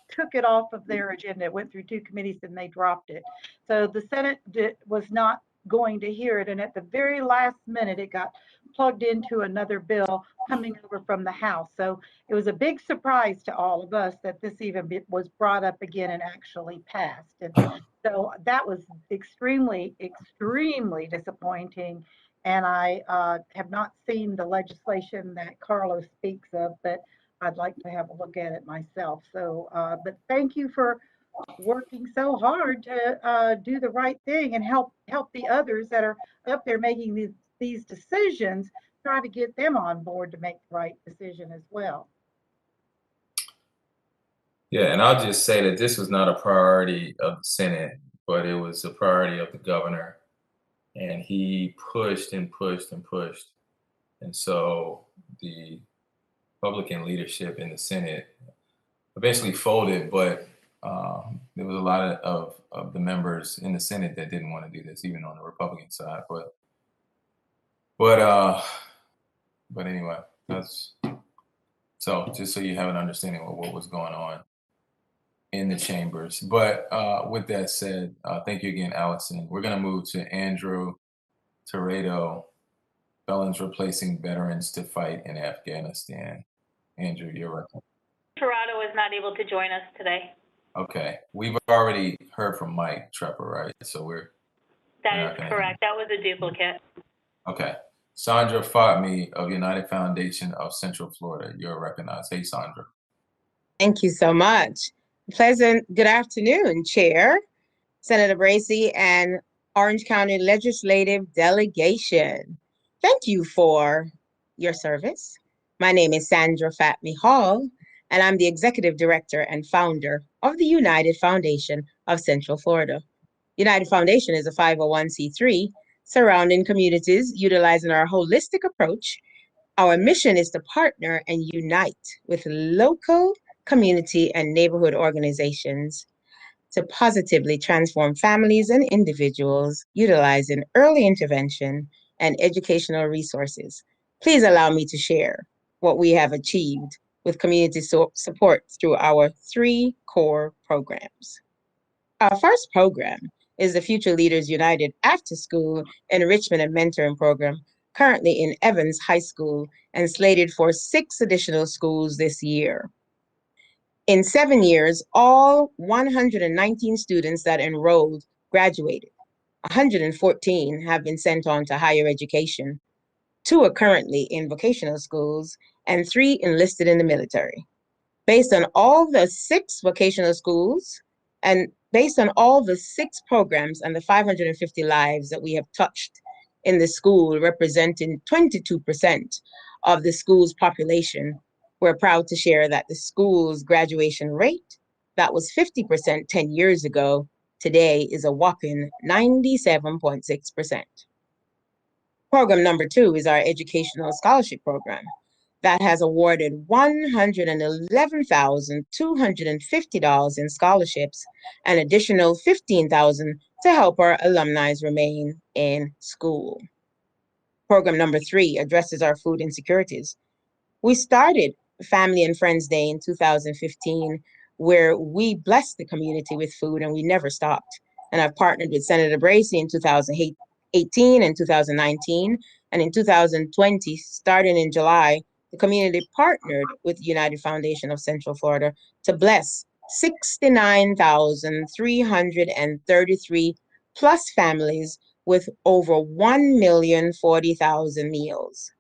took it off of their agenda. It went through two committees and they dropped it. So the Senate was not going to hear it. And at the very last minute, it got plugged into another bill coming over from the House. So it was a big surprise to all of us that this even was brought up again and actually passed. And so that was extremely, extremely disappointing. And I have not seen the legislation that Carlos speaks of, but I'd like to have a look at it myself. So, but thank you for working so hard to do the right thing and help the others that are up there making these decisions, try to get them on board to make the right decision as well. Yeah, and I'll just say that this was not a priority of the Senate, but it was a priority of the governor. And he pushed and pushed and pushed. And so the Republican leadership in the Senate eventually folded, but there was a lot of the members in the Senate that didn't want to do this, even on the Republican side. But anyway, that's so just so you have an understanding of what was going on in the chambers. But with that said, thank you again, Allison. We're going to move to Andrew Toredo, felons replacing veterans to fight in Afghanistan. Andrew, you're right. Toronto is not able to join us today. Okay. We've already heard from Mike Trepper, right? So That is correct. That was a duplicate. Okay. Sandra Fatmi of United Foundation of Central Florida, you're recognized. Hey, Sandra. Thank you so much. Pleasant good afternoon, Chair, Senator Bracy, and Orange County Legislative Delegation. Thank you for your service. My name is Sandra Fatmi Hall, and I'm the Executive Director and founder of the United Foundation of Central Florida. United Foundation is a 501c3 surrounding communities utilizing our holistic approach. Our mission is to partner and unite with local, community, and neighborhood organizations to positively transform families and individuals utilizing early intervention and educational resources. Please allow me to share what we have achieved with community support through our 3 core programs. Our first program is the Future Leaders United After School Enrichment and Mentoring Program, currently in Evans High School and slated for 6 additional schools this year. In 7 years, all 119 students that enrolled graduated. 114 have been sent on to higher education. 2 are currently in vocational schools and 3 enlisted in the military. Based on all the 6 vocational schools and based on all the 6 programs and the 550 lives that we have touched in the school, representing 22% of the school's population, we're proud to share that the school's graduation rate, that was 50% 10 years ago, today is a whopping 97.6%. Program number 2 is our educational scholarship program that has awarded $111,250 in scholarships, an additional $15,000 to help our alumni remain in school. Program number 3 addresses our food insecurities. We started Family and Friends Day in 2015, where we blessed the community with food and we never stopped. And I've partnered with Senator Bracy in 2018 and 2019. And in 2020, starting in July, the community partnered with the United Foundation of Central Florida to bless 69,333 plus families with over 1,040,000 meals.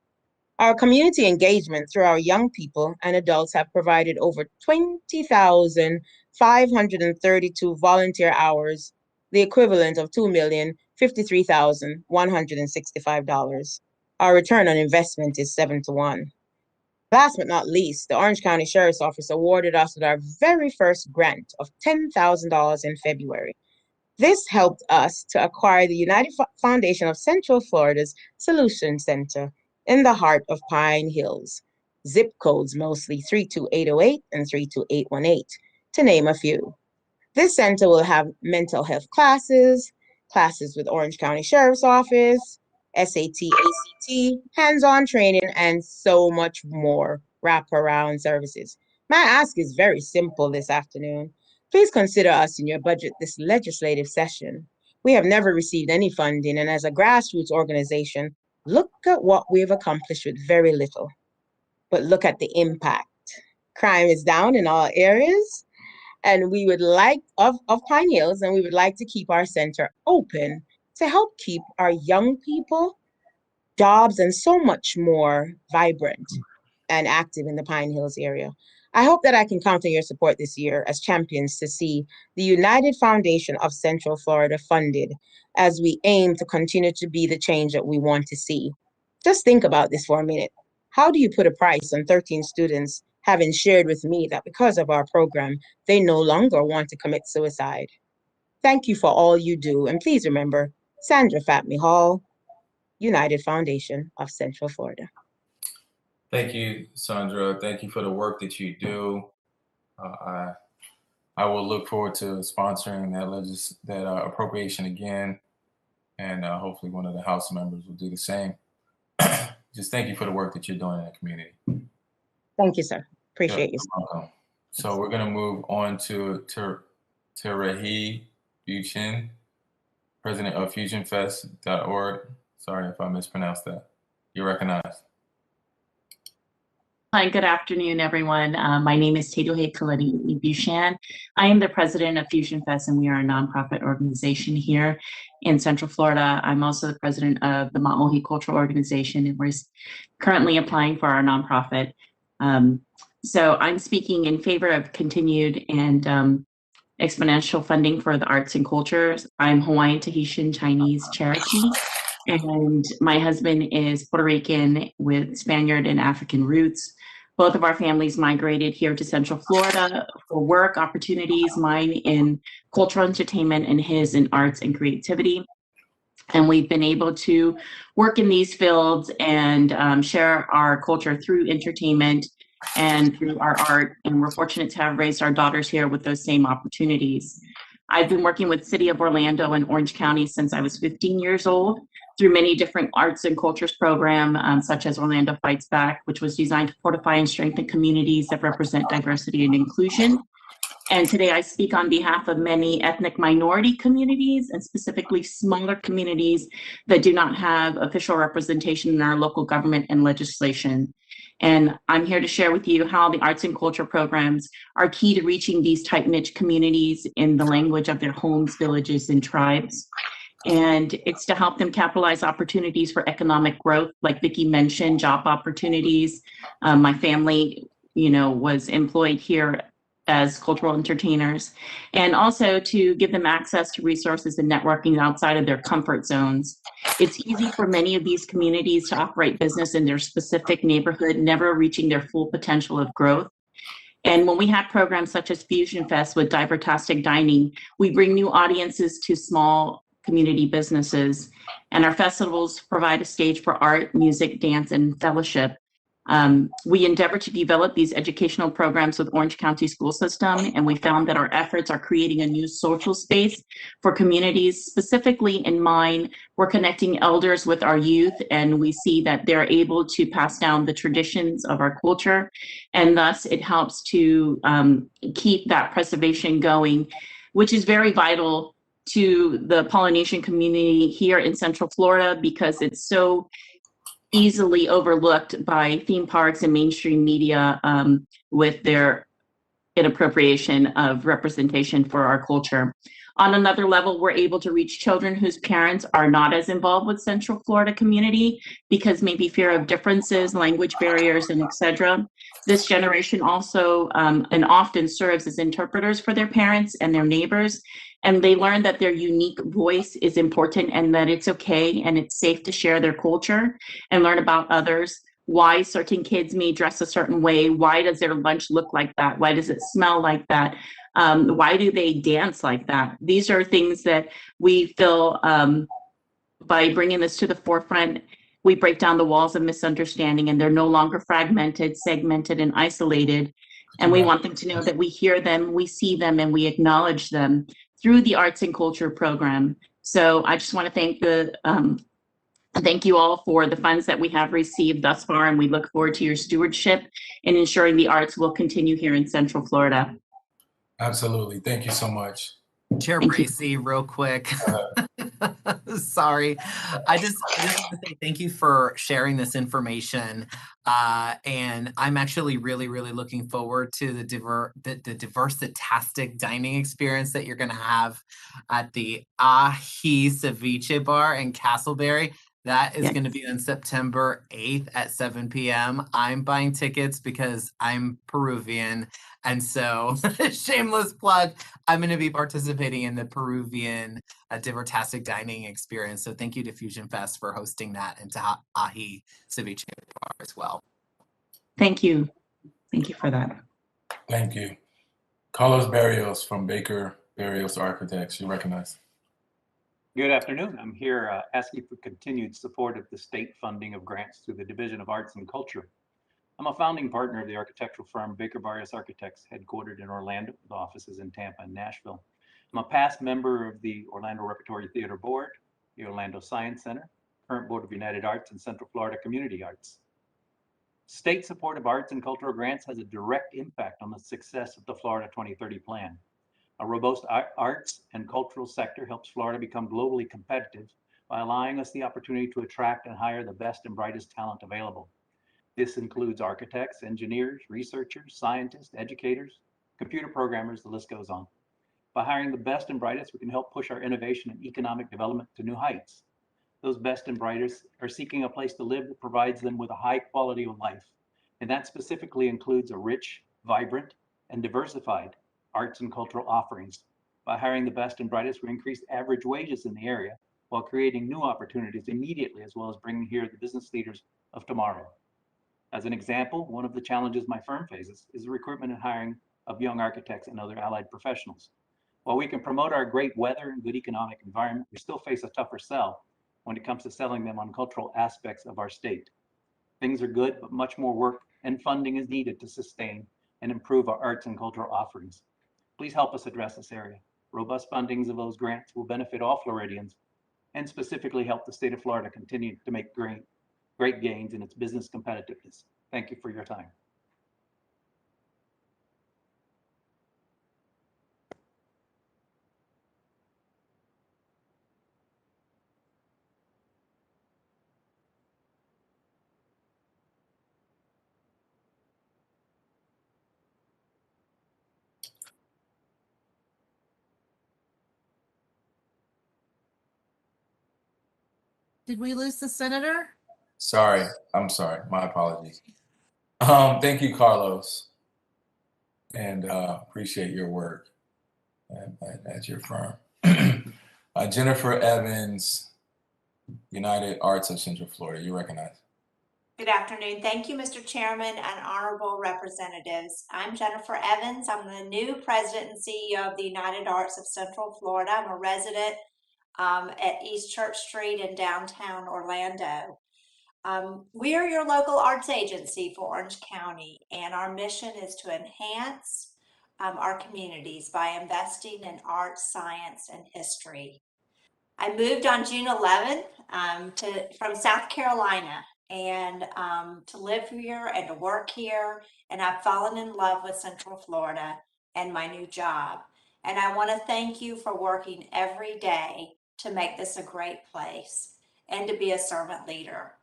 Our community engagement through our young people and adults have provided over 20,532 volunteer hours, the equivalent of $2,053,165. Our return on investment is 7 to 1. Last but not least, the Orange County Sheriff's Office awarded us with our very first grant of $10,000 in February. This helped us to acquire the United Foundation of Central Florida's Solution Center in the heart of Pine Hills, zip codes mostly 32808 and 32818, to name a few. This center will have mental health classes, classes with Orange County Sheriff's Office, SAT, ACT, hands-on training, and so much more wraparound services. My ask is very simple this afternoon. Please consider us in your budget this legislative session. We have never received any funding, and as a grassroots organization, look at what we've accomplished with very little. But look at the impact. Crime is down in all areas, and we would like, of Pine Hills, and we would like to keep our center open to help keep our young people, jobs, and so much more vibrant and active in the Pine Hills area. I hope that I can count on your support this year as champions to see the United Foundation of Central Florida funded as we aim to continue to be the change that we want to see. Just think about this for a minute. How do you put a price on 13 students having shared with me that because of our program, they no longer want to commit suicide? Thank you for all you do. And please remember, Sandra Fatme Hall, United Foundation of Central Florida. Thank you, Sandra. Thank you for the work that you do. I will look forward to sponsoring that appropriation again, and hopefully one of the House members will do the same. Just thank you for the work that you're doing in the community. Thank you, sir. Appreciate you. Welcome. So we're going to move on to Tarahi Buchan, president of FusionFest.org. Sorry if I mispronounced that. You're recognized. Hi, good afternoon, everyone. My name is Tarahi Kalani Buchan. I am the president of Fusion Fest, and we are a nonprofit organization here in Central Florida. I'm also the president of the Ma'ohi Cultural Organization, and we're currently applying for our nonprofit. So I'm speaking in favor of continued and exponential funding for the arts and cultures. I'm Hawaiian, Tahitian, Chinese, Cherokee, and my husband is Puerto Rican with Spaniard and African roots. Both of our families migrated here to Central Florida for work opportunities, mine in cultural entertainment and his in arts and creativity. And we've been able to work in these fields and share our culture through entertainment and through our art. And we're fortunate to have raised our daughters here with those same opportunities. I've been working with City of Orlando and Orange County since I was 15 years old through many different arts and cultures program, such as Orlando Fights Back, which was designed to fortify and strengthen communities that represent diversity and inclusion. And today I speak on behalf of many ethnic minority communities and specifically smaller communities that do not have official representation in our local government and legislation. And I'm here to share with you how the arts and culture programs are key to reaching these tight-knit communities in the language of their homes, villages, and tribes. And it's to help them capitalize opportunities for economic growth, like Vicki mentioned, job opportunities. My family, was employed here as cultural entertainers, and also to give them access to resources and networking outside of their comfort zones. It's easy for many of these communities to operate business in their specific neighborhood, never reaching their full potential of growth. And when we have programs such as Fusion Fest with Divertastic Dining, we bring new audiences to small community businesses. And our festivals provide a stage for art, music, dance, and fellowship. We endeavor to develop these educational programs with Orange County School System, and we found that our efforts are creating a new social space for communities. Specifically in mine, we're connecting elders with our youth, and we see that they're able to pass down the traditions of our culture, and thus it helps to keep that preservation going, which is very vital to the Polynesian community here in Central Florida because it's so easily overlooked by theme parks and mainstream media with their inappropriation of representation for our culture. On another level, we're able to reach children whose parents are not as involved with Central Florida community because maybe fear of differences, language barriers, and etc. This generation also and often serves as interpreters for their parents and their neighbors. And they learn that their unique voice is important and that it's okay and it's safe to share their culture and learn about others, why certain kids may dress a certain way, why does their lunch look like that, why does it smell like that, why do they dance like that? These are things that we feel by bringing this to the forefront, we break down the walls of misunderstanding and they're no longer fragmented, segmented, and isolated. And we want them to know that we hear them, we see them, and we acknowledge them through the arts and culture program. So I just want to thank you all for the funds that we have received thus far, and we look forward to your stewardship in ensuring the arts will continue here in Central Florida. Absolutely. Thank you so much. Chair Bracy, real quick. Sorry. I just want to say thank you for sharing this information. And I'm actually really looking forward to the Divertastic dining experience that you're going to have at the Ahi Ceviche Bar in Castleberry. That is going to be on September 8th at 7 p.m. I'm buying tickets because I'm Peruvian. And so, shameless plug, I'm going to be participating in the Peruvian Divertastic dining experience. So thank you to Fusion Fest for hosting that and to Ahi Ceviche Bar as well. Thank you. Thank you for that. Thank you. Carlos Barrios from Baker Barrios Architects, you recognize. Good afternoon. I'm here asking for continued support of the state funding of grants through the Division of Arts and Culture. I'm a founding partner of the architectural firm Baker Barrios Architects, headquartered in Orlando with offices in Tampa and Nashville. I'm a past member of the Orlando Repertory Theater Board, the Orlando Science Center, current board of United Arts and Central Florida Community Arts. State support of arts and cultural grants has a direct impact on the success of the Florida 2030 plan. A robust arts and cultural sector helps Florida become globally competitive by allowing us the opportunity to attract and hire the best and brightest talent available. This includes architects, engineers, researchers, scientists, educators, computer programmers, the list goes on. By hiring the best and brightest, we can help push our innovation and economic development to new heights. Those best and brightest are seeking a place to live that provides them with a high quality of life. And that specifically includes a rich, vibrant, and diversified arts and cultural offerings. By hiring the best and brightest, we increase average wages in the area while creating new opportunities immediately, as well as bringing here the business leaders of tomorrow. As an example, one of the challenges my firm faces is the recruitment and hiring of young architects and other allied professionals. While we can promote our great weather and good economic environment, we still face a tougher sell when it comes to selling them on cultural aspects of our state. Things are good, but much more work and funding is needed to sustain and improve our arts and cultural offerings. Please help us address this area. Robust fundings of those grants will benefit all Floridians and specifically help the state of Florida continue to make great gains in its business competitiveness. Thank you for your time. Did we lose the senator? Sorry, I'm sorry. My apologies. Thank you, Carlos, and appreciate your work at your firm. Jennifer Evans, United Arts of Central Florida, you recognize. Good afternoon. Thank you, Mr. Chairman and honorable representatives. I'm Jennifer Evans. I'm the new president and CEO of the United Arts of Central Florida. I'm a resident at East Church Street in downtown Orlando. We are your local arts agency for Orange County, and our mission is to enhance our communities by investing in arts, science, and history. I moved on June 11th from South Carolina and to live here and to work here, and I've fallen in love with Central Florida and my new job. And I want to thank you for working every day to make this a great place and to be a servant leader.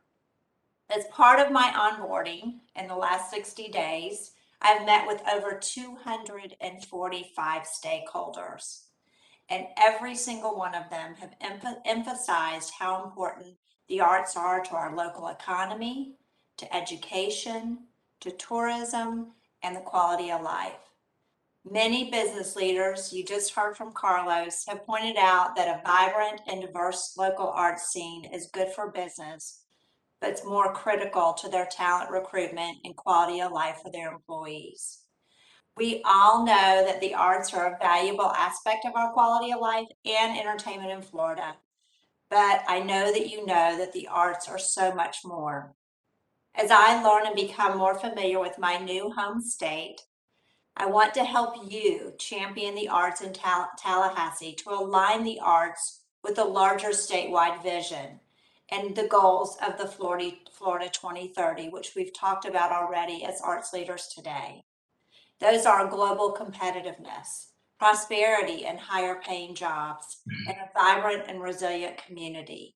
As part of my onboarding in the last 60 days, I've met with over 245 stakeholders, and every single one of them have emphasized how important the arts are to our local economy, to education, to tourism, and the quality of life. Many business leaders, you just heard from Carlos, have pointed out that a vibrant and diverse local arts scene is good for business, but it's more critical to their talent recruitment and quality of life for their employees. We all know that the arts are a valuable aspect of our quality of life and entertainment in Florida, but I know that you know that the arts are so much more. As I learn and become more familiar with my new home state, I want to help you champion the arts in Tallahassee to align the arts with the larger statewide vision and the goals of the Florida 2030, which we've talked about already as arts leaders today. Those are global competitiveness, prosperity and higher paying jobs, and a vibrant and resilient community.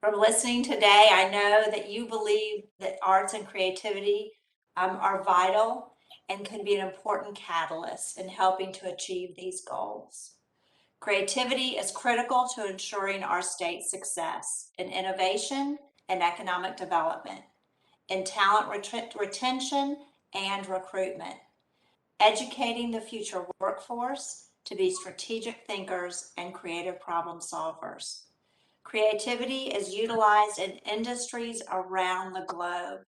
From listening today, I know that you believe that arts and creativity are vital and can be an important catalyst in helping to achieve these goals. Creativity is critical to ensuring our state's success in innovation and economic development, in talent retention and recruitment, educating the future workforce to be strategic thinkers and creative problem solvers. Creativity is utilized in industries around the globe.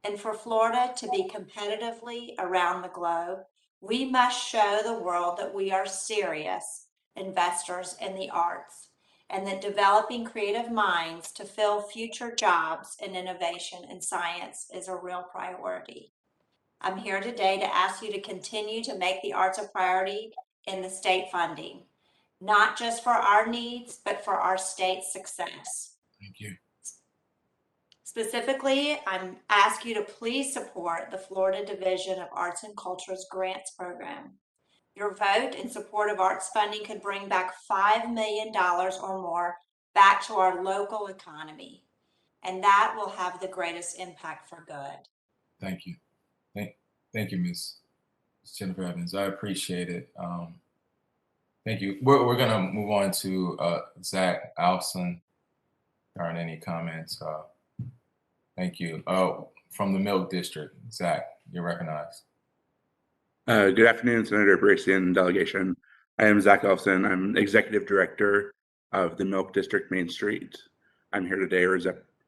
And for Florida to be competitively around the globe, we must show the world that we are serious investors in the arts and that developing creative minds to fill future jobs in innovation and science is a real priority. I'm here today to ask you to continue to make the arts a priority in the state funding, not just for our needs, but for our state's success. Thank you. Specifically, I'm asking you to please support the Florida Division of Arts and Culture's grants program. Your vote in support of arts funding could bring back $5 million or more back to our local economy, and that will have the greatest impact for good. Thank you. Thank you, Ms. Jennifer Evans. I appreciate it. Thank you. We're going to move on to Zach Alson. Aren't any comments? Thank you. From the Milk District, Zach, you're recognized. Good afternoon, Senator Bracy and delegation. I am Zach Elson. I'm Executive Director of the Milk District Main Street. I'm here today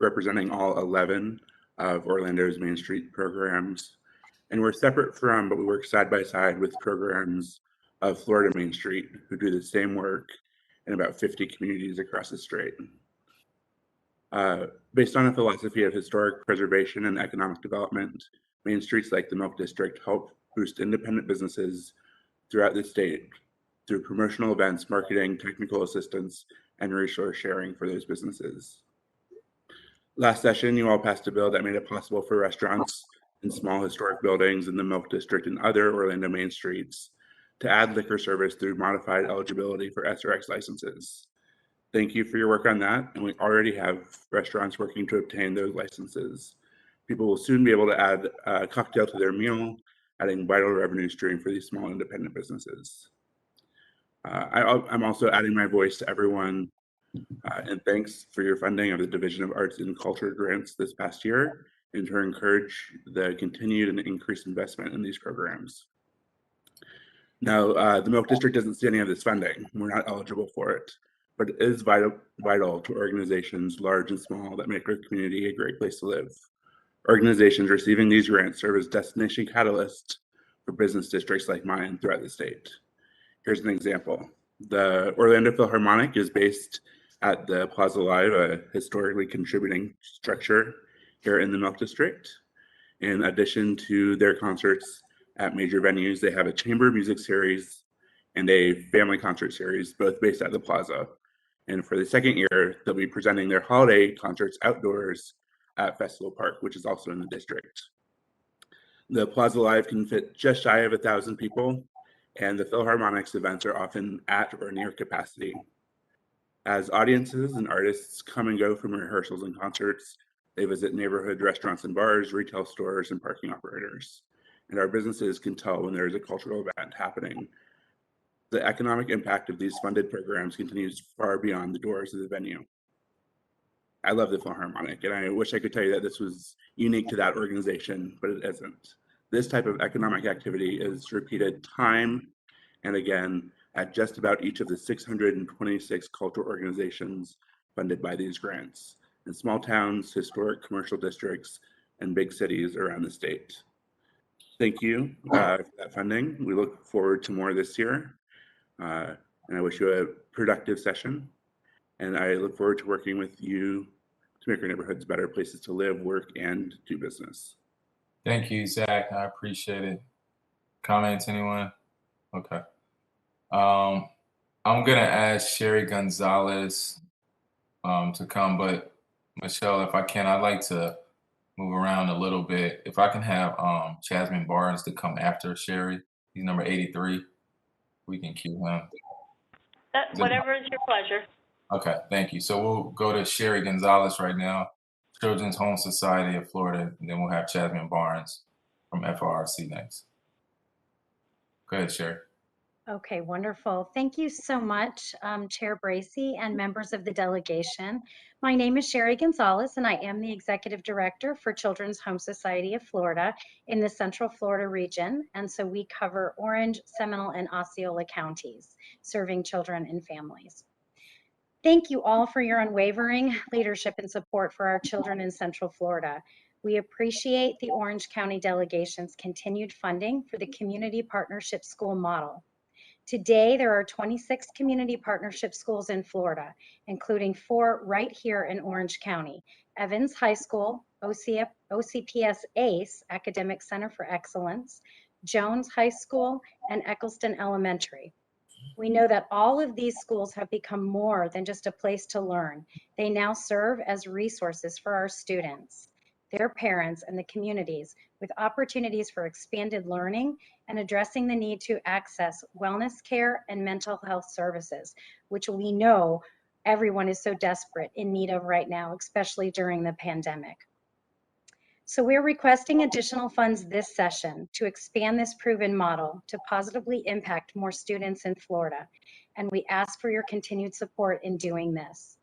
representing all 11 of Orlando's Main Street programs. And we're separate from, but we work side by side with programs of Florida Main Street, who do the same work in about 50 communities across the state. Based on a philosophy of historic preservation and economic development, Main Streets like the Milk District help boost independent businesses throughout the state through promotional events, marketing, technical assistance, and resource sharing for those businesses. Last session, you all passed a bill that made it possible for restaurants in small historic buildings in the Milk District and other Orlando main streets to add liquor service through modified eligibility for SRX licenses. Thank you for your work on that, and we already have restaurants working to obtain those licenses. People will soon be able to add a cocktail to their meal, adding vital revenue stream for these small independent businesses. I'm also adding my voice to everyone, and thanks for your funding of the Division of Arts and Culture grants this past year, and to encourage the continued and increased investment in these programs. Now, the Milk District doesn't see any of this funding. We're not eligible for it, but it is vital to organizations large and small that make our community a great place to live. Organizations receiving these grants serve as destination catalysts for business districts like mine throughout the state. Here's an example. The Orlando Philharmonic is based at the Plaza Live, a historically contributing structure here in the Milk District. In addition to their concerts at major venues, they have a chamber music series and a family concert series, both based at the Plaza. And for the second year, they'll be presenting their holiday concerts outdoors at Festival Park, which is also in the district. The Plaza Live can fit just shy of 1,000 people, and the Philharmonic's events are often at or near capacity. As audiences and artists come and go from rehearsals and concerts, they visit neighborhood restaurants and bars, retail stores, and parking operators. And our businesses can tell when there is a cultural event happening. The economic impact of these funded programs continues far beyond the doors of the venue. I love the Philharmonic, and I wish I could tell you that this was unique to that organization, but it isn't. This type of economic activity is repeated time and again at just about each of the 626 cultural organizations funded by these grants in small towns, historic commercial districts, and big cities around the state. Thank you for that funding. We look forward to more this year, and I wish you a productive session. And I look forward to working with you to make our neighborhoods better places to live, work, and do business. Thank you, Zach. I appreciate it. Comments, anyone? Okay. I'm gonna ask Sherry Gonzalez to come, but Michelle, if I can, I'd like to move around a little bit. If I can have Jasmine Barnes to come after Sherry. He's number 83. We can cue him. Whatever is your pleasure. Okay, thank you. So we'll go to Sherry Gonzalez right now, Children's Home Society of Florida, and then we'll have Jasmine Barnes from FRRC next. Go ahead, Sherry. Okay, wonderful. Thank you so much, Chair Bracy and members of the delegation. My name is Sherry Gonzalez, and I am the Executive Director for Children's Home Society of Florida in the Central Florida region. And so we cover Orange, Seminole, and Osceola counties, serving children and families. Thank you all for your unwavering leadership and support for our children in Central Florida. We appreciate the Orange County delegation's continued funding for the Community Partnership School model. Today, there are 26 community partnership schools in Florida, including 4 right here in Orange County: Evans High School, OCPS ACE, Academic Center for Excellence, Jones High School, and Eccleston Elementary. We know that all of these schools have become more than just a place to learn. They now serve as resources for our students, their parents, and the communities, with opportunities for expanded learning and addressing the need to access wellness care and mental health services, which we know everyone is so desperate in need of right now, especially during the pandemic. So we're requesting additional funds this session to expand this proven model to positively impact more students in Florida, and we ask for your continued support in doing this.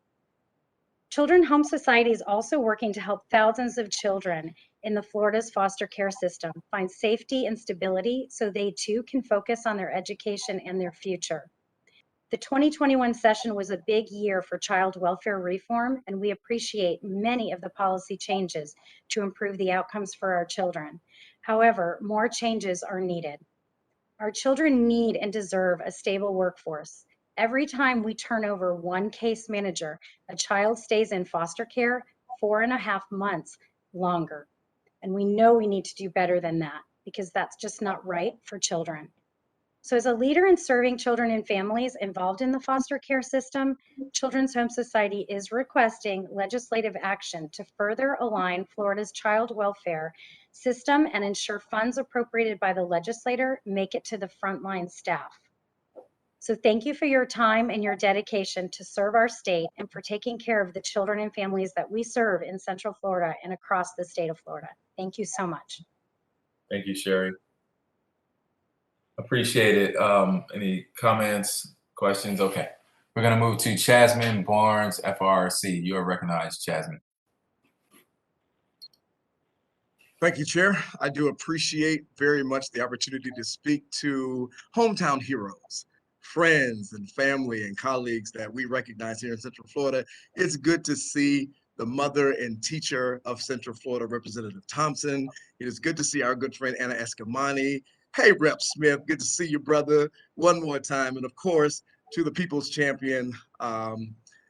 Children's Home Society is also working to help thousands of children in the Florida's foster care system find safety and stability so they too can focus on their education and their future. The 2021 session was a big year for child welfare reform, and we appreciate many of the policy changes to improve the outcomes for our children. However, more changes are needed. Our children need and deserve a stable workforce. Every time we turn over one case manager, a child stays in foster care 4.5 months longer. And we know we need to do better than that because that's just not right for children. So as a leader in serving children and families involved in the foster care system, Children's Home Society is requesting legislative action to further align Florida's child welfare system and ensure funds appropriated by the legislator make it to the frontline staff. So thank you for your time and your dedication to serve our state and for taking care of the children and families that we serve in Central Florida and across the state of Florida. Thank you so much. Thank you, Sherry. Appreciate it. Any comments, questions? Okay. We're going to move to Chasmin Barnes, FRC. You are recognized, Chasmin. Thank you, Chair. I do appreciate very much the opportunity to speak to hometown heroes, friends and family and colleagues that we recognize here in Central Florida. It's good to see the mother and teacher of Central Florida, Representative Thompson. It is good to see our good friend Anna Escamani. Hey, Rep Smith, good to see you, brother, one more time. And of course, to the people's champion,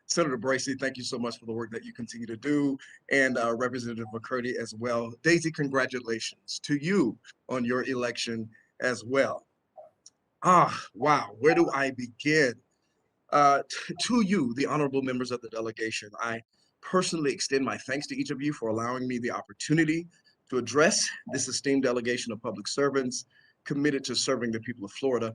Senator Bracy, thank you so much for the work that you continue to do, and Representative McCurdy as well. Daisy, congratulations to you on your election as well. Wow, where do I begin? To you, the honorable members of the delegation, I personally extend my thanks to each of you for allowing me the opportunity to address this esteemed delegation of public servants committed to serving the people of Florida.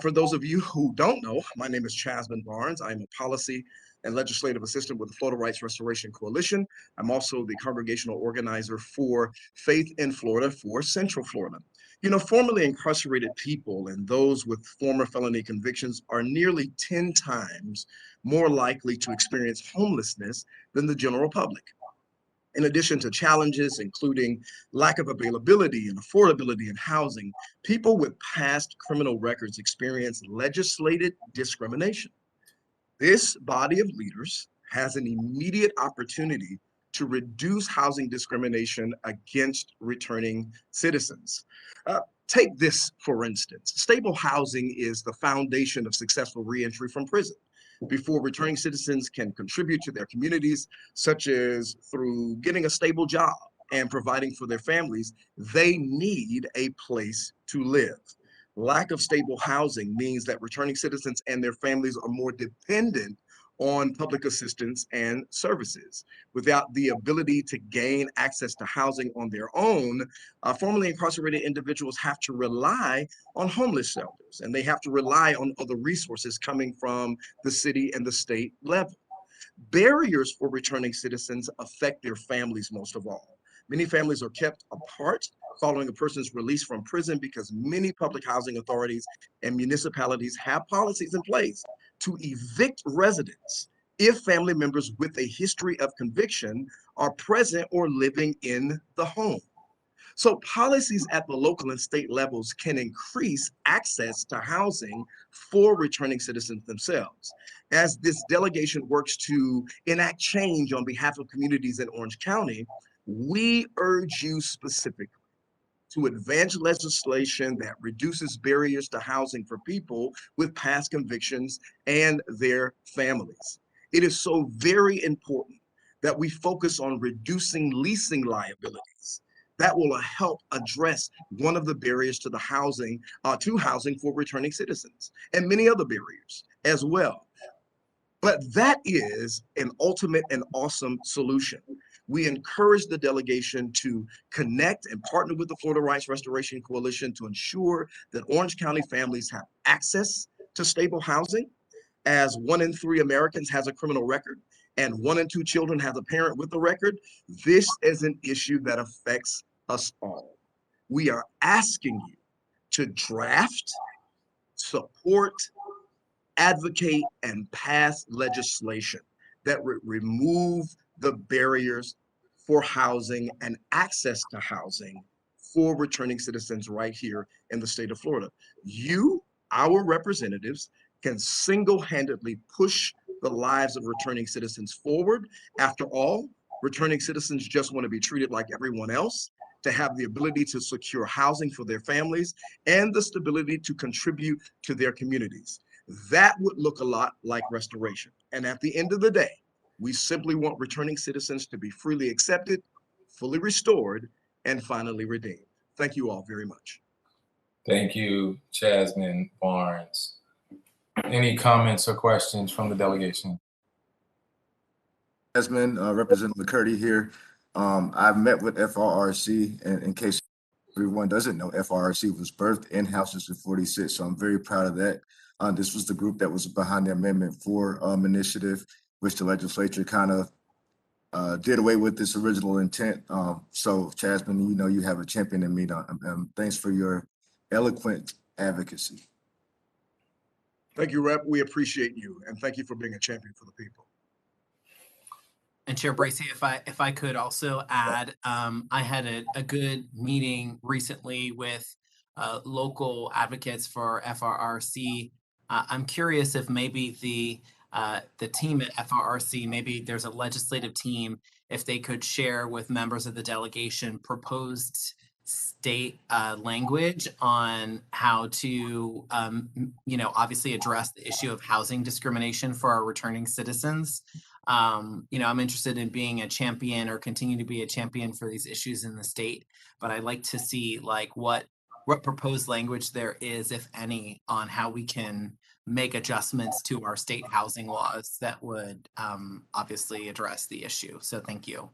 For those of you who don't know, my name is Chasmin Barnes. I'm a policy and legislative assistant with the Florida Rights Restoration Coalition. I'm also the congregational organizer for Faith in Florida for Central Florida. You know, formerly incarcerated people and those with former felony convictions are nearly 10 times more likely to experience homelessness than the general public. In addition to challenges, including lack of availability and affordability in housing, people with past criminal records experience legislated discrimination. This body of leaders has an immediate opportunity to reduce housing discrimination against returning citizens. Take this, for instance. Stable housing is the foundation of successful reentry from prison. Before returning citizens can contribute to their communities, such as through getting a stable job and providing for their families, they need a place to live. Lack of stable housing means that returning citizens and their families are more dependent on public assistance and services. Without the ability to gain access to housing on their own, formerly incarcerated individuals have to rely on homeless shelters, and they have to rely on other resources coming from the city and the state level. Barriers for returning citizens affect their families most of all. Many families are kept apart following a person's release from prison because many public housing authorities and municipalities have policies in place to evict residents if family members with a history of conviction are present or living in the home. So policies at the local and state levels can increase access to housing for returning citizens themselves. As this delegation works to enact change on behalf of communities in Orange County, we urge you specifically to advance legislation that reduces barriers to housing for people with past convictions and their families. It is so very important that we focus on reducing leasing liabilities. That will help address one of the barriers to the housing for returning citizens, and many other barriers as well. But that is an ultimate and awesome solution. We encourage the delegation to connect and partner with the Florida Rights Restoration Coalition to ensure that Orange County families have access to stable housing, as 1 in 3 Americans has a criminal record and 1 in 2 children has a parent with a record. This is an issue that affects us all. We are asking you to draft, support, advocate, and pass legislation that would remove the barriers for housing and access to housing for returning citizens right here in the state of Florida. You, our representatives, can single-handedly push the lives of returning citizens forward. After all, returning citizens just want to be treated like everyone else, to have the ability to secure housing for their families and the stability to contribute to their communities. That would look a lot like restoration. And at the end of the day, we simply want returning citizens to be freely accepted, fully restored, and finally redeemed. Thank you all very much. Thank you, Jasmine Barnes. Any comments or questions from the delegation? Jasmine, Representative McCurdy here. I've met with FRRC, and in case everyone doesn't know, FRRC was birthed in House District 46, so I'm very proud of that. This was the group that was behind the Amendment 4 initiative, which the legislature kind of did away with this original intent. So Jasmine, you know you have a champion in me. Thanks for your eloquent advocacy. Thank you, Rep. We appreciate you, and thank you for being a champion for the people. And Chair Bracy, if I could also add, I had a good meeting recently with local advocates for FRRC. I'm curious if maybe the team at FRRC, maybe there's a legislative team, if they could share with members of the delegation proposed state language on how to, obviously address the issue of housing discrimination for our returning citizens. I'm interested in being a champion or continue to be a champion for these issues in the state, but I'd like to see like what proposed language there is, if any, on how we can make adjustments to our state housing laws that would obviously address the issue. So thank you.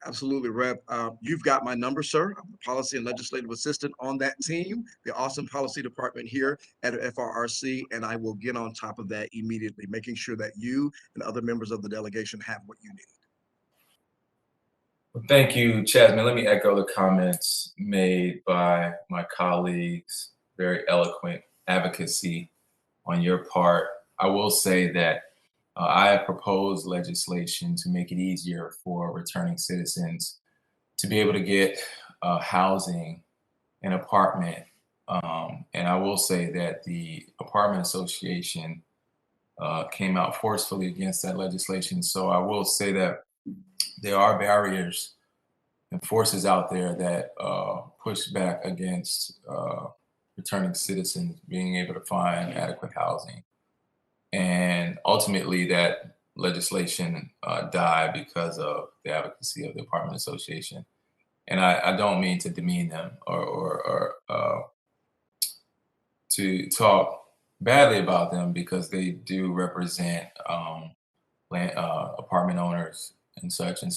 Absolutely, Rep. You've got my number, sir. I'm the policy and legislative assistant on that team, the awesome policy department here at FRRC, and I will get on top of that immediately, making sure that you and other members of the delegation have what you need. Well, thank you, Jasmine. Let me echo the comments made by my colleagues. Very eloquent advocacy on your part. I will say that I have proposed legislation to make it easier for returning citizens to be able to get housing, an apartment. And I will say that the Apartment Association came out forcefully against that legislation. So I will say that there are barriers and forces out there that push back against returning citizens being able to find adequate housing. And ultimately that legislation died because of the advocacy of the Apartment Association. And I don't mean to demean them or to talk badly about them, because they do represent apartment owners and such. And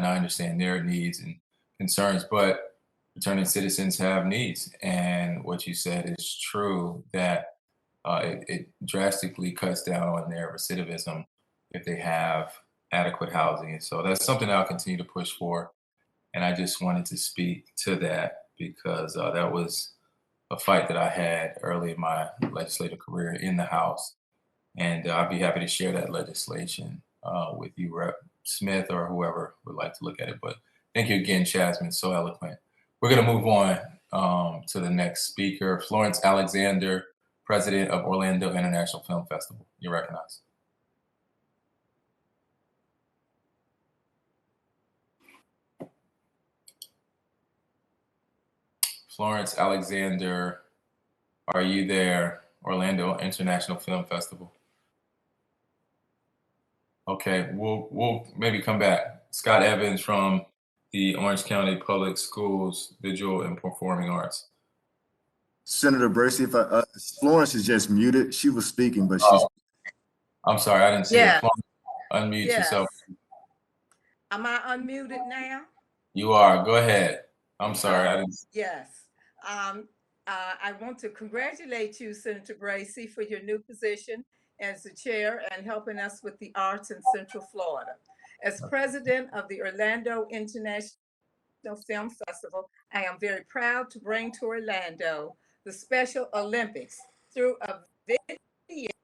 I understand their needs and concerns, but returning citizens have needs. And what you said is true, that it drastically cuts down on their recidivism if they have adequate housing. And so that's something I'll continue to push for. And I just wanted to speak to that because that was a fight that I had early in my legislative career in the House. And I'd be happy to share that legislation with you, Rep. Smith, or whoever would like to look at it. But thank you again, Jasmine, so eloquent. We're going to move on to the next speaker, Florence Alexander, President of Orlando International Film Festival. You're recognized. Florence Alexander, are you there? Orlando International Film Festival. Okay, we'll maybe come back. Scott Evans from the Orange County Public Schools Visual and Performing Arts. Senator Bracy, if Florence is just muted. She was speaking, but she's. I'm sorry, I didn't see it. Florence, unmute yourself. Am I unmuted now? You are. Go ahead. I'm sorry, I didn't. Yes. I want to congratulate you, Senator Bracy, for your new position as the chair and helping us with the arts in Central Florida. As president of the Orlando International Film Festival, I am very proud to bring to Orlando the Special Olympics through a video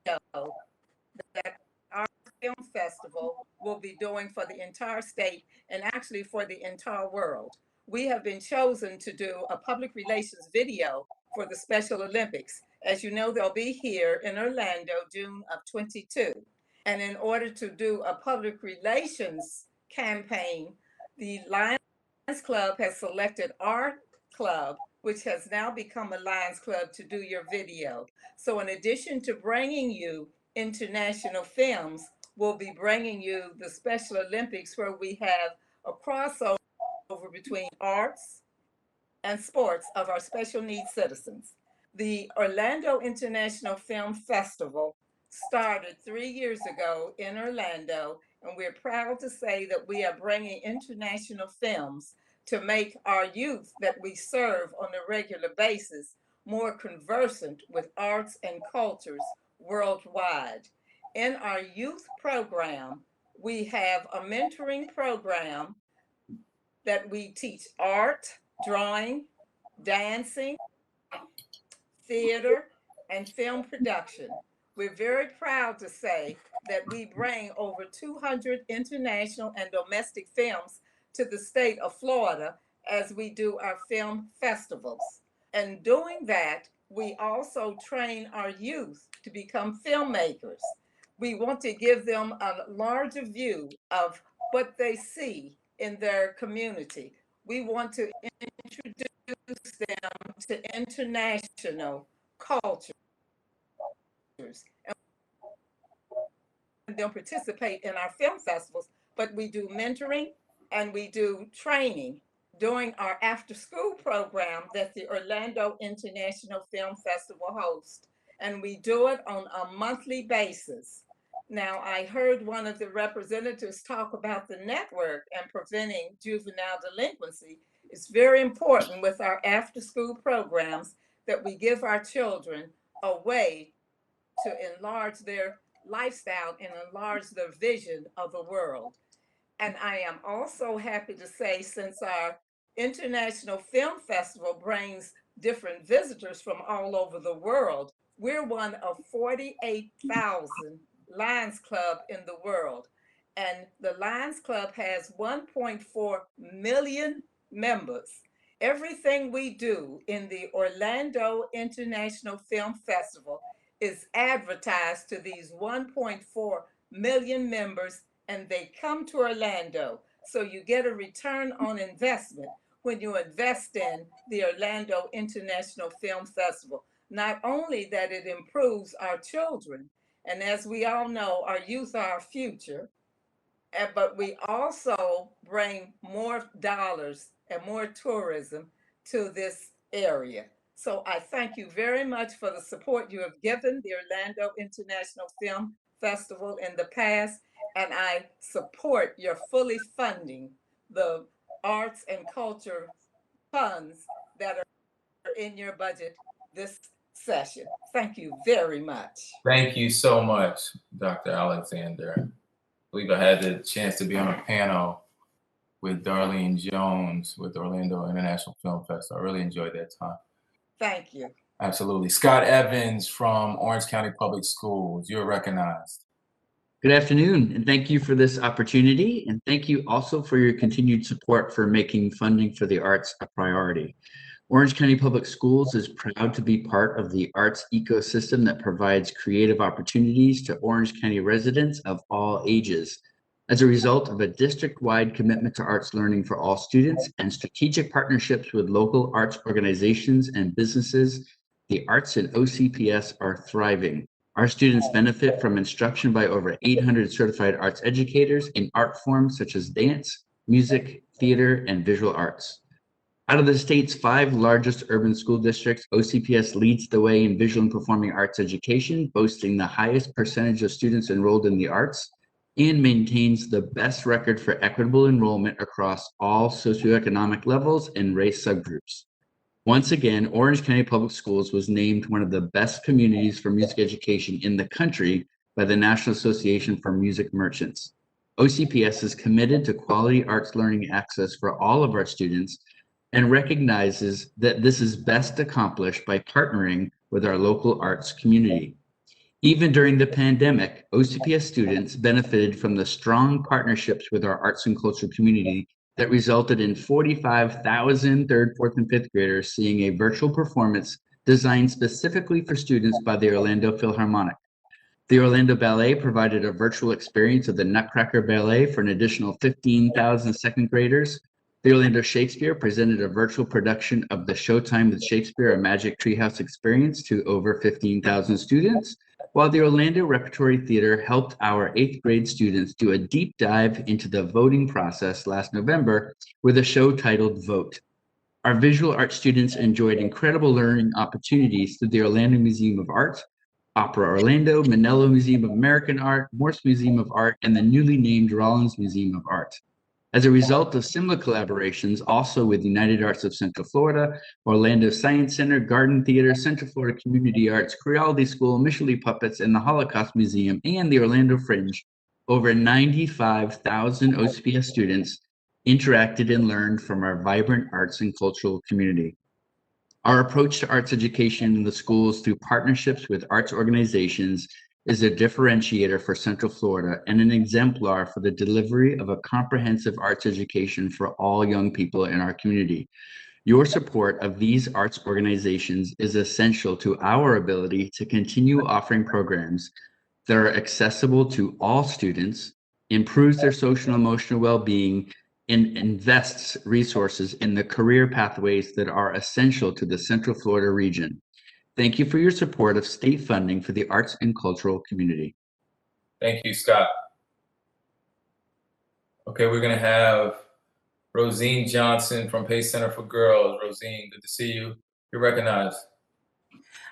that our film festival will be doing for the entire state and actually for the entire world. We have been chosen to do a public relations video for the Special Olympics. As you know, they'll be here in Orlando, June of 22. And in order to do a public relations campaign, the Lions Club has selected our club, which has now become a Lions Club, to do your video. So in addition to bringing you international films, we'll be bringing you the Special Olympics, where we have a crossover between arts and sports of our special needs citizens. The Orlando International Film Festival started 3 years ago in Orlando, and we're proud to say that we are bringing international films to make our youth that we serve on a regular basis more conversant with arts and cultures worldwide. In our youth program, we have a mentoring program that we teach art, drawing, dancing, theater, and film production. We're very proud to say that we bring over 200 international and domestic films to the state of Florida as we do our film festivals. And doing that, we also train our youth to become filmmakers. We want to give them a larger view of what they see in their community. We want to introduce them to international cultures and them participate in our film festivals, but we do mentoring and we do training during our after school program that the Orlando International Film Festival hosts. And we do it on a monthly basis. Now, I heard one of the representatives talk about the network and preventing juvenile delinquency. It's very important with our after school programs that we give our children a way to enlarge their lifestyle and enlarge their vision of the world. And I am also happy to say, since our International Film Festival brings different visitors from all over the world, we're one of 48,000 Lions Club in the world. And the Lions Club has 1.4 million members. Everything we do in the Orlando International Film Festival is advertised to these 1.4 million members, and they come to Orlando. So you get a return on investment when you invest in the Orlando International Film Festival. Not only that it improves our children, and as we all know, our youth are our future, but we also bring more dollars and more tourism to this area. So I thank you very much for the support you have given the Orlando International Film Festival in the past, and I support your fully funding the arts and culture funds that are in your budget this session. Thank you very much. Thank you so much, Dr. Alexander. I believe I had the chance to be on a panel with Darlene Jones with the Orlando International Film Festival. I really enjoyed that time. Thank you. Absolutely. Scott Evans from Orange County Public Schools, you're recognized. Good afternoon, and thank you for this opportunity, and thank you also for your continued support for making funding for the arts a priority. Orange County Public Schools is proud to be part of the arts ecosystem that provides creative opportunities to Orange County residents of all ages. As a result of a district-wide commitment to arts learning for all students and strategic partnerships with local arts organizations and businesses, the arts in OCPS are thriving. Our students benefit from instruction by over 800 certified arts educators in art forms such as dance, music, theater, and visual arts. Out of the state's 5 largest urban school districts, OCPS leads the way in visual and performing arts education, boasting the highest percentage of students enrolled in the arts, and maintains the best record for equitable enrollment across all socioeconomic levels and race subgroups. Once again, Orange County Public Schools was named one of the best communities for music education in the country by the National Association for Music Merchants. OCPS is committed to quality arts learning access for all of our students and recognizes that this is best accomplished by partnering with our local arts community. Even during the pandemic, OCPS students benefited from the strong partnerships with our arts and culture community that resulted in 45,000 third, fourth, and fifth graders seeing a virtual performance designed specifically for students by the Orlando Philharmonic. The Orlando Ballet provided a virtual experience of the Nutcracker Ballet for an additional 15,000 second graders. The Orlando Shakespeare presented a virtual production of the Showtime with Shakespeare, a Magic Treehouse experience to over 15,000 students, while the Orlando Repertory Theater helped our 8th grade students do a deep dive into the voting process last November with a show titled Vote. Our visual arts students enjoyed incredible learning opportunities through the Orlando Museum of Art, Opera Orlando, Manello Museum of American Art, Morse Museum of Art, and the newly named Rollins Museum of Art. As a result of similar collaborations also with United Arts of Central Florida, Orlando Science Center, Garden Theater, Central Florida Community Arts, Crealdi School, Micheli Puppets, and the Holocaust Museum, and the Orlando Fringe, over 95,000 OCPS students interacted and learned from our vibrant arts and cultural community. Our approach to arts education in the schools through partnerships with arts organizations is a differentiator for Central Florida and an exemplar for the delivery of a comprehensive arts education for all young people in our community. Your support of these arts organizations is essential to our ability to continue offering programs that are accessible to all students, improves their social and emotional well-being, and invests resources in the career pathways that are essential to the Central Florida region. Thank you for your support of state funding for the arts and cultural community. Thank you, Scott. Okay, we're gonna have Rosine Johnson from Pace Center for Girls. Rosine, good to see you. You're recognized.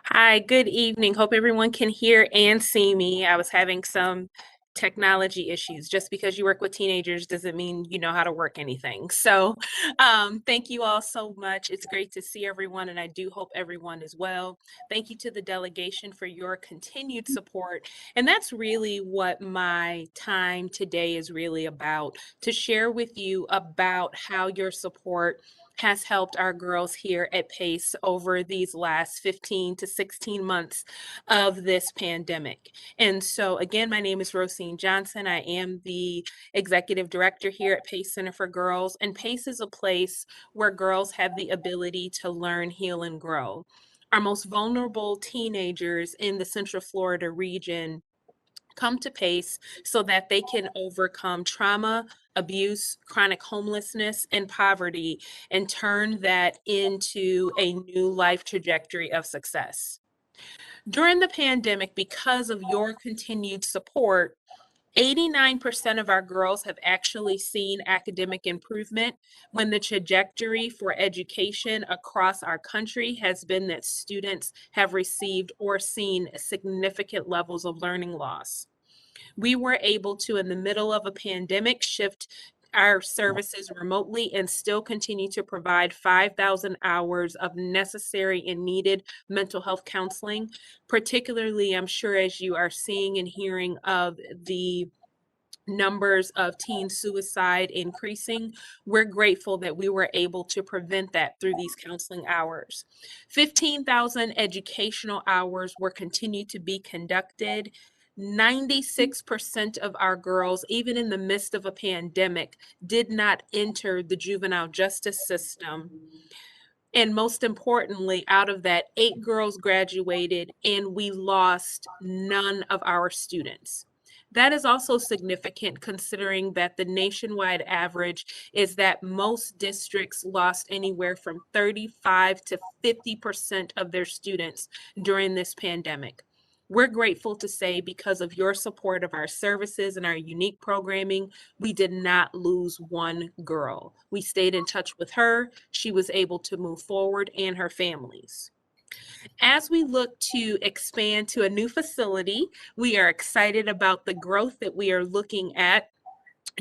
Hi, good evening. Hope everyone can hear and see me. I was having some technology issues. Just because you work with teenagers doesn't mean you know how to work anything. So thank you all so much. It's great to see everyone, and I do hope everyone is well. Thank you to the delegation for your continued support. And that's really what my time today is really about, to share with you about how your support has helped our girls here at PACE over these last 15 to 16 months of this pandemic. And so again, my name is Rosine Johnson. I am the executive director here at PACE Center for Girls. And PACE is a place where girls have the ability to learn, heal, and grow. Our most vulnerable teenagers in the Central Florida region come to PACE so that they can overcome trauma, abuse, chronic homelessness, and poverty, and turn that into a new life trajectory of success. During the pandemic, because of your continued support, 89% of our girls have actually seen academic improvement, when the trajectory for education across our country has been that students have received or seen significant levels of learning loss. We were able to, in the middle of a pandemic, shift our services remotely and still continue to provide 5,000 hours of necessary and needed mental health counseling. Particularly, I'm sure as you are seeing and hearing of the numbers of teen suicide increasing, we're grateful that we were able to prevent that through these counseling hours. 15,000 educational hours were continued to be conducted. 96% of our girls, even in the midst of a pandemic, did not enter the juvenile justice system. And most importantly, out of that, 8 girls graduated and we lost none of our students. That is also significant considering that the nationwide average is that most districts lost anywhere from 35 to 50% of their students during this pandemic. We're grateful to say, because of your support of our services and our unique programming, we did not lose one girl. We stayed in touch with her. She was able to move forward, and her families. As we look to expand to a new facility, we are excited about the growth that we are looking at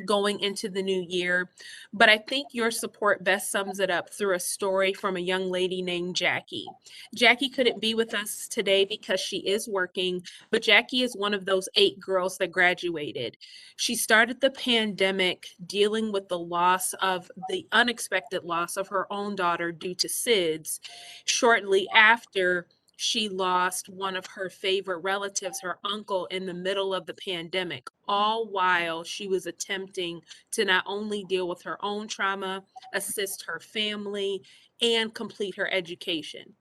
going into the new year. But I think your support best sums it up through a story from a young lady named Jackie. Jackie couldn't be with us today because she is working, but Jackie is one of those 8 girls that graduated. She started the pandemic dealing with the unexpected loss of her own daughter due to SIDS. Shortly after, she lost one of her favorite relatives, her uncle, in the middle of the pandemic, all while she was attempting to not only deal with her own trauma, assist her family, and complete her education.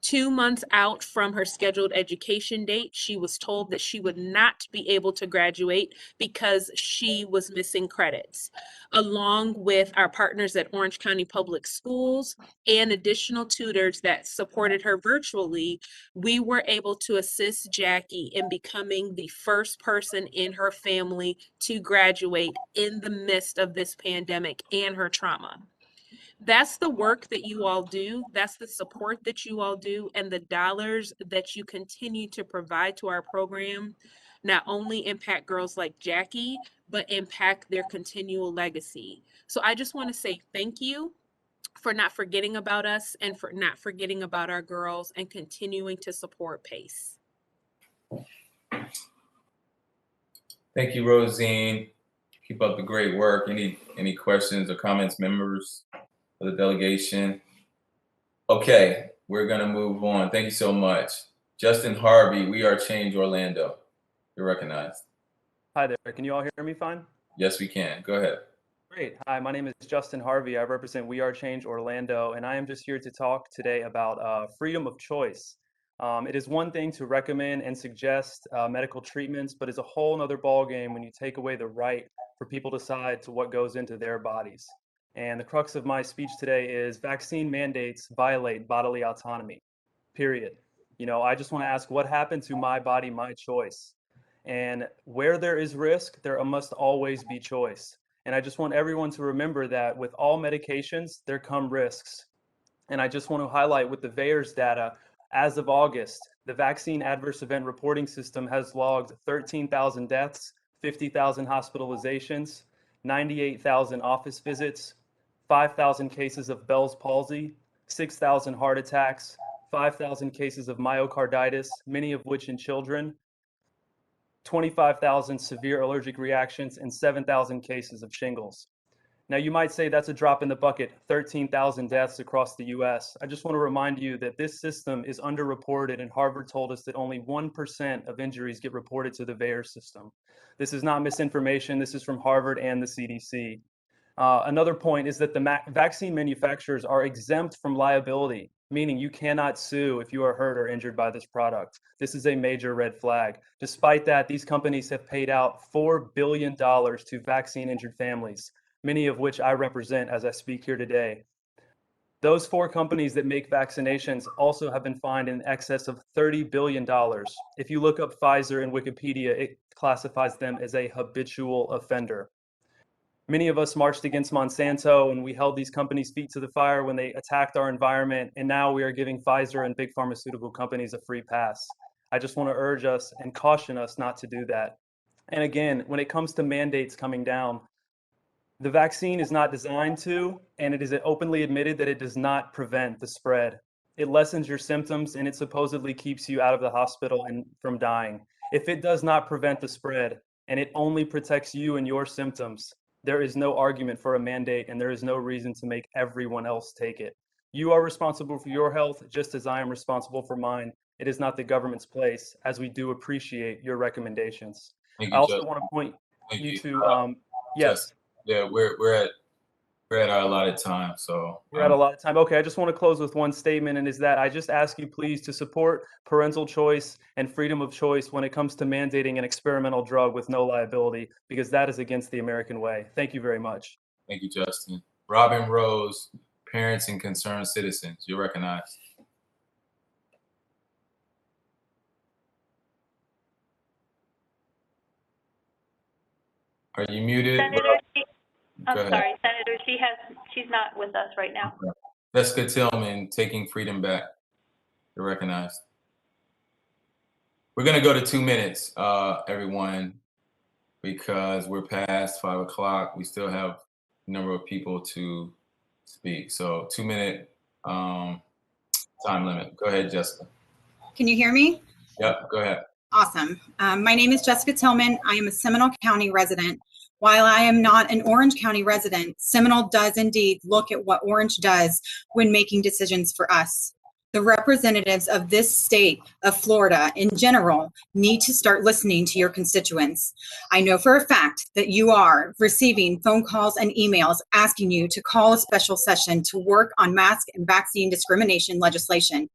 2 months out from her scheduled education date, she was told that she would not be able to graduate because she was missing credits. Along with our partners at Orange County Public Schools and additional tutors that supported her virtually, we were able to assist Jackie in becoming the first person in her family to graduate in the midst of this pandemic and her trauma. That's the work that you all do. That's the support that you all do, and the dollars that you continue to provide to our program not only impact girls like Jackie, but impact their continual legacy. So I just want to say thank you for not forgetting about us and for not forgetting about our girls and continuing to support PACE. Thank you, Rosine. Keep up the great work. Any questions or comments, members of the delegation? Okay, we're gonna move on. Thank you so much. Justin Harvey, We Are Change Orlando. You're recognized. Hi there. Can you all hear me fine? Yes, we can. Go ahead. Great. Hi, my name is Justin Harvey. I represent We Are Change Orlando, and I am just here to talk today about freedom of choice. It is one thing to recommend and suggest medical treatments, but it's a whole nother ballgame when you take away the right for people to decide to what goes into their bodies. And the crux of my speech today is vaccine mandates violate bodily autonomy, period. You know, I just want to ask, what happened to my body, my choice? And where there is risk, there must always be choice. And I just want everyone to remember that with all medications, there come risks. And I just want to highlight with the VAERS data, as of August, the vaccine adverse event reporting system has logged 13,000 deaths, 50,000 hospitalizations, 98,000 office visits, 5,000 cases of Bell's palsy, 6,000 heart attacks, 5,000 cases of myocarditis, many of which in children, 25,000 severe allergic reactions, and 7,000 cases of shingles. Now, you might say that's a drop in the bucket, 13,000 deaths across the US. I just want to remind you that this system is underreported, and Harvard told us that only 1% of injuries get reported to the VAERS system. This is not misinformation. This is from Harvard and the CDC. Another point is that the vaccine manufacturers are exempt from liability, meaning you cannot sue if you are hurt or injured by this product. This is a major red flag. Despite that, these companies have paid out $4 billion to vaccine injured families, many of which I represent as I speak here today. Those 4 companies that make vaccinations also have been fined in excess of $30 billion. If you look up Pfizer in Wikipedia, it classifies them as a habitual offender. Many of us marched against Monsanto, and we held these companies' feet to the fire when they attacked our environment, and now we are giving Pfizer and big pharmaceutical companies a free pass. I just want to urge us and caution us not to do that. And again, when it comes to mandates coming down, the vaccine is not designed to, and it is openly admitted that it does not prevent the spread. It lessens your symptoms, and it supposedly keeps you out of the hospital and from dying. If it does not prevent the spread, and it only protects you and your symptoms, there is no argument for a mandate, and there is no reason to make everyone else take it. You are responsible for your health, just as I am responsible for mine. It is not the government's place, as we do appreciate your recommendations. Thank I you, also Justin. want to point Thank you you. to, yes. Justin, yeah, we're at our allotted time, so We're at a lot of time. Okay, I just want to close with one statement, and is that I just ask you please to support parental choice and freedom of choice when it comes to mandating an experimental drug with no liability, because that is against the American way. Thank you very much. Thank you, Justin. Robin Rose, Parents and Concerned Citizens. You're recognized. Are you muted? Senator, I'm Go ahead. sorry, Senator, she's not with us right now. Okay. Jessica Tillman, Taking Freedom Back. You're recognized. We're gonna go to 2 minutes, everyone, because we're past 5 o'clock. We still have a number of people to speak. So 2-minute time limit. Go ahead, Jessica. Can you hear me? Yep, go ahead. Awesome. My name is Jessica Tillman. I am a Seminole County resident. While I am not an Orange County resident, Seminole does indeed look at what Orange does when making decisions for us. The representatives of this state of Florida in general need to start listening to your constituents. I know for a fact that you are receiving phone calls and emails asking you to call a special session to work on mask and vaccine discrimination legislation.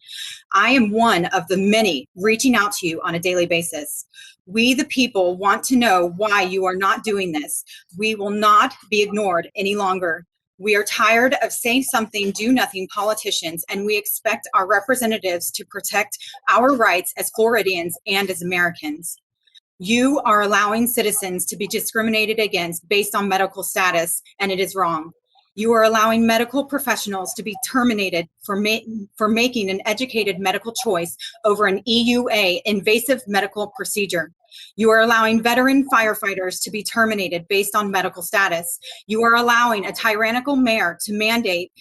I am one of the many reaching out to you on a daily basis. We, the people, want to know why you are not doing this. We will not be ignored any longer. We are tired of say something, do nothing politicians, and we expect our representatives to protect our rights as Floridians and as Americans. You are allowing citizens to be discriminated against based on medical status, and it is wrong. You are allowing medical professionals to be terminated for making an educated medical choice over an EUA, invasive medical procedure. You are allowing veteran firefighters to be terminated based on medical status. You are allowing a tyrannical mayor to mandate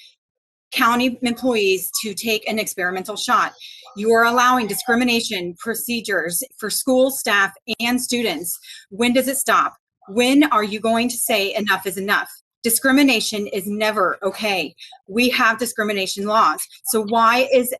county employees to take an experimental shot. You are allowing discrimination procedures for school staff and students. When does it stop? When are you going to say enough is enough? Discrimination is never okay. We have discrimination laws. So why is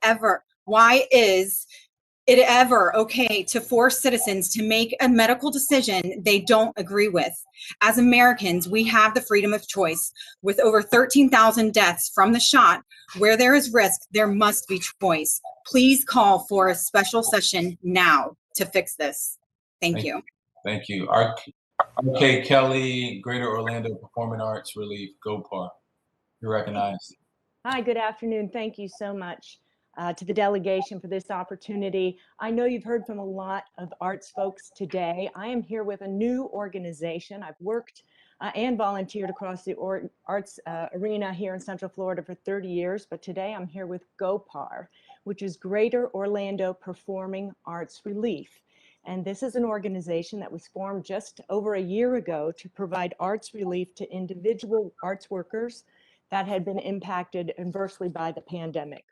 it ever okay to force citizens to make a medical decision they don't agree with? As Americans, we have the freedom of choice. With over 13,000 deaths from the shot, where there is risk, there must be choice. Please call for a special session now to fix this. Thank you. Thank you. RK Kelly, Greater Orlando Performing Arts Relief, GOPAR. You're recognized. Hi, good afternoon. Thank you so much to the delegation for this opportunity. I know you've heard from a lot of arts folks today. I am here with a new organization. I've worked and volunteered across the arts arena here in Central Florida for 30 years, but today I'm here with GOPAR, which is Greater Orlando Performing Arts Relief. And this is an organization that was formed just over a year ago to provide arts relief to individual arts workers that had been impacted adversely by the pandemic.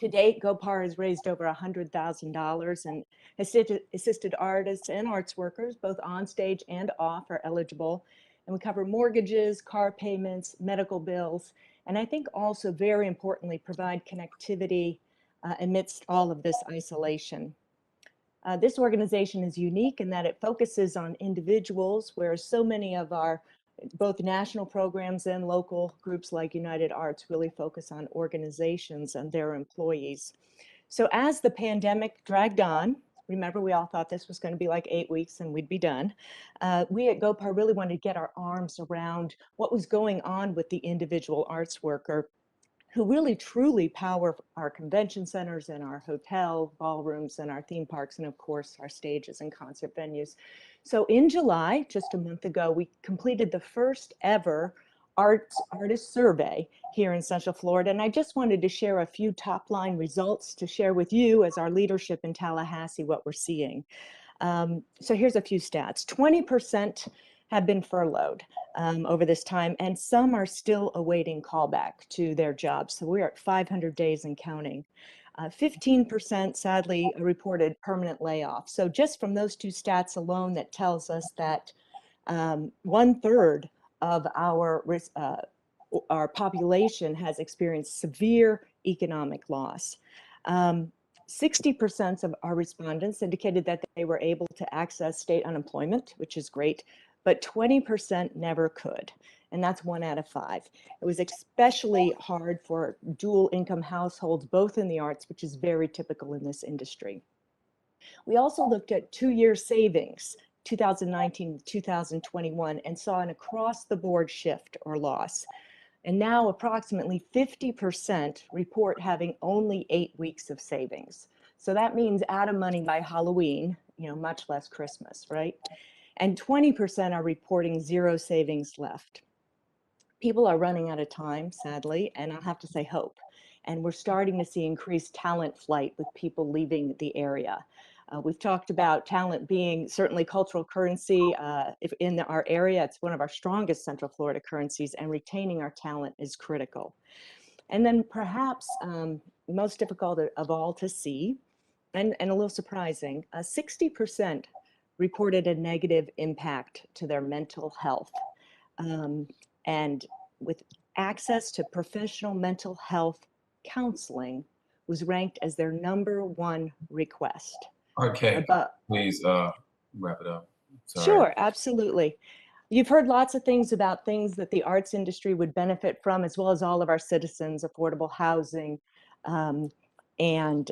To date, GOPAR has raised over $100,000 and assisted artists and arts workers, both on stage and off, are eligible. And we cover mortgages, car payments, medical bills, and I think also very importantly, provide connectivity amidst all of this isolation. This organization is unique in that it focuses on individuals, whereas so many of our both national programs and local groups like United Arts really focus on organizations and their employees. So as the pandemic dragged on, remember we all thought this was going to be like 8 weeks and we'd be done. We at GOPAR really wanted to get our arms around what was going on with the individual arts worker who really truly power our convention centers and our hotel ballrooms and our theme parks and of course our stages and concert venues. So in July, just a month ago, we completed the first ever artist survey here in Central Florida. And I just wanted to share a few top line results to share with you as our leadership in Tallahassee what we're seeing. So here's a few stats. 20% have been furloughed over this time, and some are still awaiting callback to their jobs. So we're at 500 days and counting. 15% sadly reported permanent layoff. So just from those two stats alone, that tells us that 1/3 of our population has experienced severe economic loss. 60% of our respondents indicated that they were able to access state unemployment, which is great, but 20% never could. And that's 1 out of 5. It was especially hard for dual income households, both in the arts, which is very typical in this industry. We also looked at 2-year savings, 2019 to 2021, and saw an across the board shift or loss. And now approximately 50% report having only 8 weeks of savings. So that means out of money by Halloween, much less Christmas, right? And 20% are reporting 0 savings left. People are running out of time, sadly, and I'll have to say hope. And we're starting to see increased talent flight with people leaving the area. We've talked about talent being certainly cultural currency. If in our area, it's one of our strongest Central Florida currencies, and retaining our talent is critical. And then perhaps most difficult of all to see, and a little surprising, 60% reported a negative impact to their mental health. And with access to professional mental health counseling was ranked as their #1 request. Okay, please wrap it up. Sorry. Sure, absolutely. You've heard lots of things about things that the arts industry would benefit from, as well as all of our citizens, affordable housing and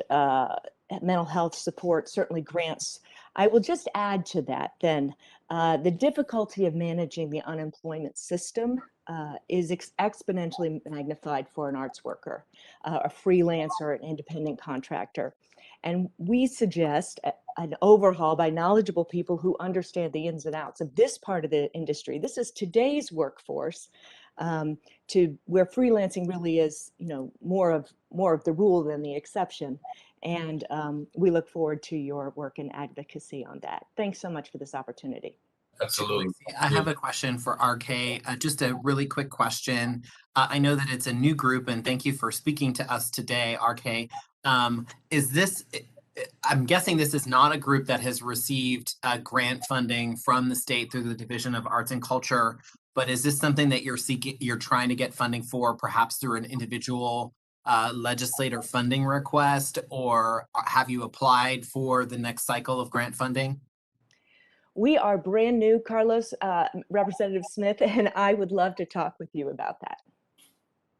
mental health support, certainly grants. I will just add to that then, the difficulty of managing the unemployment system is exponentially magnified for an arts worker, a freelancer, an independent contractor. And we suggest an overhaul by knowledgeable people who understand the ins and outs of this part of the industry. This is today's workforce, to where freelancing really is, more of the rule than the exception. And we look forward to your work and advocacy on that. Thanks so much for this opportunity. Absolutely. I have a question for RK, just a really quick question. I know that it's a new group, and thank you for speaking to us today, RK. Is this, I'm guessing this is not a group that has received grant funding from the state through the Division of Arts and Culture, but is this something that you're trying to get funding for, perhaps through an individual legislator funding request, or have you applied for the next cycle of grant funding? We are brand new, Carlos, Representative Smith, and I would love to talk with you about that.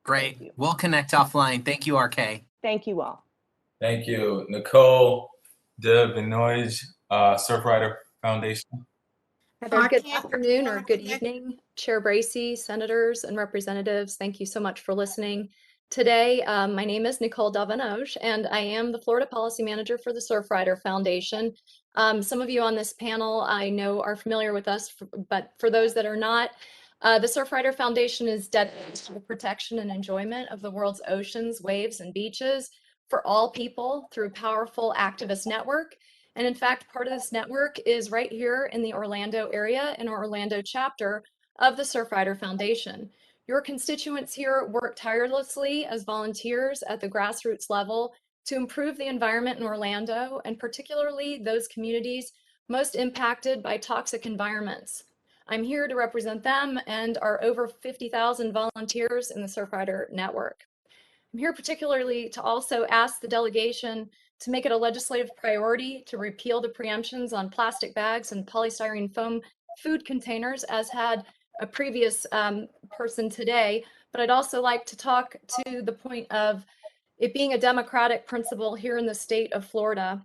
Great. We'll connect offline. Thank you, RK. Thank you all. Thank you. Nicole de Benoist, Surfrider Foundation. Heather, good afternoon or good evening, Chair Bracy, senators and representatives. Thank you so much for listening. Today, my name is Nicole Davanoge, and I am the Florida Policy Manager for the Surfrider Foundation. Some of you on this panel I know are familiar with us, but for those that are not, the Surfrider Foundation is dedicated to the protection and enjoyment of the world's oceans, waves, and beaches for all people through a powerful activist network. And in fact, part of this network is right here in the Orlando area in our Orlando chapter of the Surfrider Foundation. Your constituents here work tirelessly as volunteers at the grassroots level to improve the environment in Orlando, and particularly those communities most impacted by toxic environments. I'm here to represent them and our over 50,000 volunteers in the Surfrider network. I'm here particularly to also ask the delegation to make it a legislative priority to repeal the preemptions on plastic bags and polystyrene foam food containers, as had a previous person today. But I'd also like to talk to the point of it being a democratic principle here in the state of Florida.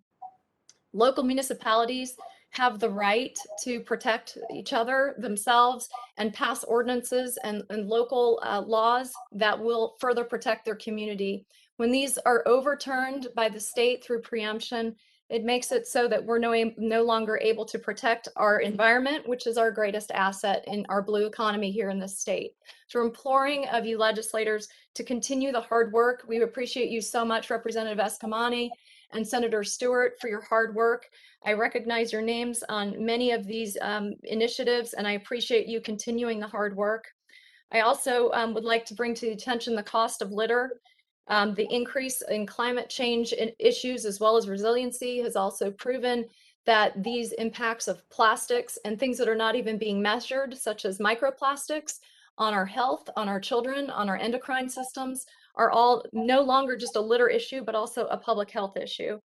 Local municipalities have the right to protect each other, themselves, and pass ordinances and local laws that will further protect their community. When these are overturned by the state through preemption, it makes it so that we're no longer able to protect our environment, which is our greatest asset in our blue economy here in this state. So we're imploring of you legislators to continue the hard work. We appreciate you so much, Representative Escamani and Senator Stewart, for your hard work. I recognize your names on many of these initiatives, and I appreciate you continuing the hard work. I also would like to bring to the attention the cost of litter. The increase in climate change issues as well as resiliency has also proven that these impacts of plastics and things that are not even being measured, such as microplastics, on our health, on our children, on our endocrine systems, are all no longer just a litter issue, but also a public health issue.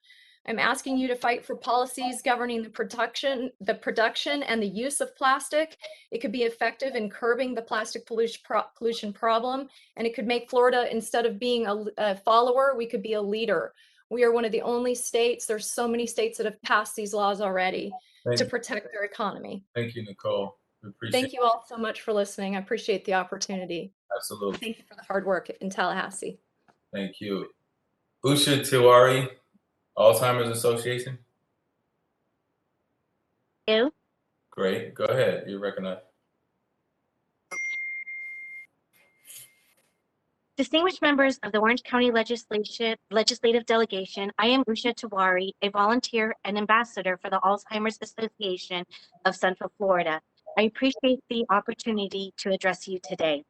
I'm asking you to fight for policies governing the production and the use of plastic. It could be effective in curbing the plastic pollution problem, and it could make Florida, instead of being a follower, we could be a leader. We are one of the only states, there's so many states that have passed these laws already to protect their economy. Thank you, Nicole. We appreciate Thank you all so much for listening. I appreciate the opportunity. Absolutely. Thank you for the hard work in Tallahassee. Thank you. Usha Tiwari, Alzheimer's Association. You. Great. Go ahead. You're recognized. Distinguished members of the Orange County Legislative Delegation, I am Usha Tiwari, a volunteer and ambassador for the Alzheimer's Association of Central Florida. I appreciate the opportunity to address you today.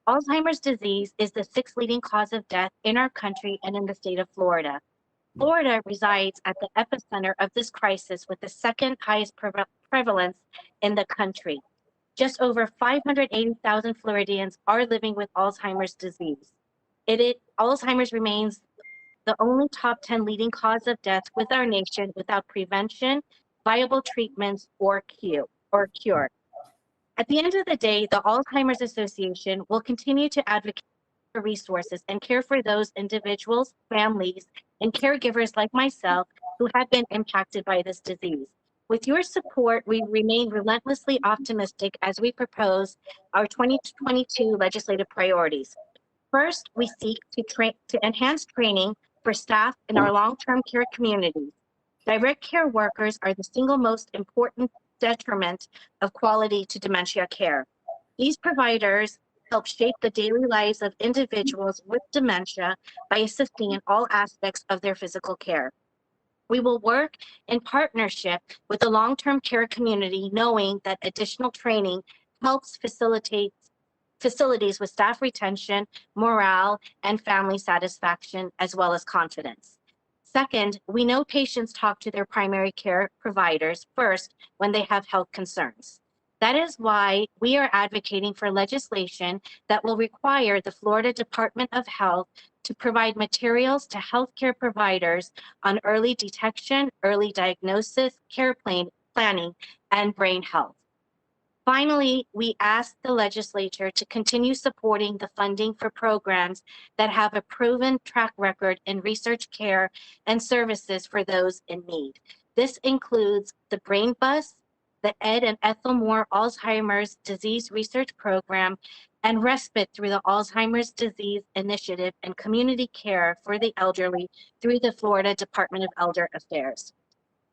Alzheimer's disease is the sixth leading cause of death in our country and in the state of Florida. Florida resides at the epicenter of this crisis with the second highest prevalence in the country. Just over 580,000 Floridians are living with Alzheimer's disease. Alzheimer's remains the only top 10 leading cause of death with our nation without prevention, viable treatments, or cure. At the end of the day, the Alzheimer's Association will continue to advocate for resources and care for those individuals, families, and caregivers like myself who have been impacted by this disease. With your support, we remain relentlessly optimistic as we propose our 2022 legislative priorities. First, we seek to enhance training for staff in our long-term care communities. Direct care workers are the single most important detriment of quality to dementia care. These providers help shape the daily lives of individuals with dementia by assisting in all aspects of their physical care. We will work in partnership with the long-term care community, knowing that additional training helps facilitate facilities with staff retention, morale, and family satisfaction, as well as confidence. Second, we know patients talk to their primary care providers first when they have health concerns. That is why we are advocating for legislation that will require the Florida Department of Health to provide materials to healthcare providers on early detection, early diagnosis, care planning, and brain health. Finally, we ask the legislature to continue supporting the funding for programs that have a proven track record in research care and services for those in need. This includes the Brain Bus, the Ed and Ethel Moore Alzheimer's Disease Research Program, and respite through the Alzheimer's Disease Initiative and community care for the elderly through the Florida Department of Elder Affairs.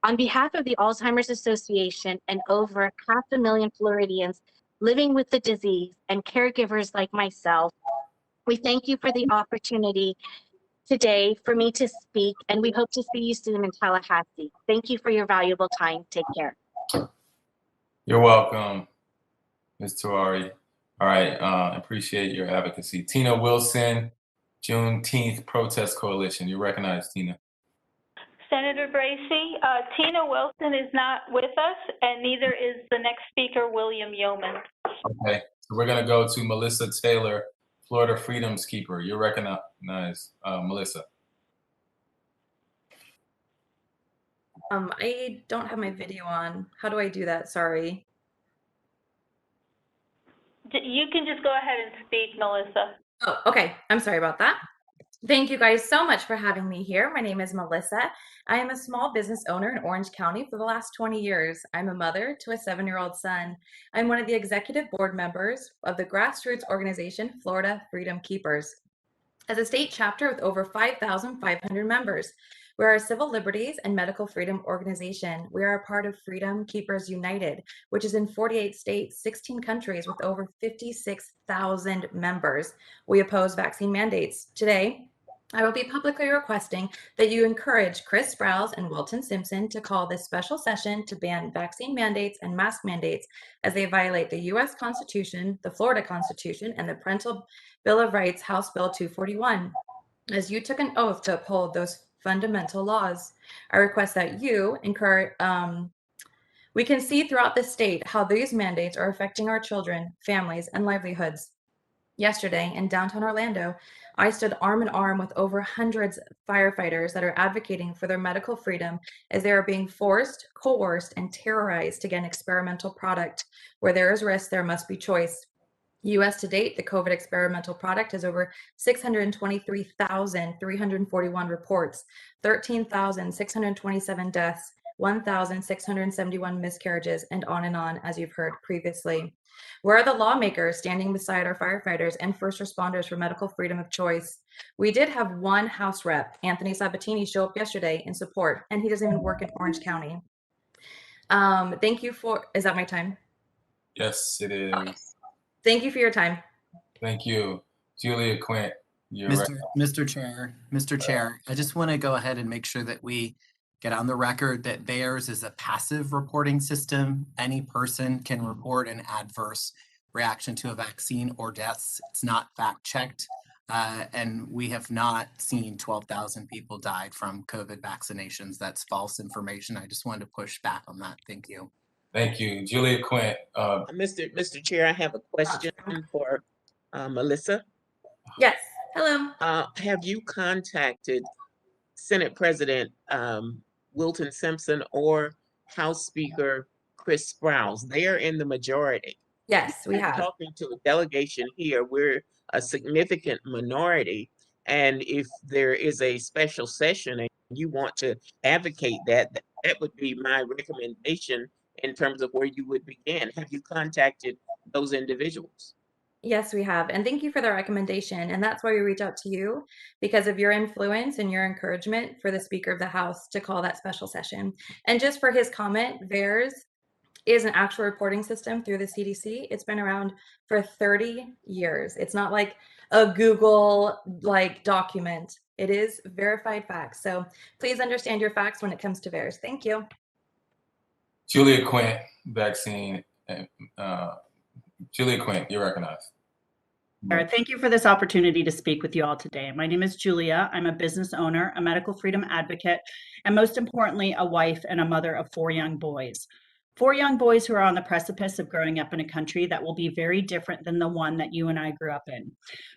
On behalf of the Alzheimer's Association and over 500,000 Floridians living with the disease and caregivers like myself, we thank you for the opportunity today for me to speak, and we hope to see you soon in Tallahassee. Thank you for your valuable time. Take care. You're welcome, Ms. Tawari. All right, appreciate your advocacy. Tina Wilson, Juneteenth Protest Coalition. You're recognized, Tina. Senator Bracy, Tina Wilson is not with us, and neither is the next speaker, William Yeoman. Okay, so we're gonna go to Melissa Taylor, Florida Freedoms Keeper. You're recognized, Melissa. I don't have my video on. How do I do that? Sorry. You can just go ahead and speak, Melissa. Oh, okay. I'm sorry about that. Thank you guys so much for having me here. My name is Melissa. I am a small business owner in Orange County for the last 20 years. I'm a mother to a 7-year-old son. I'm one of the executive board members of the grassroots organization Florida Freedom Keepers. As a state chapter with over 5,500 members, we are a civil liberties and medical freedom organization. We are a part of Freedom Keepers United, which is in 48 states, 16 countries with over 56,000 members. We oppose vaccine mandates. Today, I will be publicly requesting that you encourage Chris Sprouse and Wilton Simpson to call this special session to ban vaccine mandates and mask mandates as they violate the U.S. Constitution, the Florida Constitution, and the Parental Bill of Rights, House Bill 241. As you took an oath to uphold those fundamental laws, I request that you encourage. We can see throughout the state how these mandates are affecting our children, families, and livelihoods. Yesterday in downtown Orlando, I stood arm in arm with over hundreds of firefighters that are advocating for their medical freedom as they are being forced, coerced, and terrorized to get an experimental product. Where there is risk, there must be choice. US to date, the COVID experimental product has over 623,341 reports, 13,627 deaths, 1,671 miscarriages, and on, as you've heard previously. Where are the lawmakers standing beside our firefighters and first responders for medical freedom of choice? We did have one House rep, Anthony Sabatini, show up yesterday in support, and he doesn't even work in Orange County. Thank you for, is that my time? Yes, it is. Okay. Thank you for your time. Thank you. Julia Quint. Mr. Chair, I just want to go ahead and make sure that we get on the record that theirs is a passive reporting system. Any person can report an adverse reaction to a vaccine or deaths. It's not fact checked. And we have not seen 12,000 people died from COVID vaccinations. That's false information. I just wanted to push back on that. Thank you. Thank you. Julia Quint. Mr. Chair, I have a question for Melissa. Yes. Hello. Have you contacted Senate President Wilton Simpson or House Speaker Chris Sprouse? They are in the majority. Yes, we have. Talking to a delegation here, we're a significant minority. And if there is a special session and you want to advocate that would be my recommendation in terms of where you would begin. Have you contacted those individuals? Yes, we have. And thank you for the recommendation. And that's why we reach out to you, because of your influence and your encouragement for the Speaker of the House to call that special session. And just for his comment, VAERS is an actual reporting system through the CDC. It's been around for 30 years. It's not like a Google like document. It is verified facts. So please understand your facts when it comes to VAERS. Thank you. Julia Quint, vaccine. Julia Quint, you're recognized. Thank you for this opportunity to speak with you all today. My name is Julia. I'm a business owner, a medical freedom advocate, and most importantly, a wife and a mother of 4 young boys. 4 young boys who are on the precipice of growing up in a country that will be very different than the one that you and I grew up in.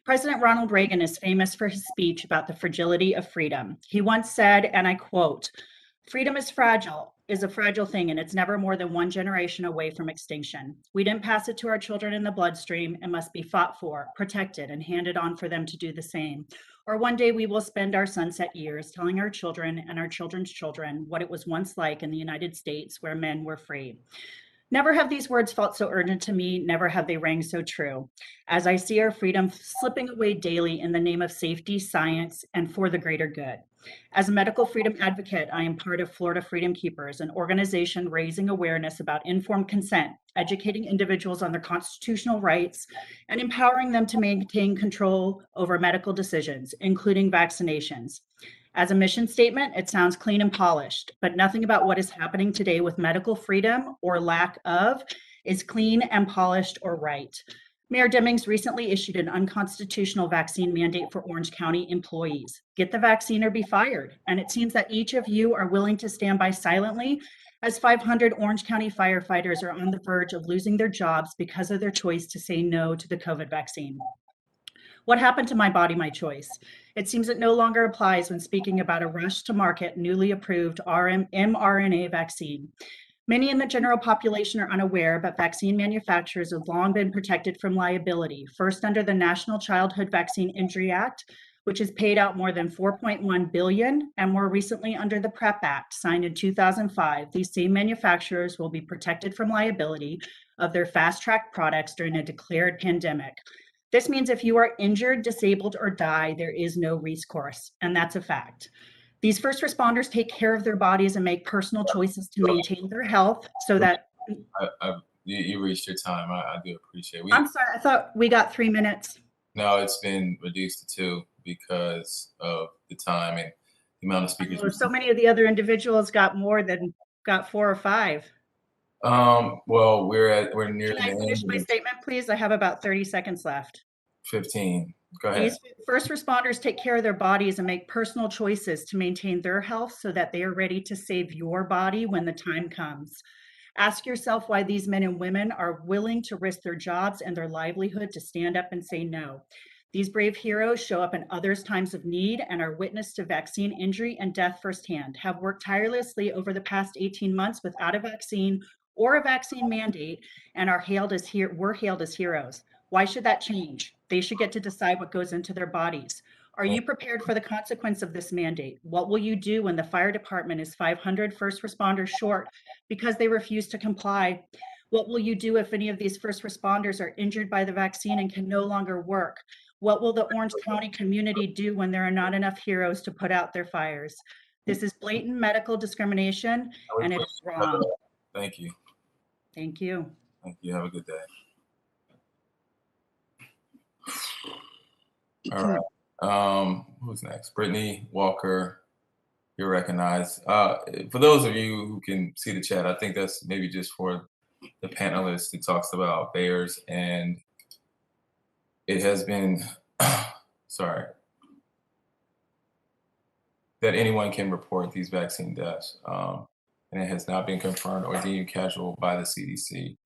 President Ronald Reagan is famous for his speech about the fragility of freedom. He once said, and I quote, "Freedom is a fragile thing, and it's never more than 1 generation away from extinction. We didn't pass it to our children in the bloodstream. It must be fought for, protected, and handed on for them to do the same. Or one day we will spend our sunset years telling our children and our children's children what it was once like in the United States where men were free." Never have these words felt so urgent to me, never have they rang so true. As I see our freedom slipping away daily in the name of safety, science, and for the greater good. As a medical freedom advocate, I am part of Florida Freedom Keepers, an organization raising awareness about informed consent, educating individuals on their constitutional rights, and empowering them to maintain control over medical decisions, including vaccinations. As a mission statement, it sounds clean and polished, but nothing about what is happening today with medical freedom or lack of is clean and polished or right. Mayor Demings recently issued an unconstitutional vaccine mandate for Orange County employees. Get the vaccine or be fired. And it seems that each of you are willing to stand by silently as 500 Orange County firefighters are on the verge of losing their jobs because of their choice to say no to the COVID vaccine. What happened to my body, my choice? It seems it no longer applies when speaking about a rush to market newly approved mRNA vaccine. Many in the general population are unaware, but vaccine manufacturers have long been protected from liability, first under the National Childhood Vaccine Injury Act, which has paid out more than $4.1 billion, and more recently under the PrEP Act, signed in 2005. These same manufacturers will be protected from liability of their fast-track products during a declared pandemic. This means if you are injured, disabled, or die, there is no recourse, and that's a fact. These first responders take care of their bodies and make personal choices to maintain their health so that... You reached your time. I do appreciate it. I'm sorry, I thought we got 3 minutes. No, it's been reduced to 2 because of the time and the amount of speakers. So many of the other individuals got 4 or 5. Well, we're near Can I finish my statement, please? I have about 30 seconds left. 15. Go ahead. These first responders take care of their bodies and make personal choices to maintain their health so that they are ready to save your body when the time comes. Ask yourself why these men and women are willing to risk their jobs and their livelihood to stand up and say no. These brave heroes show up in others' times of need and are witness to vaccine injury and death firsthand, have worked tirelessly over the past 18 months without a vaccine or a vaccine mandate, and were hailed as heroes. Why should that change? They should get to decide what goes into their bodies. Are you prepared for the consequence of this mandate? What will you do when the fire department is 500 first responders short because they refuse to comply? What will you do if any of these first responders are injured by the vaccine and can no longer work? What will the Orange County community do when there are not enough heroes to put out their fires? This is blatant medical discrimination, and it is wrong. Thank you. Thank you. Thank you. Have a good day. All right. Who's next? Brittany Walker, you're recognized. For those of you who can see the chat, I think that's maybe just for the panelist who talks about VAERS, and it has been, sorry, that anyone can report these vaccine deaths, and it has not been confirmed or deemed casual by the CDC.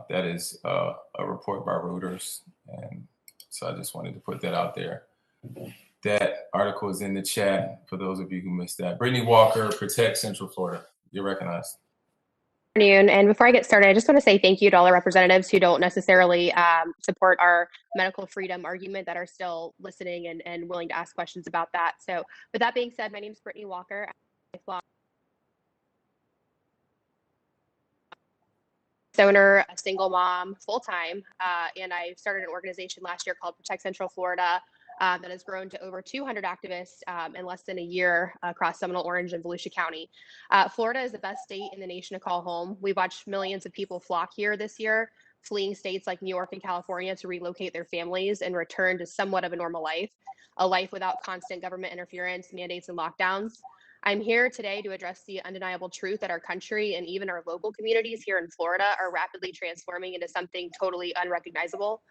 That is a report by Reuters, and so I just wanted to put that out there. That article is in the chat for those of you who missed that. Brittany Walker, Protect Central Florida. You're recognized. And before I get started, I just want to say thank you to all the representatives who don't necessarily support our medical freedom argument that are still listening and willing to ask questions about that. So with that being said, my name is Brittany Walker. I'm a owner, a single mom, full-time, and I started an organization last year called Protect Central Florida. that has grown to over 200 activists in less than a year across Seminole, Orange, and Volusia County. Florida is the best state in the nation to call home. We've watched millions of people flock here this year, fleeing states like New York and California to relocate their families and return to somewhat of a normal life, a life without constant government interference, mandates, and lockdowns. I'm here today to address the undeniable truth that our country and even our local communities here in Florida are rapidly transforming into something totally unrecognizable.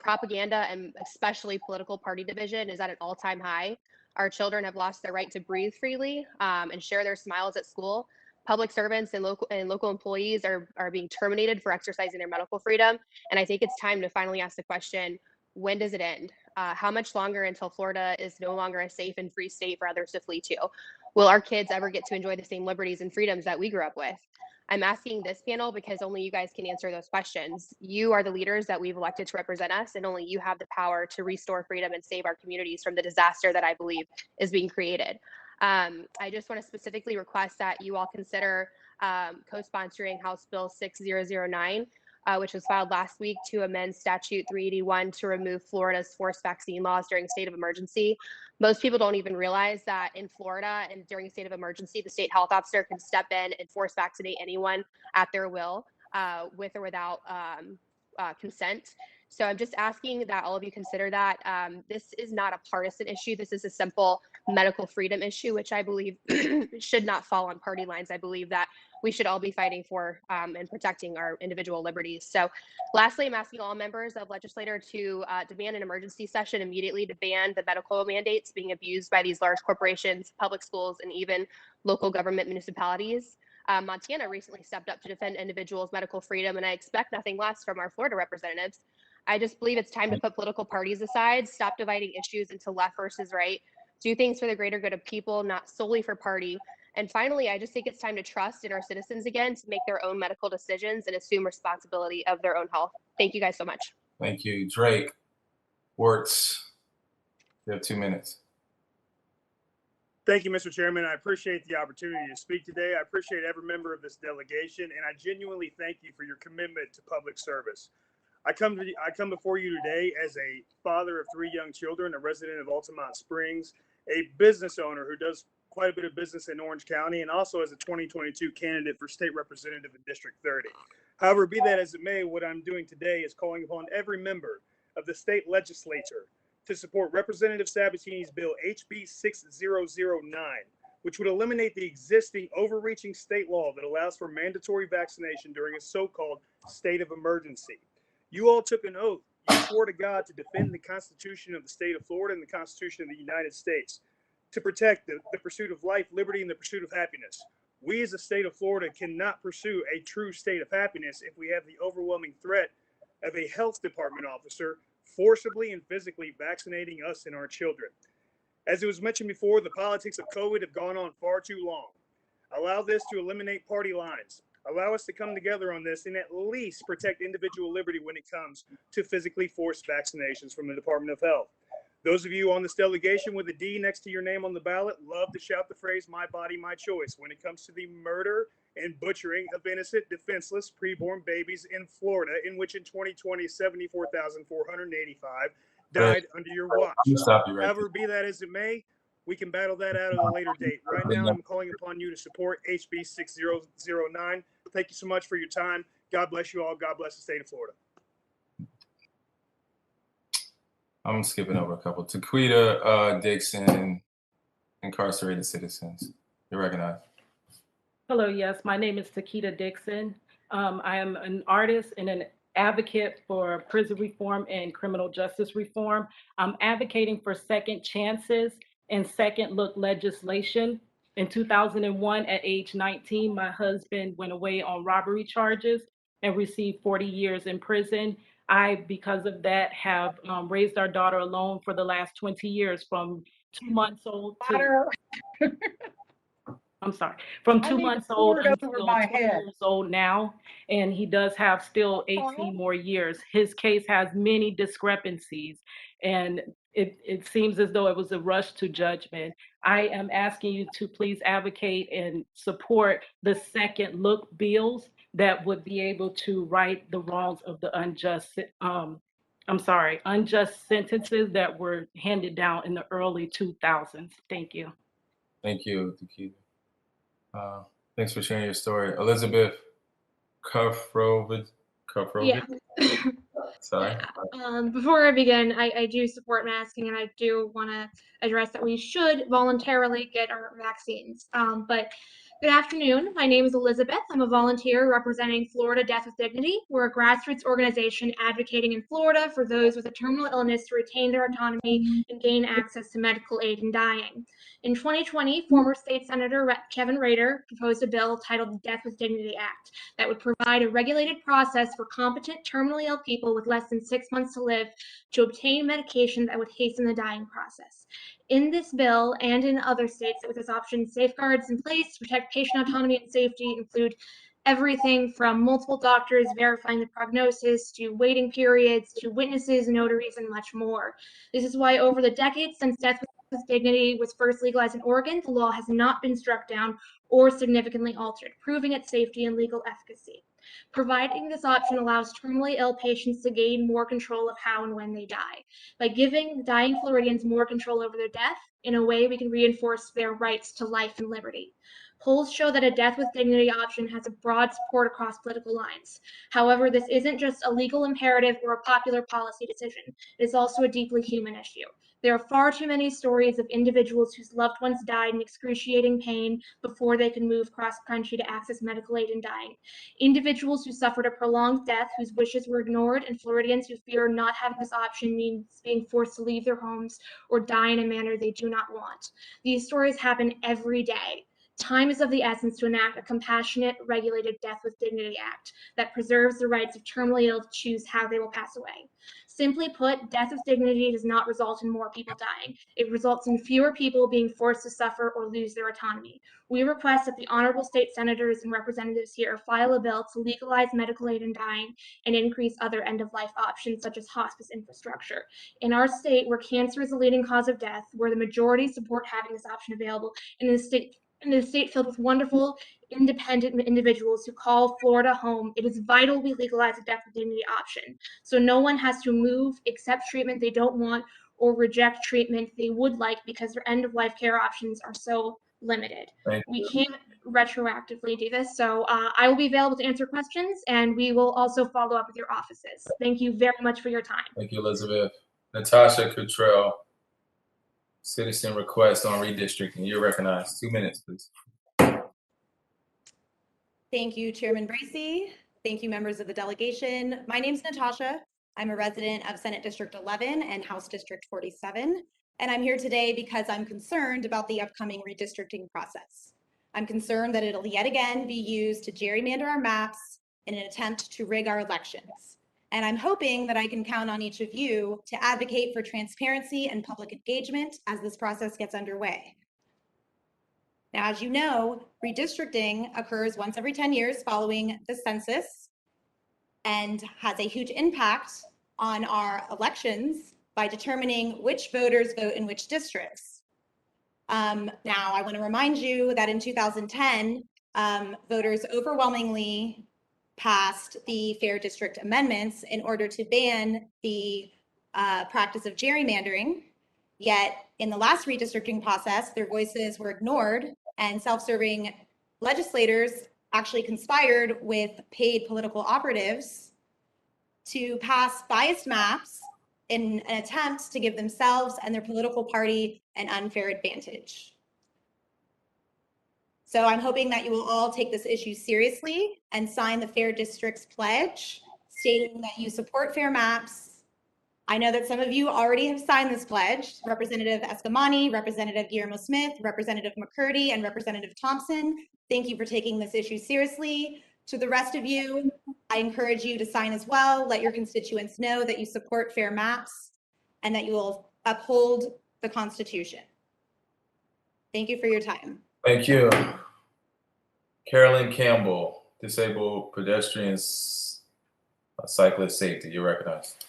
Propaganda and especially political party division is at an all-time high. Our children have lost their right to breathe freely and share their smiles at school. Public servants and local employees are being terminated for exercising their medical freedom. And I think it's time to finally ask the question, when does it end? How much longer until Florida is no longer a safe and free state for others to flee to? Will our kids ever get to enjoy the same liberties and freedoms that we grew up with? I'm asking this panel because only you guys can answer those questions. You are the leaders that we've elected to represent us, and only you have the power to restore freedom and save our communities from the disaster that I believe is being created. I just want to specifically request that you all consider co-sponsoring House Bill 6009, which was filed last week to amend Statute 381 to remove Florida's forced vaccine laws during state of emergency. Most people don't even realize that in Florida and during a state of emergency, the state health officer can step in and force vaccinate anyone at their will, with or without consent. So I'm just asking that all of you consider that. This is not a partisan issue. This is a simple medical freedom issue, which I believe should not fall on party lines. I believe that we should all be fighting for and protecting our individual liberties. So lastly, I'm asking all members of legislature to demand an emergency session immediately to ban the medical mandates being abused by these large corporations, public schools, and even local government municipalities. Montana recently stepped up to defend individuals' medical freedom, and I expect nothing less from our Florida representatives. I just believe it's time to put political parties aside, stop dividing issues into left versus right, do things for the greater good of people, not solely for party. And finally, I just think it's time to trust in our citizens again to make their own medical decisions and assume responsibility of their own health. Thank you guys so much. Thank you. Drake, Wertz, you have 2 minutes. Thank you, Mr. Chairman. I appreciate the opportunity to speak today. I appreciate every member of this delegation, and I genuinely thank you for your commitment to public service. I come before you today as a father of 3 young children, a resident of Altamont Springs, a business owner who does quite a bit of business in Orange County, and also as a 2022 candidate for state representative in District 30. However, be that as it may, what I'm doing today is calling upon every member of the state legislature to support Representative Sabatini's bill HB 6009, which would eliminate the existing overreaching state law that allows for mandatory vaccination during a so-called state of emergency. You all took an oath. You swore to God to defend the Constitution of the state of Florida and the Constitution of the United States, to protect the pursuit of life, liberty, and the pursuit of happiness. We as the state of Florida cannot pursue a true state of happiness if we have the overwhelming threat of a health department officer forcibly and physically vaccinating us and our children. As it was mentioned before, the politics of COVID have gone on far too long. Allow this to eliminate party lines. Allow us to come together on this and at least protect individual liberty when it comes to physically forced vaccinations from the Department of Health. Those of you on this delegation with a D next to your name on the ballot love to shout the phrase, "My body, my choice," when it comes to the murder and butchering of innocent, defenseless preborn babies in Florida, in which in 2020, 74,485 died under your watch. However, be that as it may, we can battle that out at a later date. Right now, I'm calling upon you to support HB 6009. Thank you so much for your time. God bless you all. God bless the state of Florida. I'm skipping over a couple. Taquita Dixon, incarcerated citizens. You're recognized. Hello, yes, my name is Taquita Dixon. I am an artist and an advocate for prison reform and criminal justice reform. I'm advocating for second chances and second look legislation. In 2001, at age 19, my husband went away on robbery charges and received 40 years in prison. I, because of that, have raised our daughter alone for the last 20 years, from 2 months old to, I'm sorry, from 2 months old until 20 years old now. And he does have still 18 more years. His case has many discrepancies, and it seems as though it was a rush to judgment. I am asking you to please advocate and support the second look bills that would be able to right the wrongs of the unjust I'm sorry, unjust sentences that were handed down in the early 2000s. Thank you. Thank you, Takeda. Thanks for sharing your story. Elizabeth Kufrovich. Yeah. Sorry. Before I begin, I do support masking and I do want to address that we should voluntarily get our vaccines. But good afternoon. My name is Elizabeth. I'm a volunteer representing Florida Death with Dignity. We're a grassroots organization advocating in Florida for those with a terminal illness to retain their autonomy and gain access to medical aid in dying. In 2020, former state senator Kevin Rader proposed a bill titled the Death with Dignity Act that would provide a regulated process for competent terminally ill people with less than 6 months to live to obtain medication that would hasten the dying process. In this bill and in other states with this option, safeguards in place to protect patient autonomy and safety include everything from multiple doctors verifying the prognosis to waiting periods to witnesses, notaries, and much more. This is why over the decades since death with dignity was first legalized in Oregon, the law has not been struck down or significantly altered, proving its safety and legal efficacy. Providing this option allows terminally ill patients to gain more control of how and when they die. By giving dying Floridians more control over their death, in a way we can reinforce their rights to life and liberty. Polls show that a death with dignity option has a broad support across political lines. However, this isn't just a legal imperative or a popular policy decision. It is also a deeply human issue. There are far too many stories of individuals whose loved ones died in excruciating pain before they could move cross country to access medical aid in dying. Individuals who suffered a prolonged death, whose wishes were ignored, and Floridians who fear not having this option means being forced to leave their homes or die in a manner they do not want. These stories happen every day. Time is of the essence to enact a compassionate, regulated Death with Dignity Act that preserves the rights of terminally ill to choose how they will pass away. Simply put, death with dignity does not result in more people dying. It results in fewer people being forced to suffer or lose their autonomy. We request that the honorable state senators and representatives here file a bill to legalize medical aid in dying and increase other end-of-life options such as hospice infrastructure. In our state, where cancer is the leading cause of death, where the majority support having this option available, in a state filled with wonderful, independent individuals who call Florida home, it is vital we legalize a death with dignity option, so no one has to move, accept treatment they don't want, or reject treatment they would like because their end-of-life care options are so limited. We can't retroactively do this, so I will be available to answer questions, and we will also follow up with your offices. Thank you very much for your time. Thank you, Elizabeth. Natasha Cottrell, citizen request on redistricting. You're recognized. 2 minutes, please. Thank you, Chairman Bracy. Thank you, members of the delegation. My name is Natasha. I'm a resident of Senate District 11 and House District 47, and I'm here today because I'm concerned about the upcoming redistricting process. I'm concerned that it'll yet again be used to gerrymander our maps in an attempt to rig our elections. And I'm hoping that I can count on each of you to advocate for transparency and public engagement as this process gets underway. Now, as you know, redistricting occurs once every 10 years following the census and has a huge impact on our elections by determining which voters vote in which districts. Now, I want to remind you that in 2010, voters overwhelmingly passed the Fair District Amendments in order to ban the practice of gerrymandering. Yet in the last redistricting process, their voices were ignored, and self-serving legislators actually conspired with paid political operatives to pass biased maps in an attempt to give themselves and their political party an unfair advantage. So I'm hoping that you will all take this issue seriously and sign the Fair Districts Pledge, stating that you support fair maps. I know that some of you already have signed this pledge. Representative Escamani, Representative Guillermo Smith, Representative McCurdy, and Representative Thompson, thank you for taking this issue seriously. To the rest of you, I encourage you to sign as well. Let your constituents know that you support fair maps and that you will uphold the Constitution. Thank you for your time. Thank you. Carolyn Campbell, Disabled Pedestrians Cyclist Safety. You're recognized.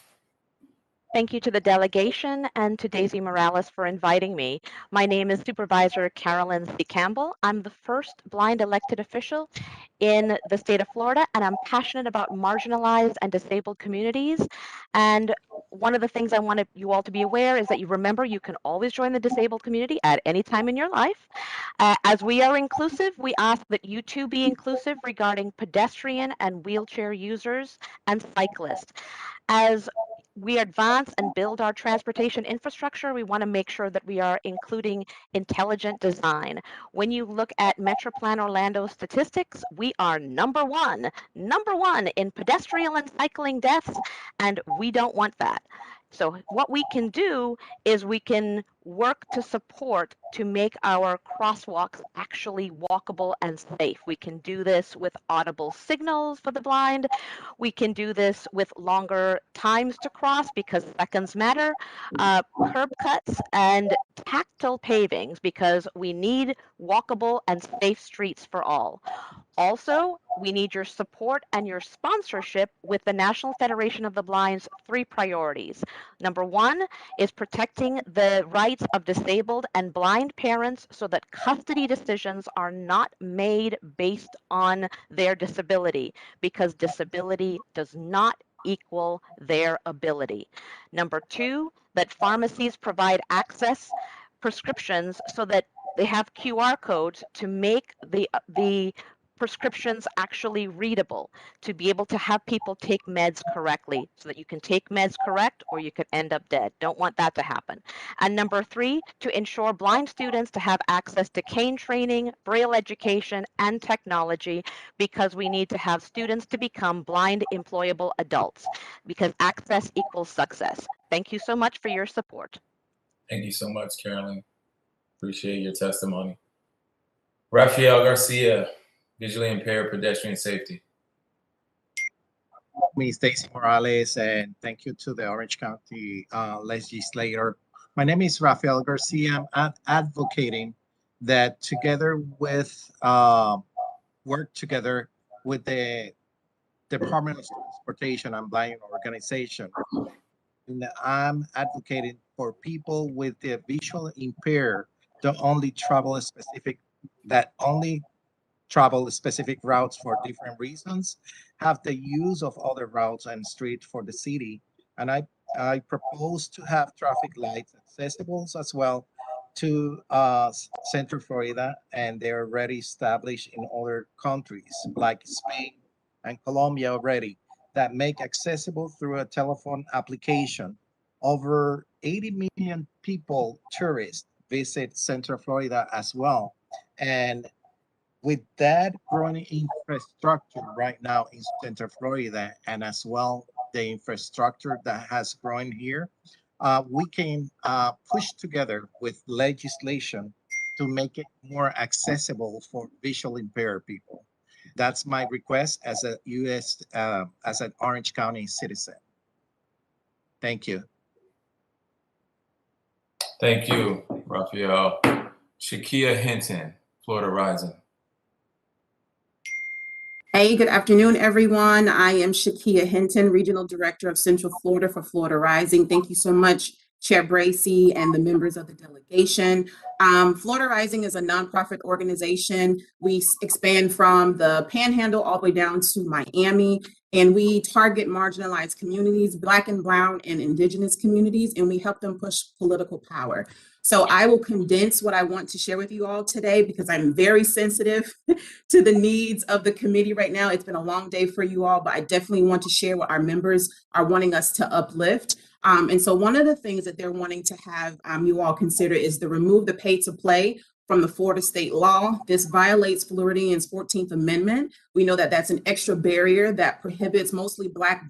Thank you to the delegation and to Daisy Morales for inviting me. My name is Supervisor Carolyn C. Campbell. I'm the first blind elected official in the state of Florida, and I'm passionate about marginalized and disabled communities. And one of the things I want you all to be aware is that you remember you can always join the disabled community at any time in your life. As we are inclusive, we ask that you too be inclusive regarding pedestrian and wheelchair users and cyclists. As we advance and build our transportation infrastructure, we want to make sure that we are including intelligent design. When you look at Metroplan Orlando statistics, we are number one in pedestrian and cycling deaths, and we don't want that. So what we can do is we can work to support to make our crosswalks actually walkable and safe. We can do this with audible signals for the blind. We can do this with longer times to cross because seconds matter, curb cuts, and tactile pavings because we need walkable and safe streets for all. Also, we need your support and your sponsorship with the National Federation of the Blind's 3 priorities. Number 1 is protecting the rights of disabled and blind parents so that custody decisions are not made based on their disability, because disability does not equal their ability. Number 2, that pharmacies provide access prescriptions so that they have QR codes to make the prescriptions actually readable, to be able to have people take meds correctly so that you can take meds correct or you could end up dead. Don't want that to happen. And number 3, to ensure blind students to have access to cane training, braille education, and technology, because we need to have students to become blind employable adults, because access equals success. Thank you so much for your support. Thank you so much, Carolyn. Appreciate your testimony. Rafael Garcia, visually impaired pedestrian safety. Me, Stacy Morales, and thank you to the Orange County legislator. My name is Rafael Garcia. I'm advocating that together with work together with the Department of Transportation and Blind Organization. And I'm advocating for people with the visual impaired that only travel specific routes for different reasons, have the use of other routes and streets for the city. And I propose to have traffic lights accessible as well to Central Florida, and they're already established in other countries like Spain and Colombia already, that make accessible through a telephone application. Over 80 million people, tourists, visit Central Florida as well. And with that growing infrastructure right now in Central Florida, and as well the infrastructure that has grown here, we can push together with legislation to make it more accessible for visually impaired people. That's my request as a as an Orange County citizen. Thank you. Thank you, Rafael. Shakia Hinton, Florida Rising. Hey, good afternoon, everyone. I am Shakia Hinton, Regional Director of Central Florida for Florida Rising. Thank you so much, Chair Bracy and the members of the delegation. Florida Rising is a nonprofit organization. We expand from the Panhandle all the way down to Miami, and we target marginalized communities, Black and Brown and Indigenous communities, and we help them push political power. So I will condense what I want to share with you all today because I'm very sensitive to the needs of the committee right now. It's been a long day for you all, but I definitely want to share what our members are wanting us to uplift. And so one of the things that they're wanting to have you all consider is to remove the pay to play from the Florida state law. This violates Floridians' 14th Amendment. We know that that's an extra barrier that prohibits mostly Black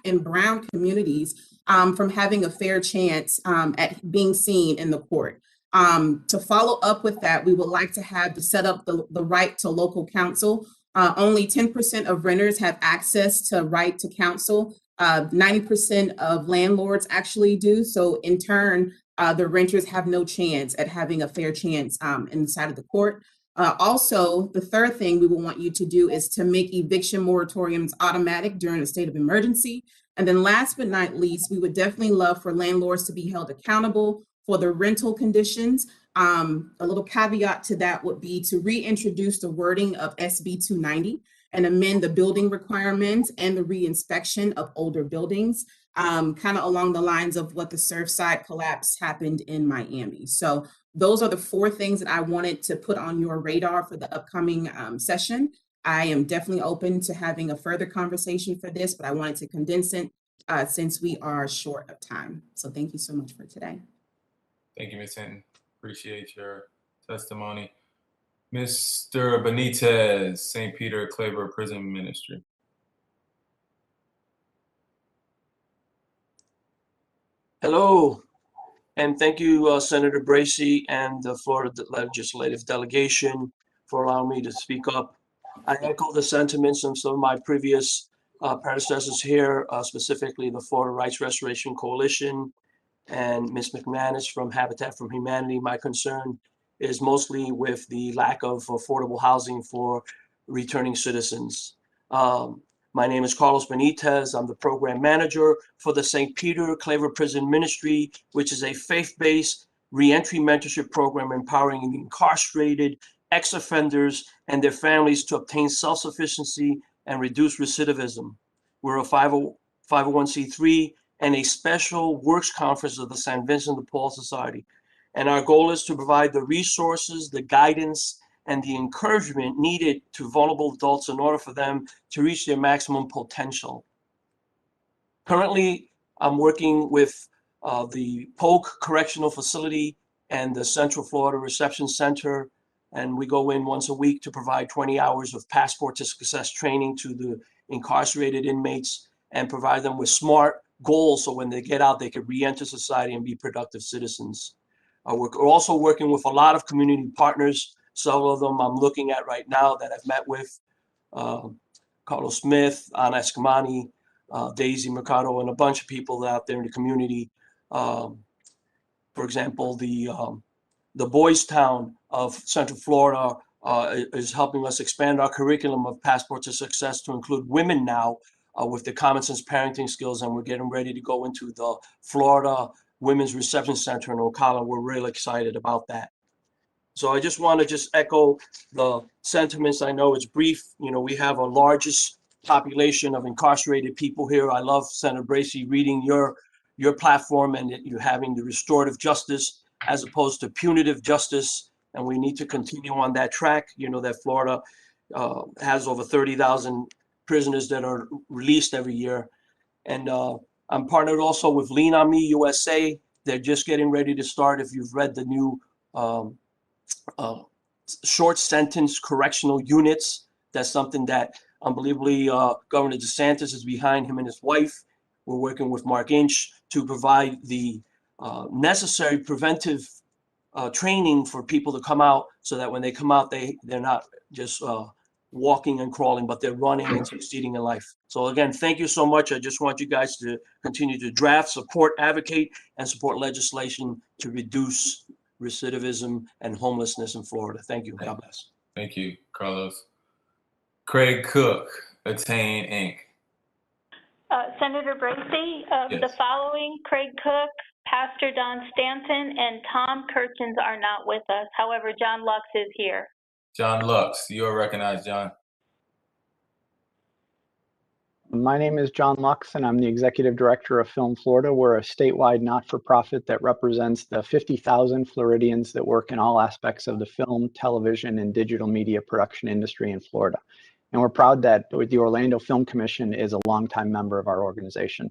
and Brown communities from having a fair chance at being seen in the court. To follow up with that, we would like to have to set up the right to local counsel. Only 10% of renters have access to right to counsel. 90% of landlords actually do. So in turn, the renters have no chance at having a fair chance inside of the court. Also, the third thing we will want you to do is to make eviction moratoriums automatic during a state of emergency. And then last but not least, we would definitely love for landlords to be held accountable for the rental conditions A little caveat to that would be to reintroduce the wording of SB 290 and amend the building requirements and the reinspection of older buildings, kind of along the lines of what the Surfside collapse happened in Miami. So those are the 4 things that I wanted to put on your radar for the upcoming session. I am definitely open to having a further conversation for this, but I wanted to condense it since we are short of time. So thank you so much for today. Thank you, Ms. Hinton. Appreciate your testimony. Mr. Benitez, St. Peter Claver Prison Ministry. Hello, and thank you, Senator Bracy and the Florida Legislative Delegation for allowing me to speak up. I echo the sentiments of some of my previous predecessors here, specifically the Florida Rights Restoration Coalition and Ms. McManus from Habitat for Humanity. My concern is mostly with the lack of affordable housing for returning citizens. My name is Carlos Benitez. I'm the program manager for the St. Peter Claver Prison Ministry, which is a faith-based reentry mentorship program empowering incarcerated ex-offenders and their families to obtain self-sufficiency and reduce recidivism. We're a 501c3 and a special works conference of the St. Vincent de Paul Society. And our goal is to provide the resources, the guidance, and the encouragement needed to vulnerable adults in order for them to reach their maximum potential. Currently, I'm working with the Polk Correctional Facility and the Central Florida Reception Center, and we go in once a week to provide 20 hours of Passport to Success training to the incarcerated inmates and provide them with SMART goals so when they get out, they can re-enter society and be productive citizens. We're also working with a lot of community partners. Several of them I'm looking at right now that I've met with, Carlos Smith, Ana Escamani, Daisy Mercado, and a bunch of people out there in the community. For example, the Boys Town of Central Florida is helping us expand our curriculum of Passport to Success to include women now with the common sense parenting skills, and we're getting ready to go into the Florida Women's Reception Center in Ocala. We're really excited about that. So I just want to echo the sentiments. I know it's brief. You know, we have a largest population of incarcerated people here. I love, Senator Bracy, reading your platform and you having the restorative justice as opposed to punitive justice. And we need to continue on that track. You know that Florida has over 30,000 prisoners that are released every year. And I'm partnered also with Lean On Me USA. They're just getting ready to start. If you've read the new short sentence correctional units, that's something that unbelievably Governor DeSantis is behind, him and his wife. We're working with Mark Inch to provide the necessary preventive training for people to come out so that when they come out, they're not just walking and crawling, but they're running and succeeding in life. So again, thank you so much. I just want you guys to continue to draft, support, advocate, and support legislation to reduce recidivism and homelessness in Florida. Thank you. God bless. Thank you, Carlos. Craig Cook, Attain Inc. Senator Bracy, Yes. the following, Craig Cook, Pastor Don Stanton, and Tom Kirchens are not with us. However, John Lux is here. John Lux, you are recognized, John. My name is John Lux, and I'm the Executive Director of Film Florida. We're a statewide not-for-profit that represents the 50,000 Floridians that work in all aspects of the film, television, and digital media production industry in Florida. And we're proud that the Orlando Film Commission is a longtime member of our organization.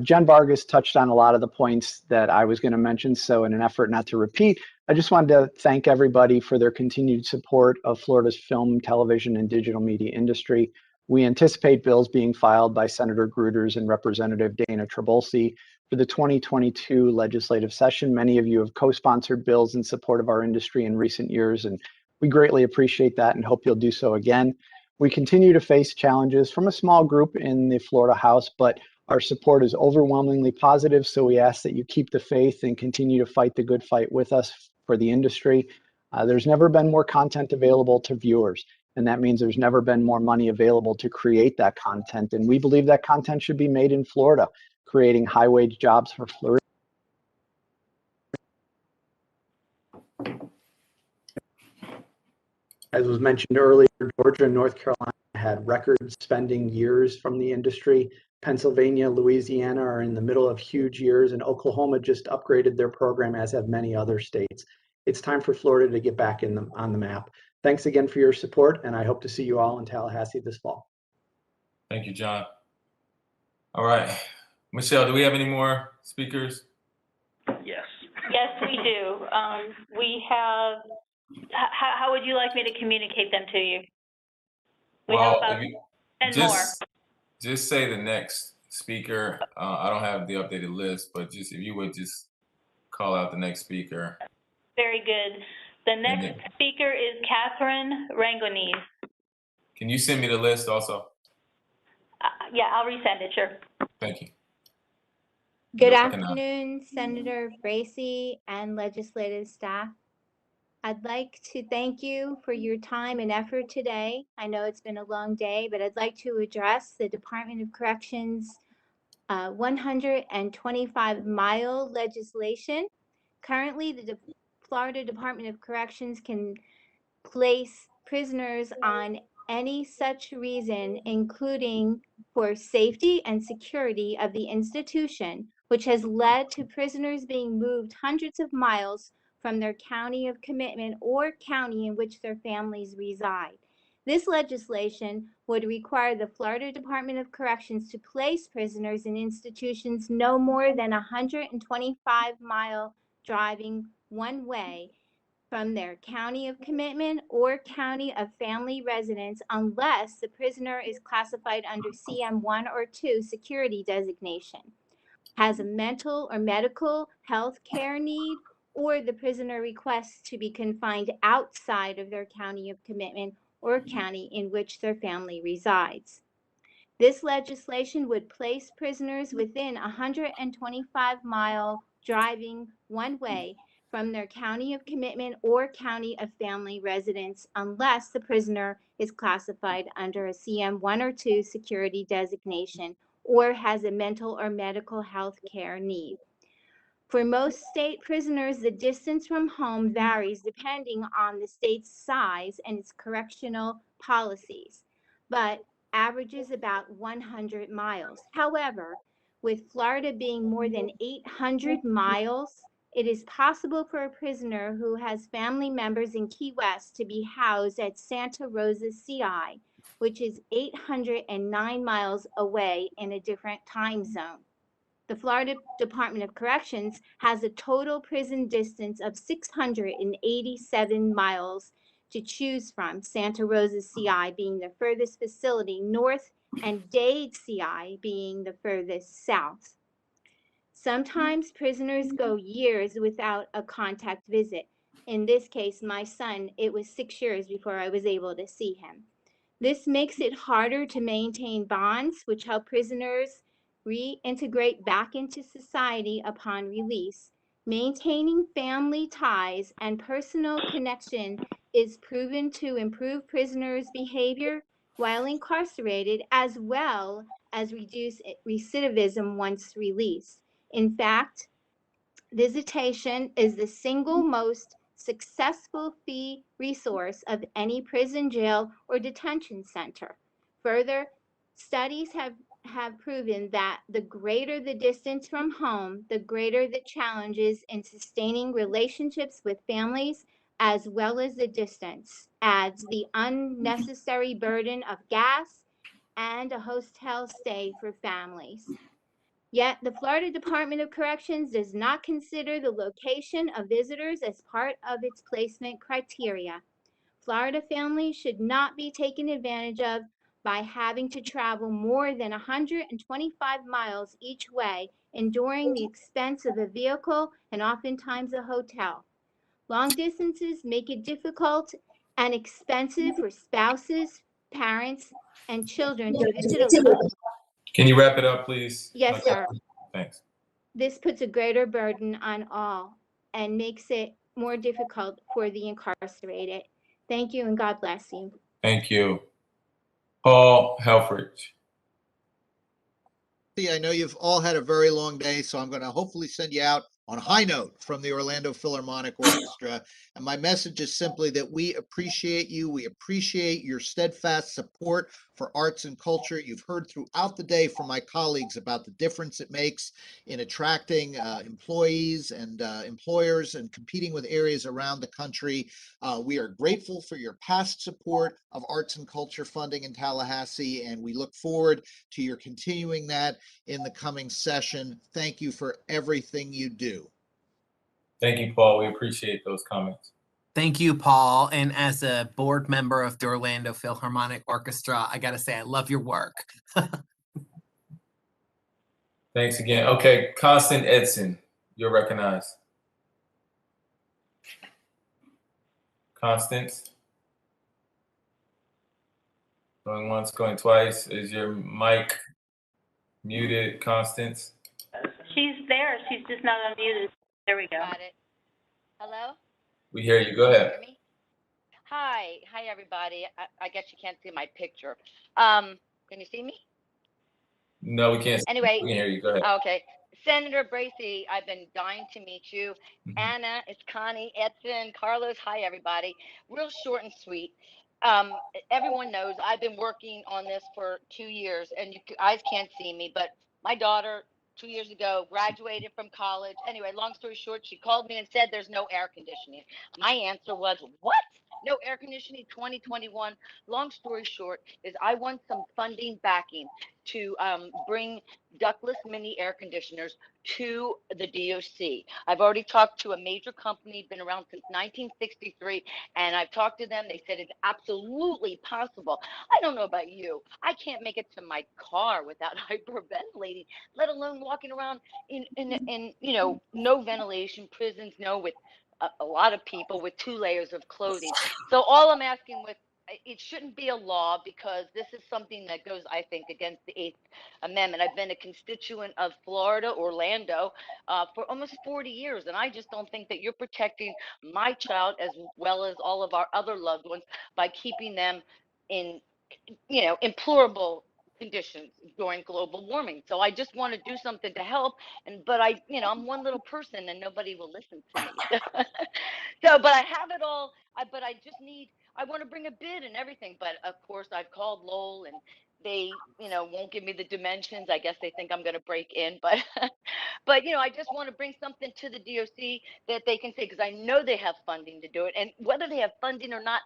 Jen Vargas touched on a lot of the points that I was going to mention, so in an effort not to repeat, I just wanted to thank everybody for their continued support of Florida's film, television, and digital media industry. We anticipate bills being filed by Senator Gruters and Representative Dana Trabolsi for the 2022 legislative session. Many of you have co-sponsored bills in support of our industry in recent years, and we greatly appreciate that and hope you'll do so again. We continue to face challenges from a small group in the Florida House, but our support is overwhelmingly positive, so we ask that you keep the faith and continue to fight the good fight with us for the industry. There's never been more content available to viewers, and that means there's never been more money available to create that content, and we believe that content should be made in Florida, creating high-wage jobs for Florida. As was mentioned earlier, Georgia and North Carolina had record spending years from the industry. Pennsylvania, Louisiana are in the middle of huge years, and Oklahoma just upgraded their program, as have many other states. It's time for Florida to get back on the map. Thanks again for your support, and I hope to see you all in Tallahassee this fall. Thank you, John. All right. Michelle, do we have any more speakers? Yes. Yes, we do. We have, how would you like me to communicate them to you? We have Well, about if you 10 more. just say the next speaker. I don't have the updated list, but just if you would just call out the next speaker. Very good. The next speaker is Catherine Rangonese. Can you send me the list also? Yeah, I'll resend it, sure. Thank you. Good You're welcome. afternoon, Senator Bracy and legislative staff. I'd like to thank you for your time and effort today. I know it's been a long day, but I'd like to address the Department of Corrections 125-mile legislation. Currently, the Florida Department of Corrections can place prisoners on any such reason, including for safety and security of the institution, which has led to prisoners being moved hundreds of miles from their county of commitment or county in which their families reside. This legislation would require the Florida Department of Corrections to place prisoners in institutions no more than 125-mile driving one way from their county of commitment or county of family residence unless the prisoner is classified under CM1 or 2 security designation, has a mental or medical health care need, or the prisoner requests to be confined outside of their county of commitment or county in which their family resides. This legislation would place prisoners within 125-mile driving one way from their county of commitment or county of family residence unless the prisoner is classified under a CM1 or 2 security designation or has a mental or medical health care need. For most state prisoners, the distance from home varies depending on the state's size and its correctional policies, but averages about 100 miles. However, with Florida being more than 800 miles, it is possible for a prisoner who has family members in Key West to be housed at Santa Rosa CI, which is 809 miles away in a different time zone. The Florida Department of Corrections has a total prison distance of 687 miles to choose from, Santa Rosa CI being the furthest facility north and Dade CI being the furthest south. Sometimes prisoners go years without a contact visit. In this case, my son, it was 6 years before I was able to see him. This makes it harder to maintain bonds, which help prisoners reintegrate back into society upon release. Maintaining family ties and personal connection is proven to improve prisoners' behavior while incarcerated, as well as reduce recidivism once released. In fact, visitation is the single most successful fee resource of any prison, jail, or detention center. Further, studies have proven that the greater the distance from home, the greater the challenges in sustaining relationships with families, as well as the distance adds the unnecessary burden of gas and a hotel stay for families. Yet, the Florida Department of Corrections does not consider the location of visitors as part of its placement criteria. Florida families should not be taken advantage of by having to travel more than 125 miles each way, enduring the expense of a vehicle and oftentimes a hotel. Long distances make it difficult and expensive for spouses, parents, and children to visit a local. Can you wrap it up, please? Yes, sir. Thanks. This puts a greater burden on all and makes it more difficult for the incarcerated. Thank you and God bless you. Thank you. Paul Helfrich. I know you've all had a very long day, so I'm going to hopefully send you out on a high note from the Orlando Philharmonic Orchestra. And my message is simply that we appreciate you. We appreciate your steadfast support for arts and culture. You've heard throughout the day from my colleagues about the difference it makes in attracting employees and employers and competing with areas around the country. We are grateful for your past support of arts and culture funding in Tallahassee, and we look forward to your continuing that in the coming session. Thank you for everything you do. Thank you, Paul. We appreciate those comments. Thank you, Paul. And as a board member of the Orlando Philharmonic Orchestra, I got to say, I love your work. Thanks again. Okay, Constant Edson, you're recognized. Constance? Going once, going twice. Is your mic muted, Constance? She's there. She's just not unmuted. There we go. Got it. Hello? We hear you. Go ahead. Hear me? Hi. Hi, everybody. I guess you can't see my picture. Can you see me? No, we can't. Anyway. We can hear you. Go ahead. Okay. Senator Bracy, I've been dying to meet you. Anna, it's Connie, Edson, Carlos. Hi, everybody. Real short and sweet. Everyone knows I've been working on this for 2 years, and you guys can't see me, but my daughter 2 years ago graduated from college. Anyway, long story short, she called me and said there's no air conditioning. My answer was, what? No air conditioning 2021. Long story short is I want some funding backing to bring ductless mini air conditioners to the DOC. I've already talked to a major company, been around since 1963, and I've talked to them. They said it's absolutely possible. I don't know about you. I can't make it to my car without hyperventilating, let alone walking around in you know, no ventilation, prisons, no, with a lot of people with 2 layers of clothing. So all I'm asking with, it shouldn't be a law because this is something that goes, I think, against the 8th Amendment. I've been a constituent of Florida, Orlando, for almost 40 years, and I just don't think that you're protecting my child as well as all of our other loved ones by keeping them in, you know, implorable conditions during global warming. So I just want to do something to help, but I, you know, I'm one little person and nobody will listen to me. So, but I have it all. But I just need. I want to bring a bid and everything, but of course I've called Lowell and they, you know, won't give me the dimensions. I guess they think I'm going to break in, but but you know, I just want to bring something to the DOC that they can say, because I know they have funding to do it, and whether they have funding or not,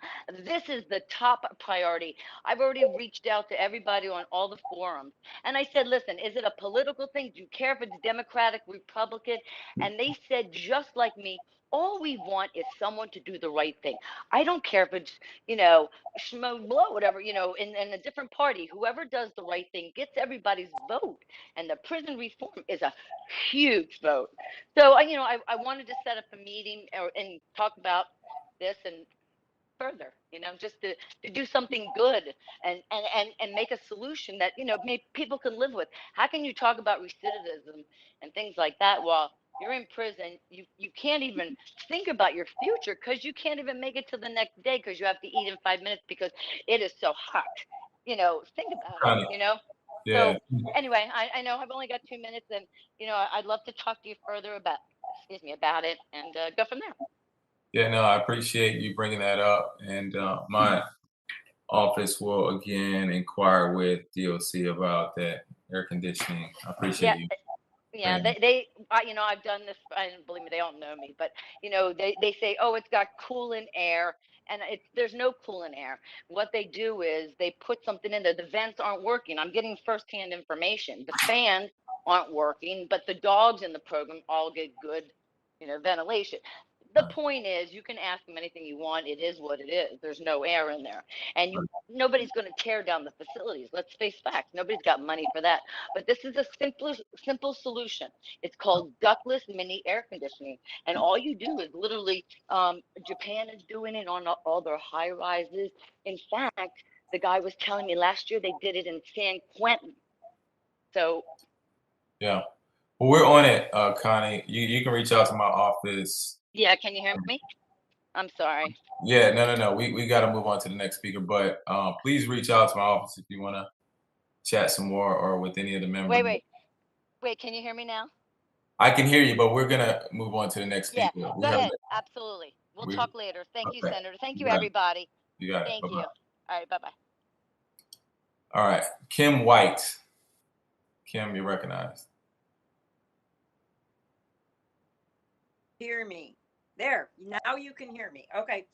this is the top priority. I've already reached out to everybody on all the forums, and I said, listen, is it a political thing? Do you care if it's Democratic, Republican? And they said, just like me, all we want is someone to do the right thing. I don't care if it's, you know, schmo blow, whatever, you know, in a different party. Whoever does the right thing gets everybody's vote. And the prison reform is a huge vote. So, you know, I wanted to set up a meeting and talk about this and further, you know, just to do something good and make a solution that, you know, people can live with. How can you talk about recidivism and things like that while you're in prison? You can't even think about your future because you can't even make it to the next day because you have to eat in 5 minutes because it is so hot. You know, think about it, you know? Yeah. So anyway, I know I've only got 2 minutes and, you know, I'd love to talk to you further about it and go from there. Yeah, no, I appreciate you bringing that up. And my office will again inquire with DOC about that air conditioning. I appreciate you. Yeah, you know, I've done this, and believe me, they all know me, but, you know, they say, oh, it's got coolant air, and there's no coolant air. What they do is they put something in there. The vents aren't working. I'm getting firsthand information. The fans aren't working, but the dogs in the program all get good, you know, ventilation. The point is, you can ask them anything you want. It is what it is. There's no air in there, and nobody's going to tear down the facilities. Let's face facts. Nobody's got money for that. But this is a simple solution. It's called ductless mini air conditioning, and all you do is literally, Japan is doing it on all their high rises. In fact, the guy was telling me last year they did it in San Quentin. So yeah. Well, we're on it, Connie. You can reach out to my office. yeah, can you hear me? I'm sorry. Yeah, no. We got to move on to the next speaker, but please reach out to my office if you want to chat some more or with any of the members. Wait. Can you hear me now? I can hear you, but we're gonna move on to the next Yeah, speaker. go ahead. Absolutely. We'll we- talk later. Thank you, okay. Senator. Thank You you, got it. everybody. You got it. Thank Bye-bye. you. All right, bye-bye. All right, Kim White. Kim, you're recognized. Hear me. There, now you can hear me. Okay.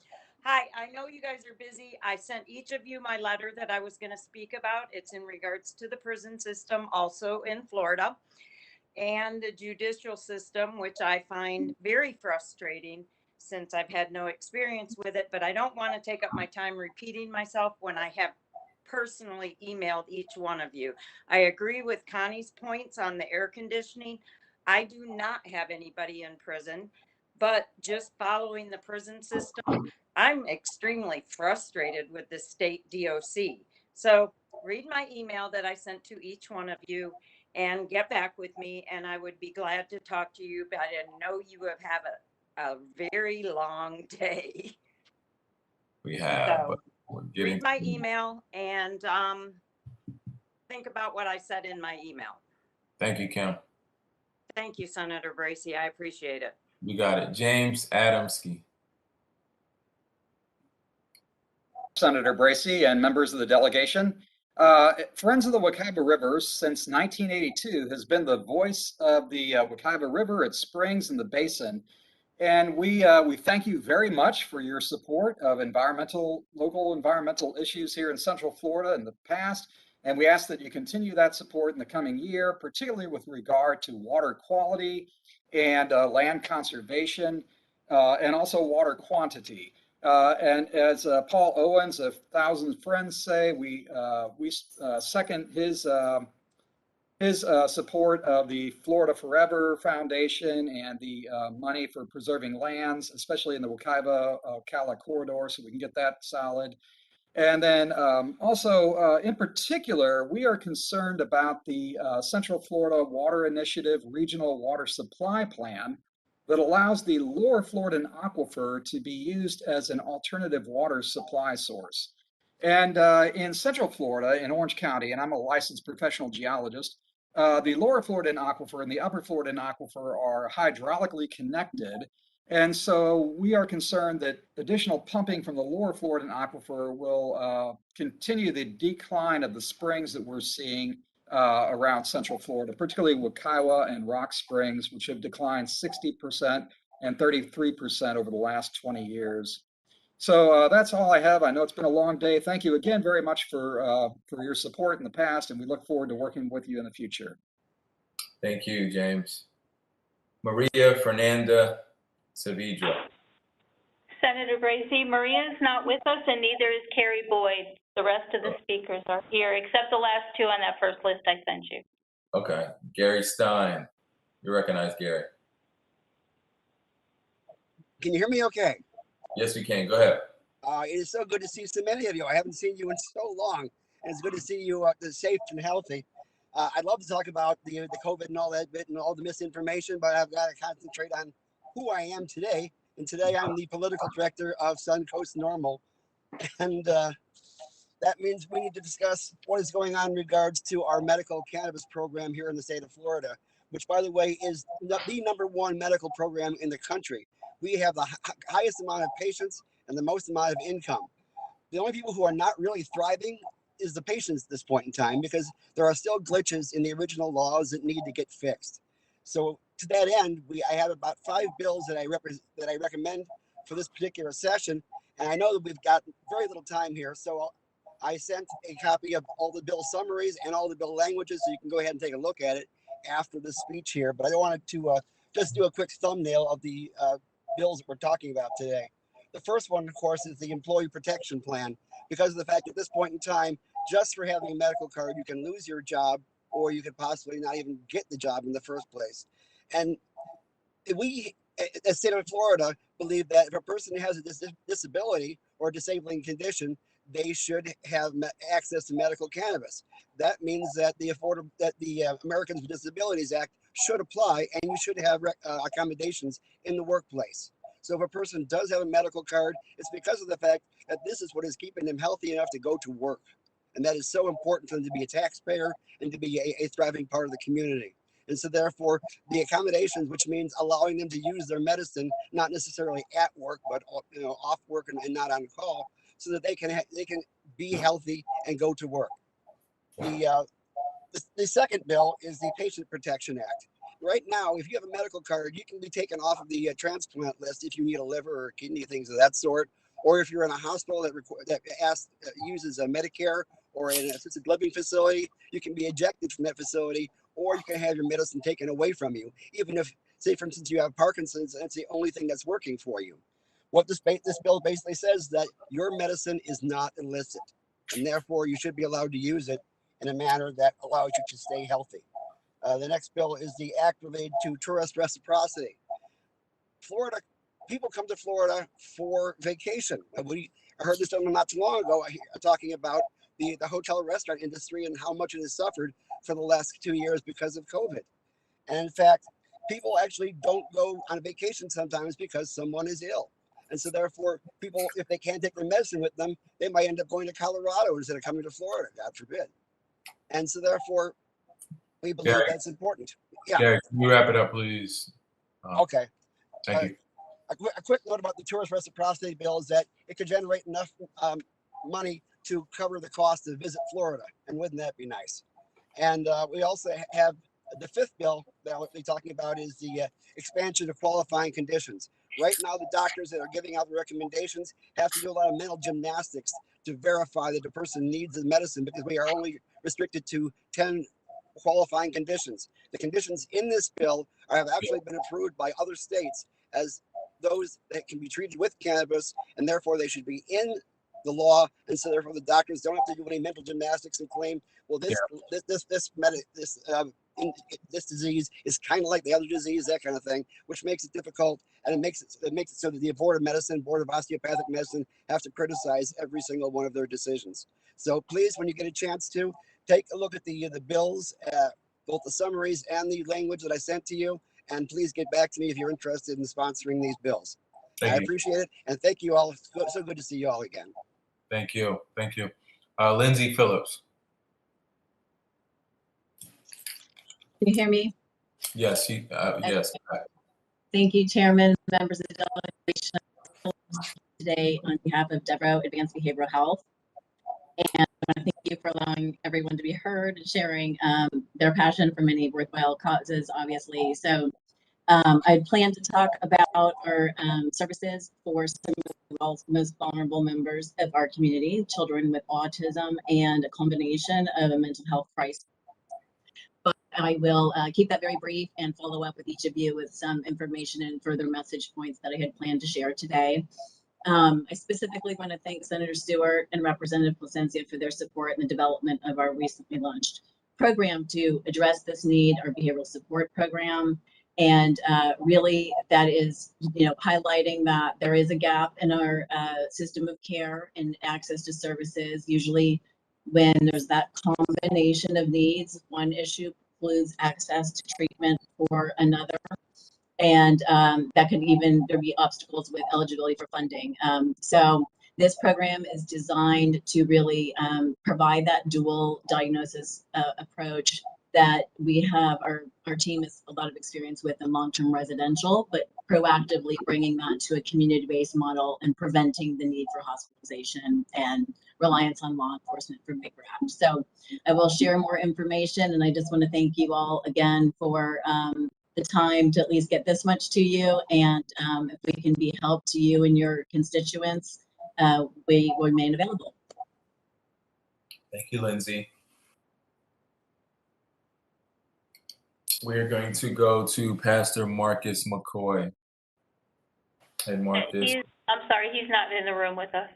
Hi, I know you guys are busy. I sent each of you my letter that I was going to speak about. It's in regards to the prison system, also in Florida, and the judicial system, which I find very frustrating since I've had no experience with it. But I don't want to take up my time repeating myself when I have personally emailed each one of you. I agree with Connie's points on the air conditioning. I do not have anybody in prison, but just following the prison system, I'm extremely frustrated with the state DOC. So read my email that I sent to each one of you and get back with me, and I would be glad to talk to you. But I know you have a very long day. We have, So but we're getting read my email and think about what I said in my email. Thank you, Kim. Thank you, Senator Bracy. I appreciate it. You got it. James Adamski. Senator Bracy and members of the delegation. Friends of the Wekiva River since 1982 has been the voice of the Wekiva River, its springs, and the basin. And we thank you very much for your support of local environmental issues here in Central Florida in the past. And we ask that you continue that support in the coming year, particularly with regard to water quality and land conservation, and also water quantity. And as Paul Owens of Thousand Friends say, we second his support of the Florida Forever Foundation and the money for preserving lands, especially in the Wekiva-Ocala corridor, so we can get that solid. And then also, in particular, we are concerned about the Central Florida Water Initiative Regional Water Supply Plan that allows the Lower Floridan Aquifer to be used as an alternative water supply source. And in Central Florida, in Orange County, and I'm a licensed professional geologist, the Lower Floridan Aquifer and the Upper Floridan Aquifer are hydraulically connected. And so we are concerned that additional pumping from the Lower Floridan Aquifer will continue the decline of the springs that we're seeing around Central Florida, particularly Wekiwa and Rock Springs, which have declined 60% and 33% over the last 20 years. So that's all I have. I know it's been a long day. Thank you again very much for your support in the past, and we look forward to working with you in the future. Thank you, James. Maria Fernanda Saavedra. Senator Bracy, Maria is not with us, and neither is Carrie Boyd. The rest of the speakers are here, except the last two on that first list I sent you. Okay. Gary Stein. You recognize Gary. Can you hear me okay? Yes, we can. Go ahead. It is so good to see so many of you. I haven't seen you in so long, and it's good to see you safe and healthy. I'd love to talk about the COVID and all that bit and all the misinformation, but I've got to concentrate on who I am today. And today I'm the political director of Suncoast Normal. And that means we need to discuss what is going on in regards to our medical cannabis program here in the state of Florida, which, by the way, is the #1 medical program in the country. We have the highest amount of patients and the most amount of income. The only people who are not really thriving is the patients at this point in time, because there are still glitches in the original laws that need to get fixed. So to that end, I have about 5 bills that I recommend for this particular session. And I know that we've got very little time here, so I sent a copy of all the bill summaries and all the bill languages, so you can go ahead and take a look at it after the speech here. But I wanted to just do a quick thumbnail of the bills that we're talking about today. The first one, of course, is the Employee Protection Plan, because of the fact at this point in time, just for having a medical card, you can lose your job, or you could possibly not even get the job in the first place. And we, at the state of Florida, believe that if a person has a disability or disabling condition, they should have access to medical cannabis. That means that the Americans with Disabilities Act should apply, and you should have accommodations in the workplace. So if a person does have a medical card, it's because of the fact that this is what is keeping them healthy enough to go to work. And that is so important for them to be a taxpayer and to be a thriving part of the community. And so therefore the accommodations, which means allowing them to use their medicine, not necessarily at work, but off work and not on call, so that they can be healthy and go to work. The second bill is the Patient Protection Act. Right now, if you have a medical card, you can be taken off of the transplant list if you need a liver or kidney, things of that sort. Or if you're in a hospital that uses a Medicare or an assisted living facility, you can be ejected from that facility, or you can have your medicine taken away from you. Even if, say, for instance, you have Parkinson's, and it's the only thing that's working for you. What this bill basically says that your medicine is not illicit, and therefore you should be allowed to use it in a manner that allows you to stay healthy. The next bill is the act related to tourist reciprocity. Florida, people come to Florida for vacation. I heard this gentleman not too long ago talking about the hotel restaurant industry and how much it has suffered for the last 2 years because of COVID. And in fact, people actually don't go on vacation sometimes because someone is ill. And so therefore, people, if they can't take their medicine with them, they might end up going to Colorado instead of coming to Florida, God forbid. And so therefore, we believe Gary, that's important. Yeah. Gary, can you wrap it up, please? Okay. Thank you. A quick note about the tourist reciprocity bill is that it could generate enough money to cover the cost to visit Florida. And wouldn't that be nice? And we also have the fifth bill that we'll be talking about is the expansion of qualifying conditions. Right now, the doctors that are giving out the recommendations have to do a lot of mental gymnastics to verify that the person needs the medicine, because we are only restricted to 10 qualifying conditions. The conditions in this bill have actually been approved by other states as those that can be treated with cannabis, and therefore they should be in the law. And so therefore the doctors don't have to do any mental gymnastics and claim, well, this disease is kind of like the other disease, that kind of thing, which makes it difficult, and it makes it so that the Board of Medicine, Board of Osteopathic Medicine have to criticize every single one of their decisions. So please, when you get a chance to, take a look at the bills, both the summaries and the language that I sent to you, and please get back to me if you're interested in sponsoring these bills. I appreciate it, and thank you all. So good to see you all again. Thank you. Thank you. Lindsay Phillips. Can you hear me? Yes. Yes. Thank you, Chairman, members of the delegation. Today, on behalf of Deborah Advanced Behavioral Health, and I want to thank you for allowing everyone to be heard and sharing their passion for many worthwhile causes, obviously. So I plan to talk about our services for some of the most vulnerable members of our community, children with autism and a combination of a mental health crisis. But I will keep that very brief and follow up with each of you with some information and further message points that I had planned to share today. I specifically want to thank Senator Stewart and Representative Placencia for their support in the development of our recently launched program to address this need, our behavioral support program. And really that is, highlighting that there is a gap in our system of care and access to services. Usually when there's that combination of needs, one issue precludes access to treatment for another. And that could even, there be obstacles with eligibility for funding. So this program is designed to really provide that dual diagnosis approach that we have. Our team has a lot of experience with in long-term residential, but proactively bringing that to a community-based model and preventing the need for hospitalization and reliance on law enforcement for big rap. So I will share more information, and I just want to thank you all again for the time to at least get this much to you. And if we can be help to you and your constituents, we remain available. Thank you, Lindsay. We're going to go to Pastor Marcus McCoy. Hey, Marcus. I'm sorry, he's not in the room with us.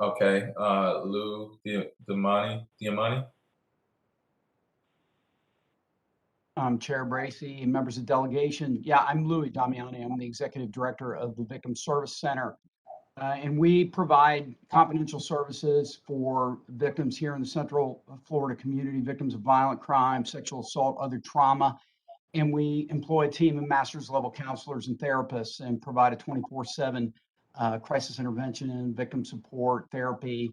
Okay. Lou Diamani. Chair Bracy and members of delegation. Yeah, I'm Louis Damiani. I'm the Executive Director of the Victim Service Center. And we provide confidential services for victims here in the Central Florida community, victims of violent crime, sexual assault, other trauma. And we employ a team of master's level counselors and therapists and provide a 24/7 crisis intervention and victim support therapy.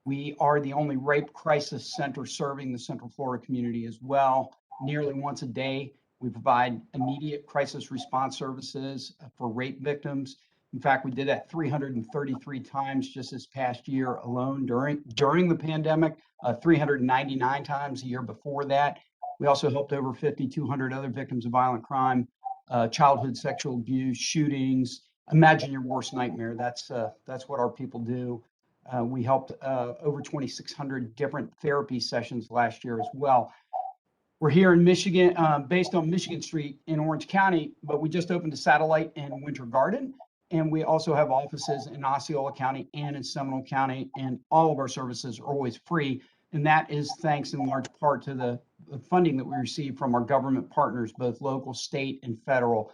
We are the only rape crisis center serving the Central Florida community as well. Nearly once a day, We provide immediate crisis response services for rape victims. In fact, we did that 333 times just this past year alone during the pandemic, 399 times the year before that. We also helped over 5,200 other victims of violent crime, childhood sexual abuse, shootings. Imagine your worst nightmare. That's what our people do. We helped over 2,600 different therapy sessions last year as well. We're here in Michigan, based on Michigan Street in Orange County, but we just opened a satellite in Winter Garden. And we also have offices in Osceola County and in Seminole County, and all of our services are always free. And that is thanks in large part to the funding that we receive from our government partners, both local, state, and federal.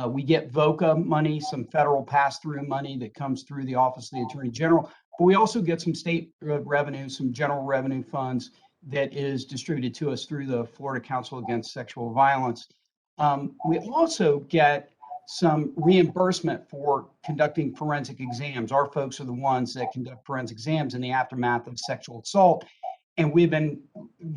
We get VOCA money, some federal pass-through money that comes through the Office of the Attorney General, but we also get some state revenue, some general revenue funds that is distributed to us through the Florida Council Against Sexual Violence. We also get some reimbursement for conducting forensic exams. Our folks are the ones that conduct forensic exams in the aftermath of sexual assault. And we've been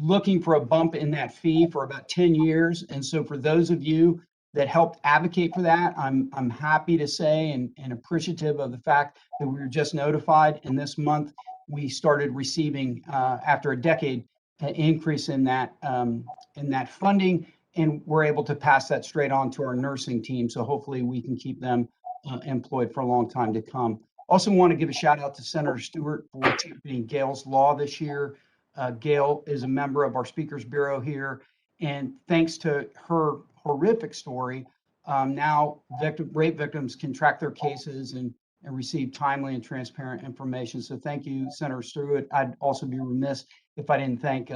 looking for a bump in that fee for about 10 years. And so for those of you that helped advocate for that, I'm happy to say and appreciative of the fact that we were just notified. And this month we started receiving, after a decade, an increase in that funding, and we're able to pass that straight on to our nursing team. So hopefully we can keep them employed for a long time to come. Also want to give a shout out to Senator Stewart for championing Gail's Law this year. Gail is a member of our Speakers Bureau here, and thanks to her horrific story, now rape victims can track their cases and receive timely and transparent information. So thank you, Senator Stewart. I'd also be remiss if I didn't thank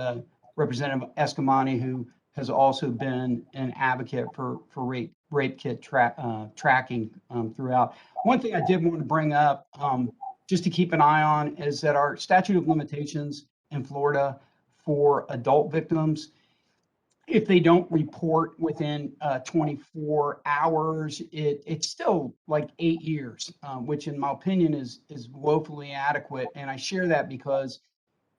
Representative Escamani, who has also been an advocate for rape kit tracking throughout. One thing I did want to bring up, just to keep an eye on, is that our statute of limitations in Florida for adult victims, if they don't report within 24 hours, it's still like 8 years, which in my opinion is woefully adequate. And I share that because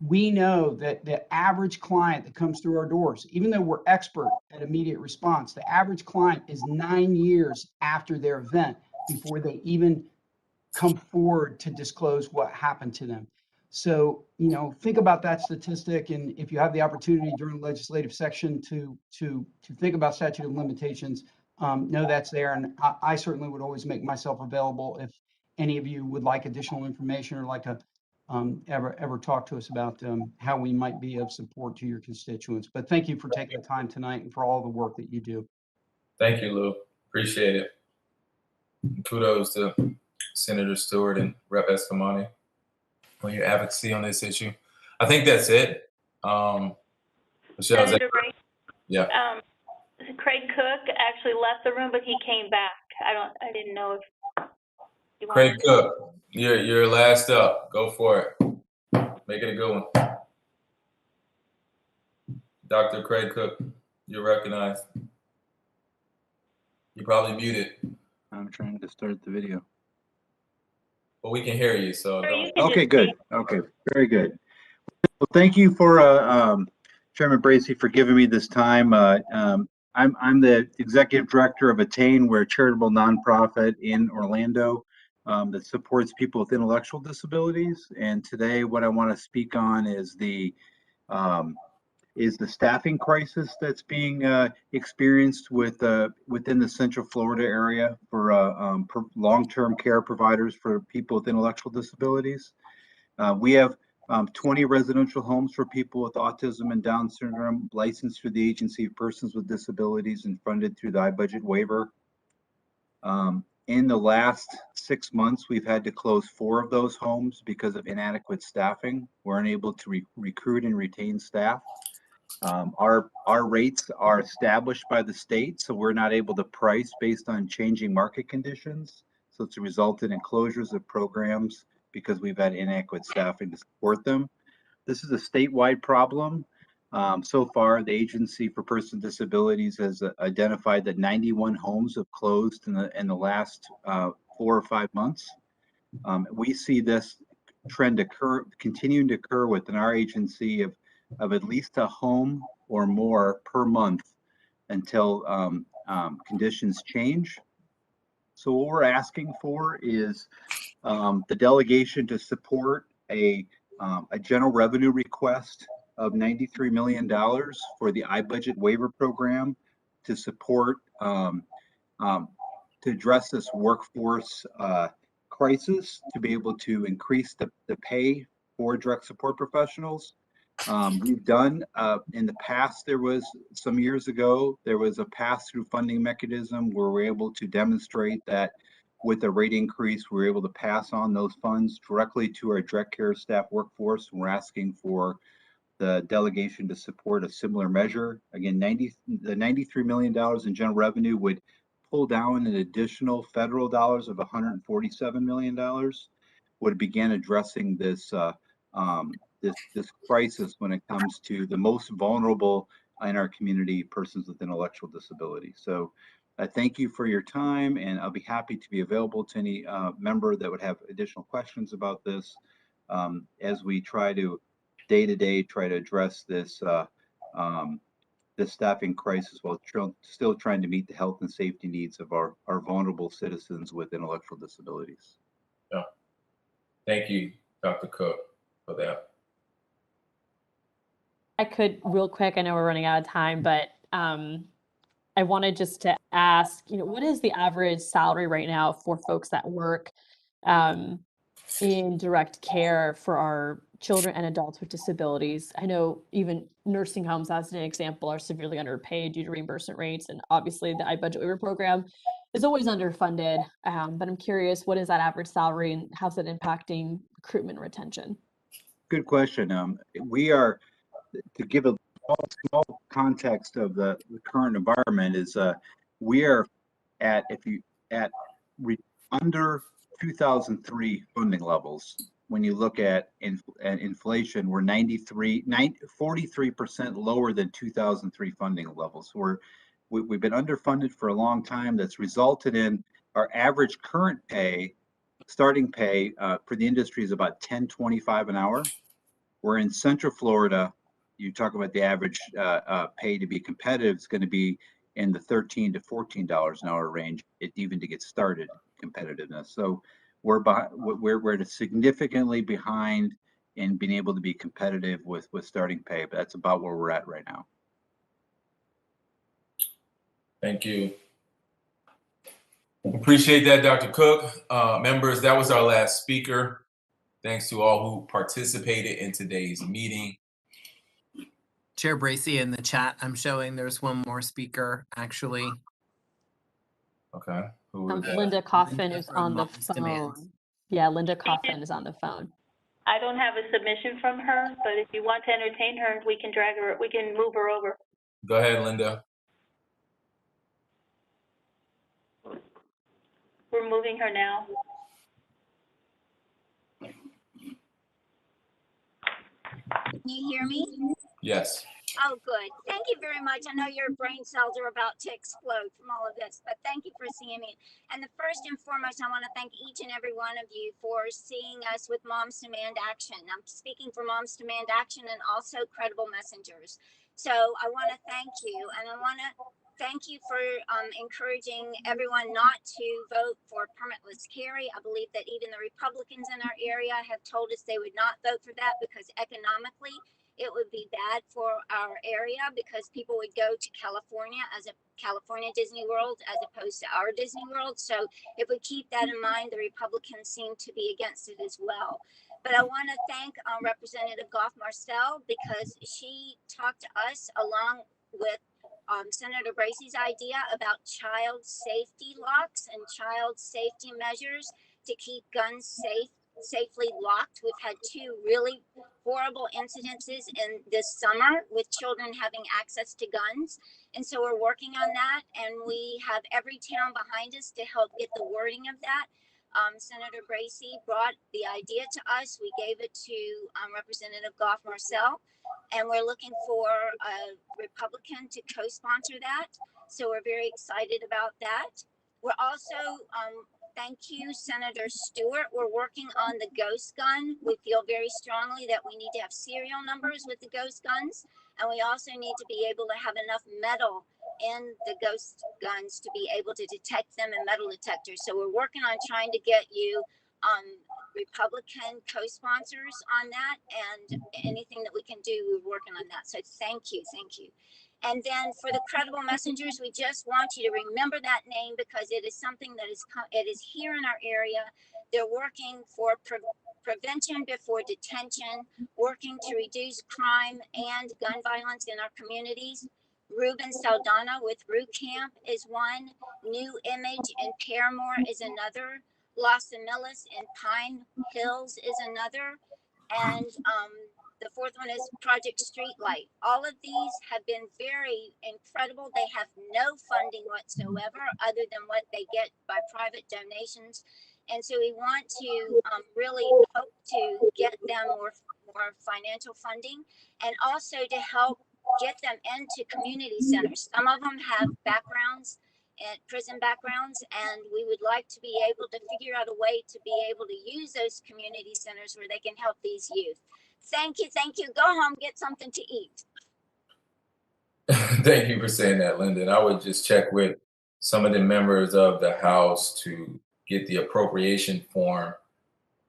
we know that the average client that comes through our doors, even though we're expert at immediate response, the average client is 9 years after their event before they even come forward to disclose what happened to them. So, think about that statistic, and if you have the opportunity during the legislative section to think about statute of limitations, know that's there. And I certainly would always make myself available if any of you would like additional information or like to ever talk to us about how we might be of support to your constituents. But thank you for taking the time tonight and for all the work that you do. Thank you, Lou. Appreciate it. Kudos to Senator Stewart and Rep. Escamani on your advocacy on this issue. I think that's it. Michelle, Senator Ray, yeah. Craig Cook actually left the room, but he came back. I didn't know if you wanted Craig Cook, you're last up. Go for it. Make it a good one. Dr. Craig Cook, you're recognized. You're probably muted. I'm trying to start the video. But we can hear you, so Okay, good. Okay, very good. Well, thank you for Chairman Bracey for giving me this time. I'm the executive director of Attain. We're a charitable nonprofit in Orlando that supports people with intellectual disabilities. And today, what I want to speak on is the staffing crisis that's being experienced within the Central Florida area for long-term care providers for people with intellectual disabilities. We have 20 residential homes for people with autism and Down syndrome, licensed through the Agency of Persons with Disabilities and funded through the iBudget waiver. In the last 6 months, we've had to close 4 of those homes because of inadequate staffing. We're unable to recruit and retain staff. Our rates are established by the state, so we're not able to price based on changing market conditions. So it's resulted in closures of programs because we've had inadequate staffing to support them. This is a statewide problem. So far, the Agency for Persons with Disabilities has identified that 91 homes have closed in the last 4 or 5 months. We see this trend continuing to occur within our agency of at least a home or more per month until conditions change. So what we're asking for is the delegation to support a general revenue request of $93 million for the iBudget waiver program to support to address this workforce crisis, to be able to increase the pay for direct support professionals. We've done in the past, there was some years ago, there was a pass-through funding mechanism where we're able to demonstrate that with a rate increase, we're able to pass on those funds directly to our direct care staff workforce. We're asking for the delegation to support a similar measure. Again, the $93 million in general revenue would pull down an additional federal dollars of $147 million, would begin addressing this this crisis when it comes to the most vulnerable in our community, persons with intellectual disability. So I thank you for your time, and I'll be happy to be available to any member that would have additional questions about this as we try to day-to-day try to address this this staffing crisis while still trying to meet the health and safety needs of our vulnerable citizens with intellectual disabilities. Yeah. Thank you, Dr. Cook, for that. I could real quick, I know we're running out of time, but I wanted just to ask, what is the average salary right now for folks that work in direct care for our children and adults with disabilities? I know even nursing homes, as an example, are severely underpaid due to reimbursement rates. And obviously the iBudget waiver program is always underfunded. But I'm curious, what is that average salary and how's it impacting recruitment and retention? Good question. We are, to give a small context of the current environment, is we are at under 2003 funding levels. When you look at inflation, we're 43% lower than 2003 funding levels. We've been underfunded for a long time. That's resulted in our average current pay, starting pay for the industry is about $10.25 an hour. We're in Central Florida. You talk about the average pay to be competitive, it's going to be in the $13 to $14 an hour range, even to get started competitiveness. So we're significantly behind in being able to be competitive with starting pay, but that's about where we're at right now. Thank you. Appreciate that, Dr. Cook. Members, that was our last speaker. Thanks to all who participated in today's meeting. Chair Bracy, in the chat, I'm showing there's one more speaker, actually. Okay. Who is that? Linda Coffin is on the phone. Demands. Yeah, Linda Coffin is on the phone. I don't have a submission from her, but if you want to entertain her, we can move her over. Go ahead, Linda. We're moving her now. Can you hear me? Yes. Oh, good. Thank you very much. I know your brain cells are about to explode from all of this, but thank you for seeing me. And first and foremost, I want to thank each and every one of you for seeing us with Moms Demand Action. I'm speaking for Moms Demand Action and also Credible Messengers. So I want to thank you, and I want to thank you for encouraging everyone not to vote for permitless carry. I believe that even the Republicans in our area have told us they would not vote for that because economically, it would be bad for our area because people would go to California as a California Disney World as opposed to our Disney World. So if we keep that in mind, the Republicans seem to be against it as well. But I want to thank Representative Goff Marcel because she talked to us along with Senator Bracy's idea about child safety locks and child safety measures to keep guns safely locked. We've had two really horrible incidences in this summer with children having access to guns. And so we're working on that, and we have every town behind us to help get the wording of that. Senator Bracy brought the idea to us. We gave it to Representative Goff Marcel, and we're looking for a Republican to co-sponsor that. So we're very excited about that. We're also thank you, Senator Stewart. We're working on the ghost gun. We feel very strongly that we need to have serial numbers with the ghost guns. And we also need to be able to have enough metal in the ghost guns to be able to detect them in metal detectors. So we're working on trying to get you Republican co-sponsors on that, and anything that we can do, we're working on that. So thank you, thank you. And then for the credible messengers, we just want you to remember that name because it is something that it is here in our area. They're working for prevention before detention, working to reduce crime and gun violence in our communities. Ruben Saldana with Rue Camp is one. New Image in Paramore is another. Los Angeles in Pine Hills is another. And the fourth one is Project Streetlight. All of these have been very incredible. They have no funding whatsoever other than what they get by private donations. And so we want to really hope to get them more financial funding, and also to help get them into community centers. Some of them have backgrounds and prison backgrounds, and we would like to be able to figure out a way to be able to use those community centers where they can help these youth. Thank you, thank you. Go home, get something to eat. Thank you for saying that, Linda. And I would just check with some of the members of the House to get the appropriation form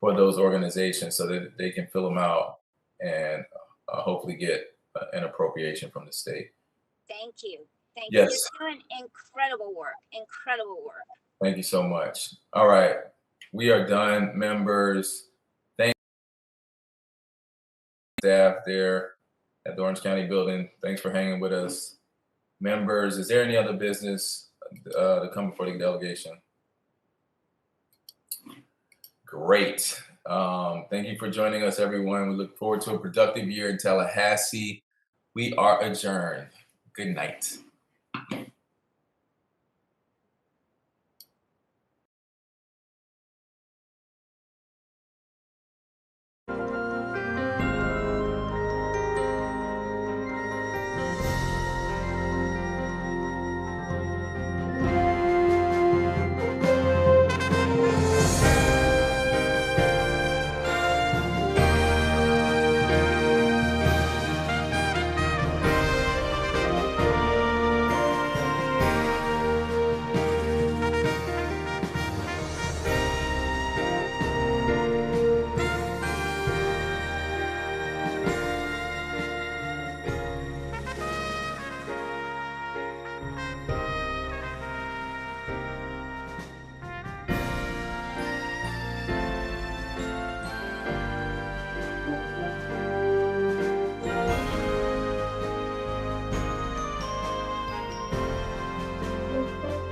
for those organizations so that they can fill them out and hopefully get an appropriation from the state. Thank you. Thank Yes. you. You're doing incredible work. Incredible work. Thank you so much. All right. We are done, members. Thank you, staff there at the Orange County building. Thanks for hanging with us. Members, is there any other business to come before the delegation? Great. Thank you for joining us, everyone. We look forward to a productive year in Tallahassee. We are adjourned. Good night.